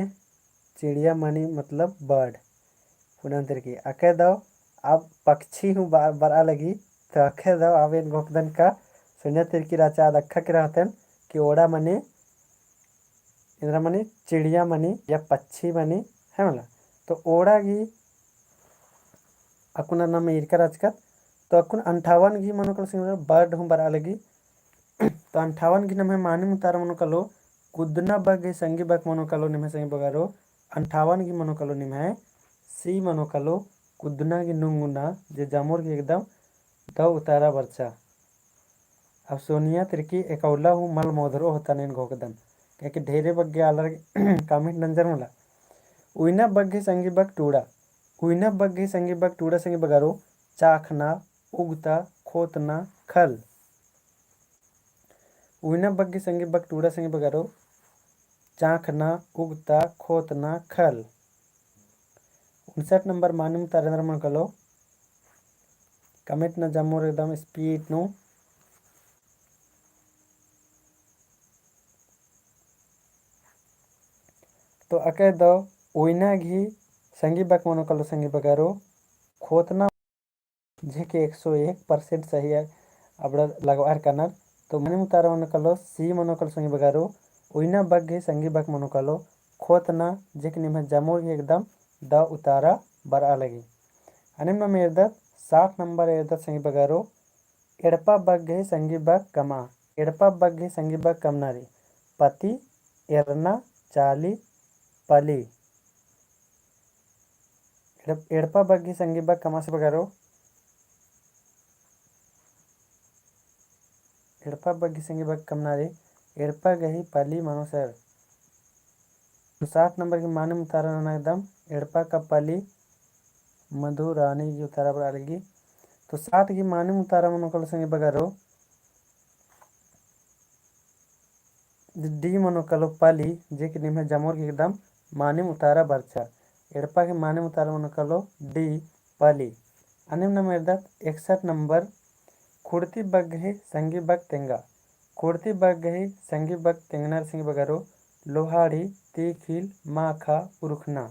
[SPEAKER 1] चिड़िया मनी मतलब बर्ड पुनः की अके दो अब पक्षी हूँ बरा लगी तो अखे दो अब इन गोपदन का सुनिया तिरकी राचा अक्खा के रहतन कि ओड़ा मने इंद्रा मनी चिड़िया मनी या पक्षी मनी है मला। तो ओड़ा घी अकुना नाम इरका राजकर तो अकुन 58 घी मनोकल सिंह बर्ड हूँ बरा लगी। तो 58 घी नमे माने मुतारा मनोकलो कुदना बगे संगी बग मनोकलो निमे संगी बगारो 58 घी मनोकलो निमे सी मनोकलो कुदना की नुंगुना जे जामोर की एकदम दो उतारा बरचा। अब सोनिया तिरकी एकौला हूँ मल मोधरो होता नहीं घोकदन क्योंकि ढेरे बग्गे आलर कमेंट नंजर मला उइना बग्गे संगी बग टूड़ा। उइना बग्गे संगी बग टूड़ा संगी बगारो चाखना उगता खोतना खल। उइना बग्गे संगी बग टूड़ा संगी बगारो चाखना उगता खोतना खल। 59 नंबर माने मुतारेंद्र मन कलो कमेंट न जमोर एकदम स्पीड नु। तो अके दो उइना घी संगी बग मनो कलो संगी बगारो खोतना जे के 101% सही है अब लगवार कनर। तो माने मुतारा मन कलो सी मनो कलो संगी बगारो उइना बग्गे संगी बग मनो कलो खोतना जे के निम जमोर एकदम द उतारा बरा लगी। अनिम में एरदर 60 नंबर एरदर संगी बगारो एड़पा बग्गे संगी बग कमा। एड़पा बग्गे संगी बग कमनारी पति एरना चाली पली। एड़पा बग्गी संगी बग कमासे बगारो एड़पा बग्गी संगी बग कमनारे एड़पा गही पाली मानो सर। तो 60 नंबर की माने उतारा एकदम एड़पा का पाली मधु रानी की उतारा बरालगी। तो 60 की माने उतारा मनोकल संगे बगारो डी मनोकलो पाली जे की निमे जमोर की एकदम माने उतारा बरचा एड़पा के माने उतारा मनोकलो डी पाली। अनिम नंबर 61 नंबर खुड़ती बग गही संगी बग तेंगा खुड़ती बग गही संगी बग तेंगनार सिंह बगारो लोहाड़ी तीखिल माखा उरुखना।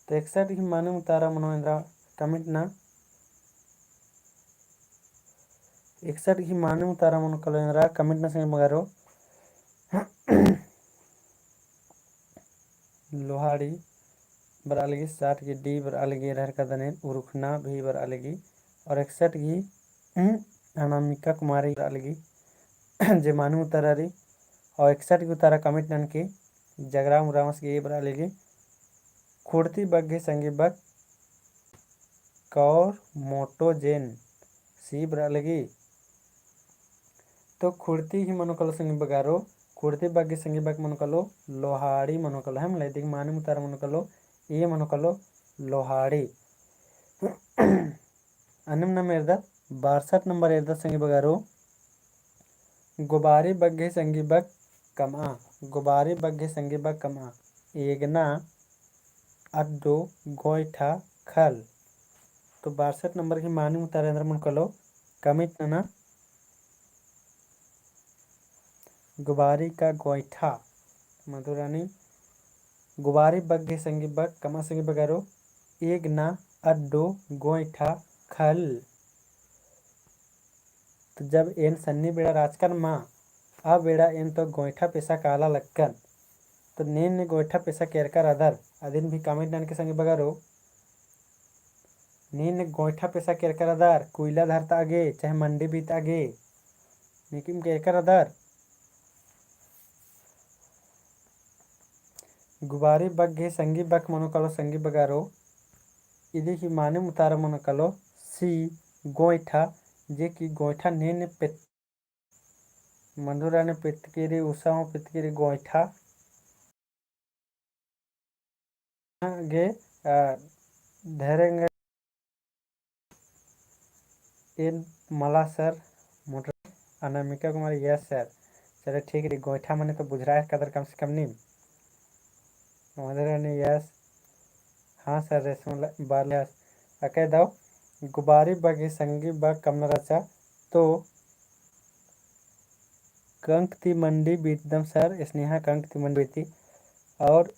[SPEAKER 1] तो 61 की माने उतारा मनोेंद्रा कमिट ना 61 की माने उतारा मनो कलेंद्रा कमिट ना सिंह बगारो लोहाड़ी बरालगी 60 की डी बरालगी रहर का दने उरुखना भी बरालगी और 61 की अनामिका कुमारी बरालगी जे मानू उतारा रही और 61 की उतारा कमिट नन की जगराम रामस की ये बरालगी खुड़ती बग्घे संगी बग कौर मोटो जेन सी बरालगी। तो खुड़ती ही मनोकलो संगी बगारो खुड़ती बग्घे संगी बग मनोकलो लोहाड़ी मनोकलो हम लेदिक माने उतारा मनोकलो ये मनोकलो लोहाड़ी। अन्नम नंबर 62 नंबर संगी बगारो गुबारी बग्घे संगी बग कमा गुबारी बग्घे संगी बग कमा एगना अड्डो गोईठा खल। तो 62 नंबर की मानी उतारेंद्र मन कलो कमिट ना गुबारी का गोईठा मधुरानी गुबारी बग्घे संगी बग कमा संगी बगारो एक ना अड्डो गोईठा खल। तो जब एन सन्नी बेड़ा राजकन माँ आ बेड़ा एन तो गोईठा पैसा काला लक्कन तो नेन ने गोईठा पैसा केरकर अदर अदिन भी कमिट नन के संगी बगारो नीन ने गोईठा पैसा केरकर अदर कोयला धरता आगे चाहे मंडी बीत आगे लेकिन केरकर अदर गुबारी बग्घे संगी बक मनोकलो संगी बगारो इदी की माने मुतारा मनोकलो सी गोईठा जे की गोईठा ने पेत मंदुरा ने पेतकेरी उषा पेतकेरी गोईठा गे धैर्य इन मला सर मोटर अनामिका कुमारी यस सर चलो ठीक है गोईठा मैंने तो बुझ रहा है कदर कम से कम नहीं मधुरानी यस हाँ सर रेशम बाल यस कह दो गुबारी बगे संगी बग कम रचा तो कंक थी मंडी बीतदम सर स्नेहा कंक थी मंडी बीती और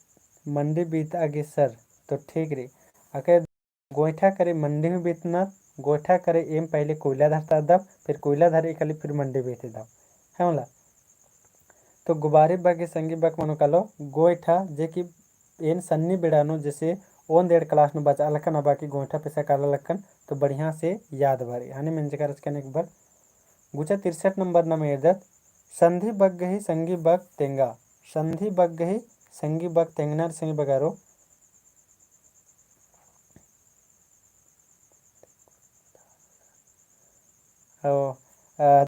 [SPEAKER 1] मंडी बीत आगे सर तो ठीक रे अकह गोईठा करे मंडी में बीतना गोईठा करे एम पहले कोयला धरता दब फिर कोयला धरे खाली फिर मंडी बीते दब है बोला। तो गुबारी बगे संगी बग मनो कलो गोईठा जे की एन सन्नी बेड़ानो जैसे ओन 1.5 क्लास में बचा लखन अब बाकी गोईठा पैसा काला लखन तो बढ़िया से याद भरे हानि मन जगह रचकन एक बार गुचा 63 नंबर न मेरदत संधि बग गही संगी बग तेंगा संधि बग गही संगी बग तेंगनार संगी बगारो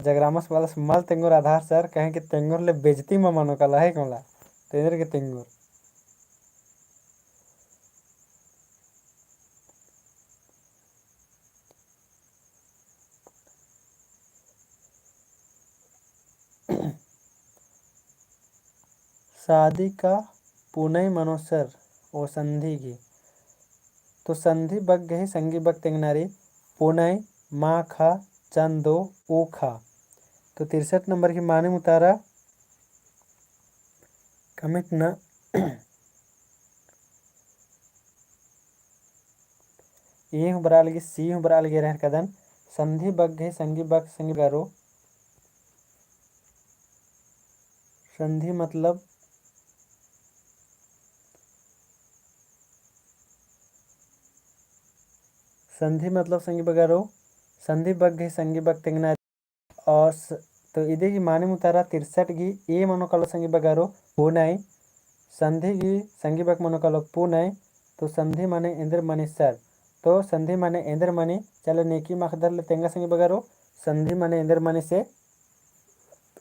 [SPEAKER 1] जगरामस वाला मल तेंगुर आधार सर कहें कि तेंगुर ले बेजती में मनो कला है कमला तेंदर के तेंगुर शादी का पुनई मनो सर ओ संधि की। तो संधि बग गही संगी बग तेंगनारी पुनई माँ खा चंदो ऊखा। तो 63 नंबर की माने उतारा कमिट न ये बराल की सी बराल की रहर कदन संधि बग गही संगी बग संगी गारो संधि मतलब संगी बगारो संधि बग गही संगी बग तेंगना और तो इधे की माने मुतारा 63 की ए मनोकलो संगी बगारो पुनई संधि की संगी बग मनोकलो पुनई तो संधि माने इंद्र माने सर तो संधि माने इंद्र मणि। चलो नेकी मखदर ले तेंगा संगी बगारो संधि माने इंद्र मणि से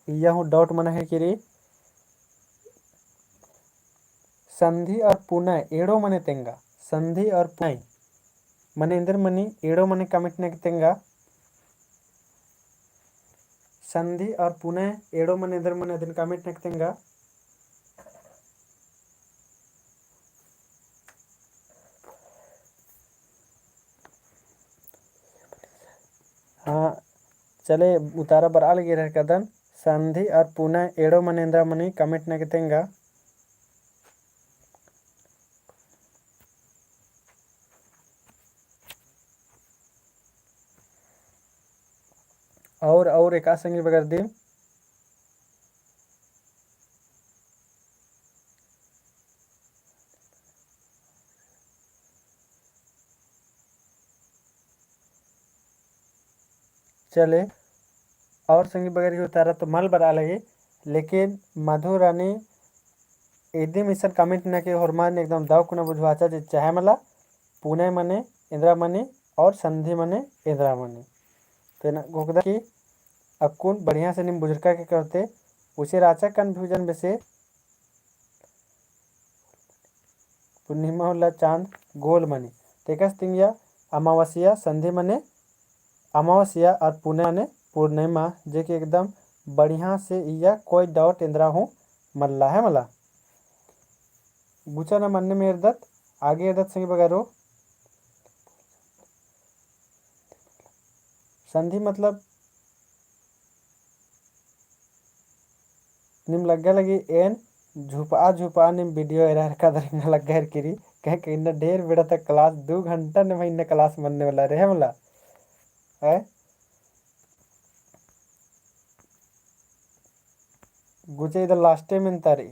[SPEAKER 1] यह हूँ डॉट मना है कि संधि और पुनः एड़ो मने तेंगा संधि और पुनः मने इंद्र मणि एड़ो मने कमिट ने तेंगा संधि और पुनः एड़ो मने इंद्र मने दिन कमिट ने तेंगा हाँ चले उतारा बर आल गिर कदन संधि और पुनः एड़ो मने इंद्र मणि कमिट ने तेंगा और एक संगी बगर दी चले और संगी बगर उतारा तो मल बरा लगे लेकिन मधु रानी एदी मिशन कमिट न के हरमान एकदम दाव कुना बुझवाचा जे चाहे मला पुणे मने इंदिरा मणि और संधि मने इंदिरा मणि तो ना गोकदा की अकुन बढ़िया से निम बुजुर्गा के करते उसे राचा कन्फ्यूजन बेसे पूर्णिमा होला चांद गोल मणि तेकस तिंगिया अमावस्या संधि मने अमावस्या और पुणे ने पूर्णिमा जे कि एकदम बढ़िया से या कोई डाउट इंदिरा हूँ मल्ला है मला गुचा न मनने में इर्दत आगे इर्दत संगी बगारो संधि मतलब निम लग्गा लगी एन झुपा निम वीडियो एरा का दरिंगा लग्गा है किरी कह के इन्ना ढेर बेड़ा तक क्लास 2 घंटा ने भाई इन्ना क्लास मनने वाला रहे मला है गुचे इधर लास्ट में तारी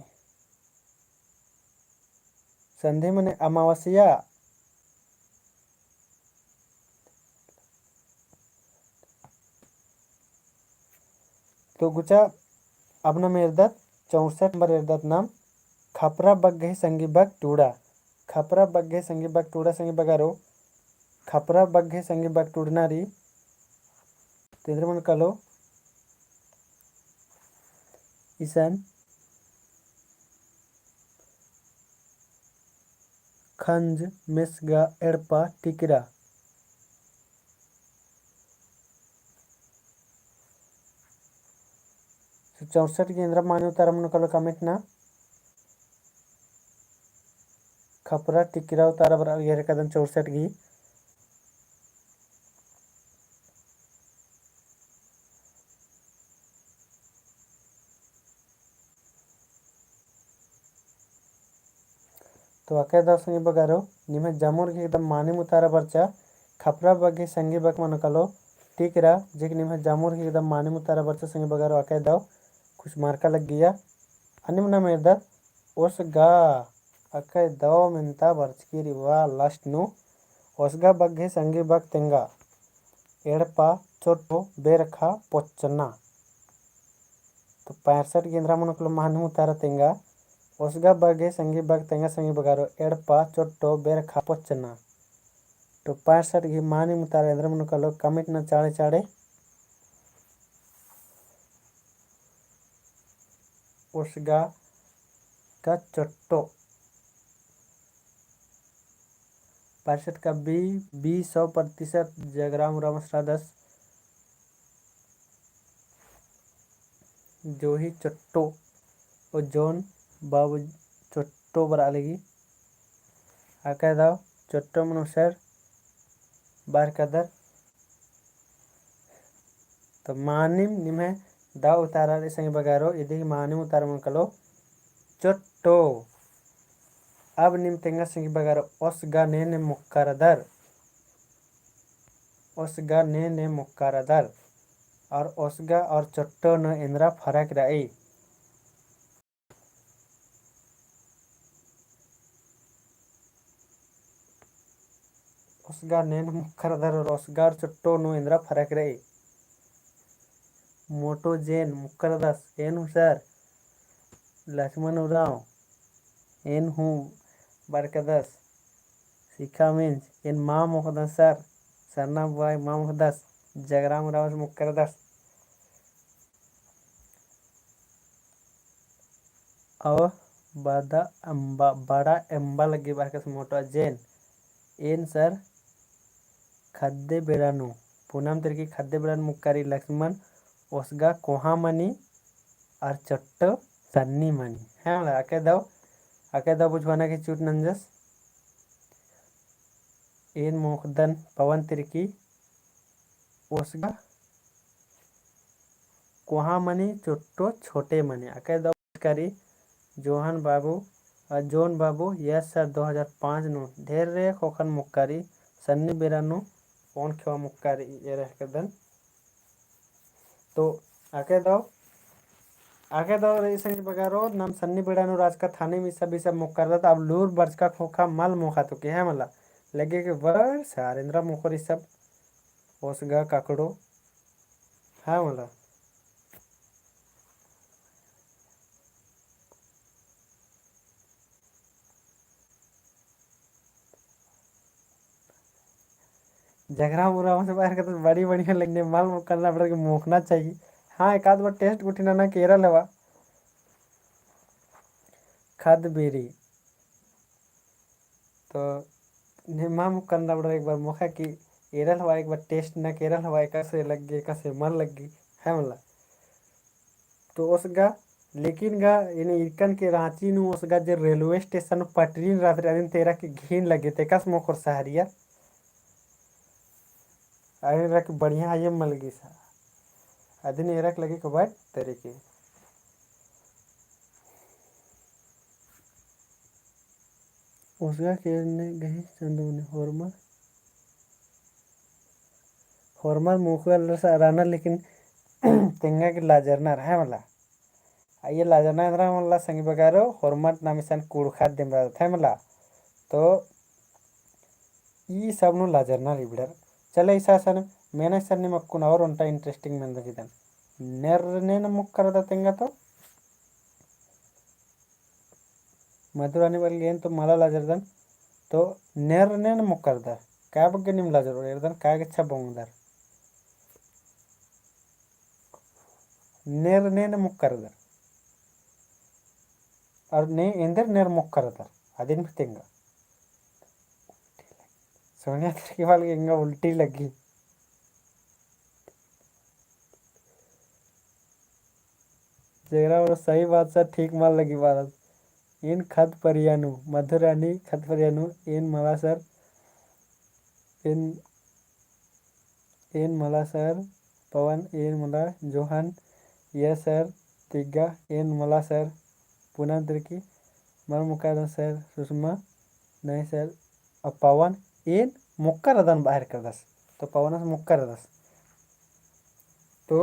[SPEAKER 1] संधि मने अमावस्या तो गुचा अपना मेरदत 64 नंबर एरदत नाम खपरा बग्गे संगी बग टूड़ा खपरा बग्गे संगी बग टूड़ा संगी बगारो खपरा बग्गे संगी बग टूड़नारी तेरे मन कलो ईसन खंज मिसगा एड़पा टिकरा 64 केंद्र मान्य उतारा कलो कमिट ना खपरा टिकरा उतारा बर ये कदम 64 की तो अके संगी बगारो निमे जमुर के एकदम माने उतारा बरचा खपरा बगे संगी बक मन कलो टिकरा जे कि निमे जमुर के एकदम माने उतारा बरचा संगी बगारो अके दाव कुछ मार्का लग गया अनिम ना मेरदा ओसगा अके दाव मिनता बरचकी रिवा लास्ट नु ओसगा बगे संगी बक तेंगा एड़पा चोटो बेरखा पोचना तो 65 केंद्र मन कलो माने उतारा तेंगा ओसगा बगे संगी बग तेंगा संगी बगारो एड़पा चोट्टो बेरखा पोचना तो 65 की मानी मुतारा इंद्र मन कलो कमिट न चाड़े चाड़े ओसगा का चोट्टो 65 का बी 100% जगराम रामसरा 10 जो ही चोट्टो ओ जोन बाबू चोट्टो बरा लगी आका दाव चोट्टो मनुसर बार कदर तो मानिम निमे दाव उतारा संगी बगारो यदि मानिम उतारा मन कलो चोट्टो अब निम तेंगा संगी बगारो ओसगा ने मुक्कारदर ओसगा ने मुक्कारदर और ओसगा और चोट्टो न इंद्रा फरक रही ओसगा नेन मुक्कारदर और ओसगा और चोट्टो न इंद्रा फरक रही मोटो जेन मुक्कारदस एन हुसर लक्ष्मण उराव एन हूँ बारकदस Sika means in ma muhdas sir. Sarna boy ma muhdas. Jagram rawas mukkaradas. और बड़ा एम्बा लगी बाकस मोटा जेन एन सर खद्दे बेड़ानु पूनम तिरकी खद्दे बेड़ानु मुक्कारी लक्ष्मण ओसगा कोहामनी और चट्टो सन्नी मनी है मला आके दाव बुझवाना की चूट नंजस एन मोखदन पवन तिरकी ओसगा कोहामनी चट्टो छोटे मनी आके दाव बुझकारी जोहन बाबू जोन बाबू यस सर 2005 नु ढेर रे खोखन मुक्कारी सन्नी बेरानु कौन खेवा मुक्कारी ये रह के दन तो आके दाव रे संग बगारो नाम सन्नी बेरानु राज का थाने में सब मुक्कर था अब लूर बर्ज का खोखा मल मोखा तो के है मला लगे के वर सारेंद्र मुखरी सब ओसगा काकड़ो है मला झगड़ा बुरा से बाहर का तो बड़ी बढ़िया लगने माल करना पड़ेगा मोखना चाहिए हाँ एक आध बार टेस्ट गुटिना ना केरा लेवा खाद बेरी तो निमा मुख करना पड़ेगा एक बार मोखा की एरल हवा एक बार टेस्ट ना केरल हवा कैसे लग गई कैसे मन लग गई है मला तो उसका लेकिन गा इन इकन के रांची नु उसका जो रेलवे स्टेशन पटरी रात दिन तेरा के घिन लगे ते कस मोखर सहरिया अरे रख बढ़िया आये मलगी सा अदिन एरक लगे के बाद तरीके उसका केरने गई चंदू ने हॉर्मर मुखल राना लेकिन तेंगा के लाजरना है मला आइए लाजरना इंद्रा मला संगी बगारो हॉर्मर नामिसन कुड़खा देमरा था मला तो ई सब नु लाजरना रिबडर चले ऐसा सन मैंने सर ने मक्कुन और उनटा इंटरेस्टिंग मंद जिदन नेरने न मुक करदा तेंगा तो मधुरानी वाली गेन तो मला लाजरदन तो नेरने न मुक करदा क्या बग्गे निम लाजर एरदन क्या अच्छा बोंगदर नेरने न मुक करदा और ने इंदर नेर मुक करदा अदिन भी तेंगा सोनिया की वाली इंगा उल्टी लगी जेरा और सही बात सर ठीक माल लगी बात इन खत परियानु मधुरानी खत परियानु इन मला सर इन मला सर पवन इन मला जोहन ये सर तिग्गा इन मला सर पूनम तिरकी मल मुकादन सर सुषमा नहीं सर और पवन इन मुक्कर रदन बाहर कर दस तो पवन से मुक्कर दस तो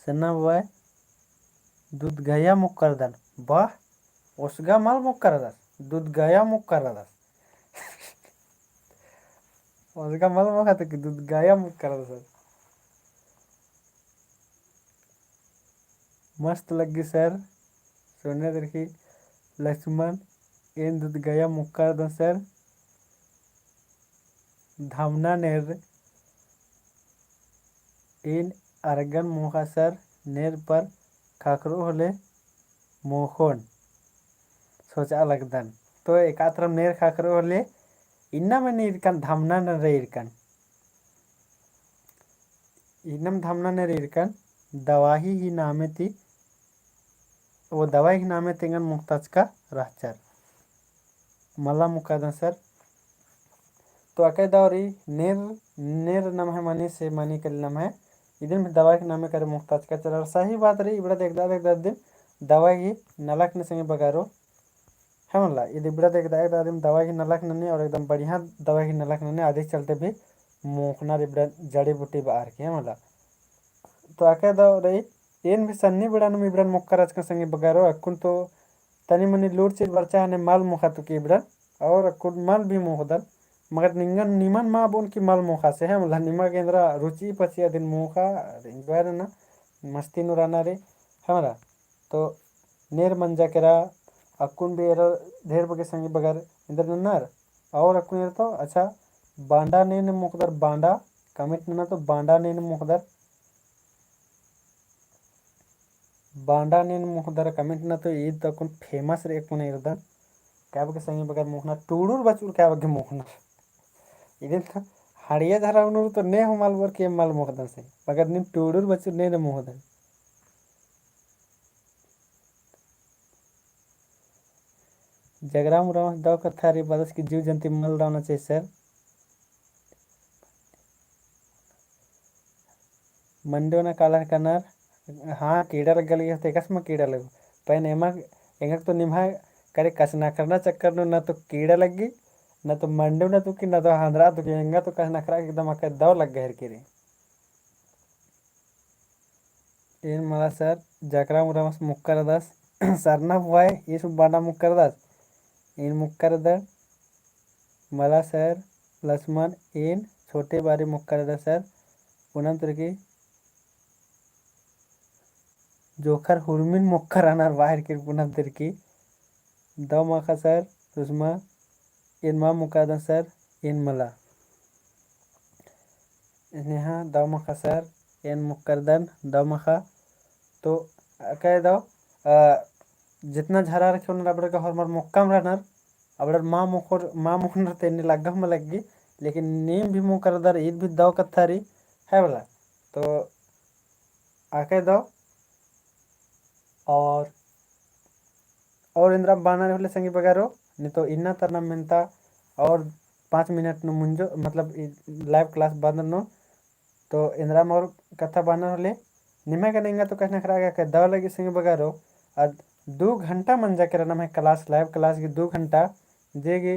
[SPEAKER 1] सन्ना बाय दूध गया मुक्कर दन वाह उसगा माल मुक्कर दस दूध गया मुक्कर दस उसका माल मुखा तो कि दूध गया मुक्कर दस मस्त लगी सर सोने देखी लक्ष्मण इन दूध गया मुक्कर दन सर धामना नेर इन अरगन मुखा सर नेर पर खाकरो होले मोखन सोचा लगदन तो एकात्र नेर खाकरो होले इन्ना में इरकन धामना न रे इरकन इनम धामना न रे इरकन दवाही ही नामे थी वो दवाई ही नामे तेंगन मुक्ताज का रहचर मला मुकादन सर तो अके दौरी नेर नेर नम है मनी से मनी कल नम है इधर में दवाई के नामे करे मुक्ताज का चल सही बात रही इबड़ा देख दिन दवाई ही नलक ने संगे बगारो है मला ये इबड़ा देख दिन दवाई की नलक नने और एकदम बढ़िया दवाई की नलक नने अधिक चलते भी मोखना इबड़ा जड़ी बूटी बाहर की है मला तो आके दौरी एन भी सन्नी बड़ा नुम इबड़ा मुक्कराज का संगे बगारो अकुन तो तनी मनी लूट चिल बरचा ने माल मुखा तो की इबड़ा और अकुन माल भी मुखदन मगर निंगन निमन माँ बोन की मल मुखा से है मतलब निमा केंद्र रुचि पची दिन मुखा इंजॉय ना मस्ती नुराना रे हमारा तो नेर मंजा केरा अक्कुन भी एरो ढेर बगे संगी बगर इंदर नन्नर और अक्कुन एरो तो अच्छा बांडा नेन मुकदर बांडा कमिट नना तो बांडा नेन मुकदर बांडा नेन मुकदर कमिट ना तो ईद अक्कुन फेमस रे अक्कुन एरदन क्या बगे संगी बगर मुखना टूडूर बचुर क्या बगे मुखना इधर तो हड़िया धरा उनूर तो ने हम माल बर के माल मुकदन से मगर निम टूडूर बचुर ने मुकदन जगराम राम दाव कथा रे बदस की जीव जंतु मल रावना चाहिए सर मंडोना काला कनार हाँ कीड़ा लग गई है तेकस में कीड़ा लग पहन एमा एंगक तो निम्हा करे कसना करना चक्कर नो ना तो कीड़ा लग गई ना तो मंडो ना तो कि ना तो हांदरा तो कि एंगा तो कसना करा एकदम आके दव लग गए के रे इन मला सर जकरा मुरामस मुक्कर दस सरना हुआ है ये सब बांडा मुक्कर दस इन मुक्कर दर मला सर लक्ष्मण इन छोटे बारे मुक्कर दस सर पूनम तुर्की जोखर हुरमिन मुक्कर अनार बाहर के पूनम तुर्की दो माखा सर सुषमा इन मा मुकादन सर इन मला नेहा दो माखा सर इन मुक्करदन दो माखा तो कह दो जितना झरा रखे उन रबड़ का हरमर मुक्कम रहनर अब माँ मुखनर तेने लग्गा में लगी लेकिन नीम भी मुँह कर दर ईद भी दो कत्थारी है बोला तो आके दो और इंद्रा बाना होले संगी बगारो नहीं तो इन्ना तरना मिलता और 5 मिनट नो मुंजो मतलब लाइव क्लास बंद नो तो इंद्रा मोर कथा बाना होले निमे का नेंगा तो कहना खरा गया दवा लगी संगी बगारो और 2 घंटा मन जाके रहना मैं क्लास लाइव क्लास की 2 घंटा जेगी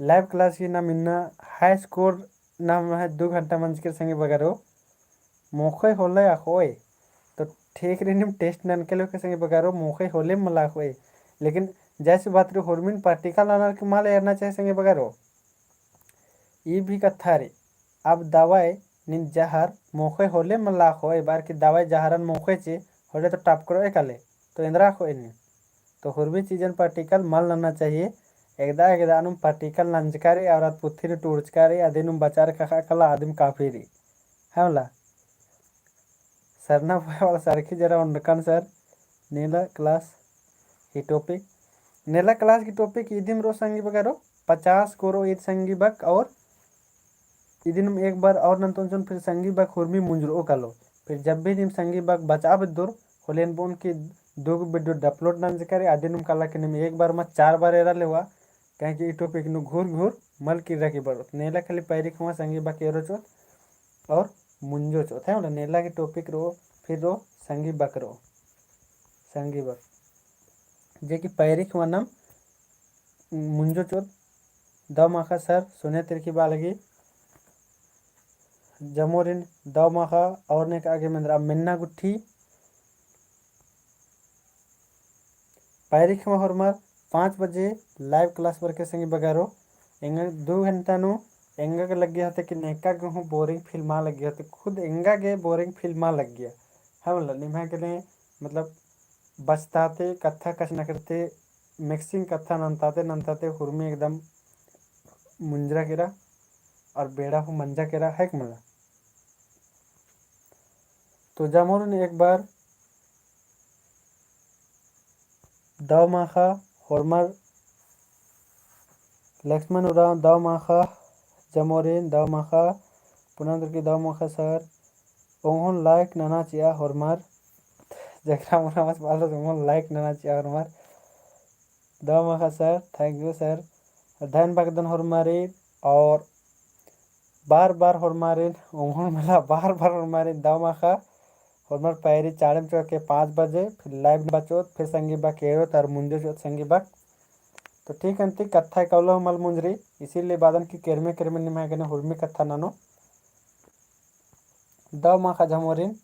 [SPEAKER 1] लाइव क्लास की ना मिलना हाई स्कोर ना मैं 2 घंटा मन के संगी बगारो मोखे होले आखोए तो ठीक रही टेस्ट नन के लोग संगे बगारो मोखे होले मला आखोए लेकिन जैसे बात रे हॉर्मिन पार्टिकल आनार के माल एरना चाहे संगे बगारो ये भी कथा रे अब दवाई निन जहर मोखे होले मला आखोए बार की दवाई जहरन मोखे चे होले तो टाप करो एकाले तो इंद्रा आखोए नहीं तो हॉर्मिन चीजन पार्टिकल माल लाना चाहिए एकदा अनुम पार्टिकल नंजकारी और पुत्थी टूर्चकारी अधीनुम बचार कखा कला आदिम काफी री है वाला सरना वाला सरखी जरा उनकन सर नीला क्लास ही टॉपिक नीला क्लास की टॉपिक इदिम रो संगी बगारो 50 कोरो ईद संगी बक और इदिन एक बार और नंतों फिर संगी बक हुर्मी मुंजरो कालो फिर जब भी निम संगी बक बचा बदुर होलेन बोन की दो वीडियो अपलोड नंज करे आदिनुम काला के निम एक बार में 4 बार एरा लेवा कहीं कि टॉपिक नु घूर घूर मल की रखी बड़ो नेला खाली पैरी खुआ संगी बक एरो चोत और मुंजो चोत है ना नेला की टॉपिक रो फिर रो संगी बक रो संगी बक जे की पैरी खुआ नाम मुंजो चोत दो माखा सर सुने तिरकी बालगी जमोरिन दो माखा और ने आगे मंदरा मिन्ना गुट्ठी पैरी खुआ हरमार 5 बजे लाइव क्लास पर के संगी बगारो एंगा 2 घंटा नु एंगा के लग गया था कि नेका के हूँ बोरिंग फिल्मा लग गया था खुद एंगा के बोरिंग फिल्मा लग गया है मतलब निभा के लिए मतलब बचताते कथा कच न करते मिक्सिंग कथा नंताते नंताते हुरमी एकदम मुंजरा केरा और बेड़ा हो मंजा केरा है कि मला तो जामोर ने एक बार दाव माखा हरमर लक्ष्मण उराव दाव माखा जमोरिन दाव माखा पुनंदर की दाव माखा सर ओहन लाइक नाना चिया हरमर जगरा मोरा मस बालो ओहन लाइक नाना चिया हरमर दाव माखा सर थैंक यू सर धन भगदन हरमारी और बार बार हरमारिन ओहन मला बार बार हरमारिन दाव माखा हरमर पैरी चाड़म चौक के 5 बजे फिर लाइव बचोत फिर संगी बा केरो तार मुंजो चोत संगी बा तो ठीक अंति कथा कौलो मल मुंजरी इसीलिए बादन की केरमे केरमे निमा गने हुरमी कथा नानो दाव माखा झमोरिन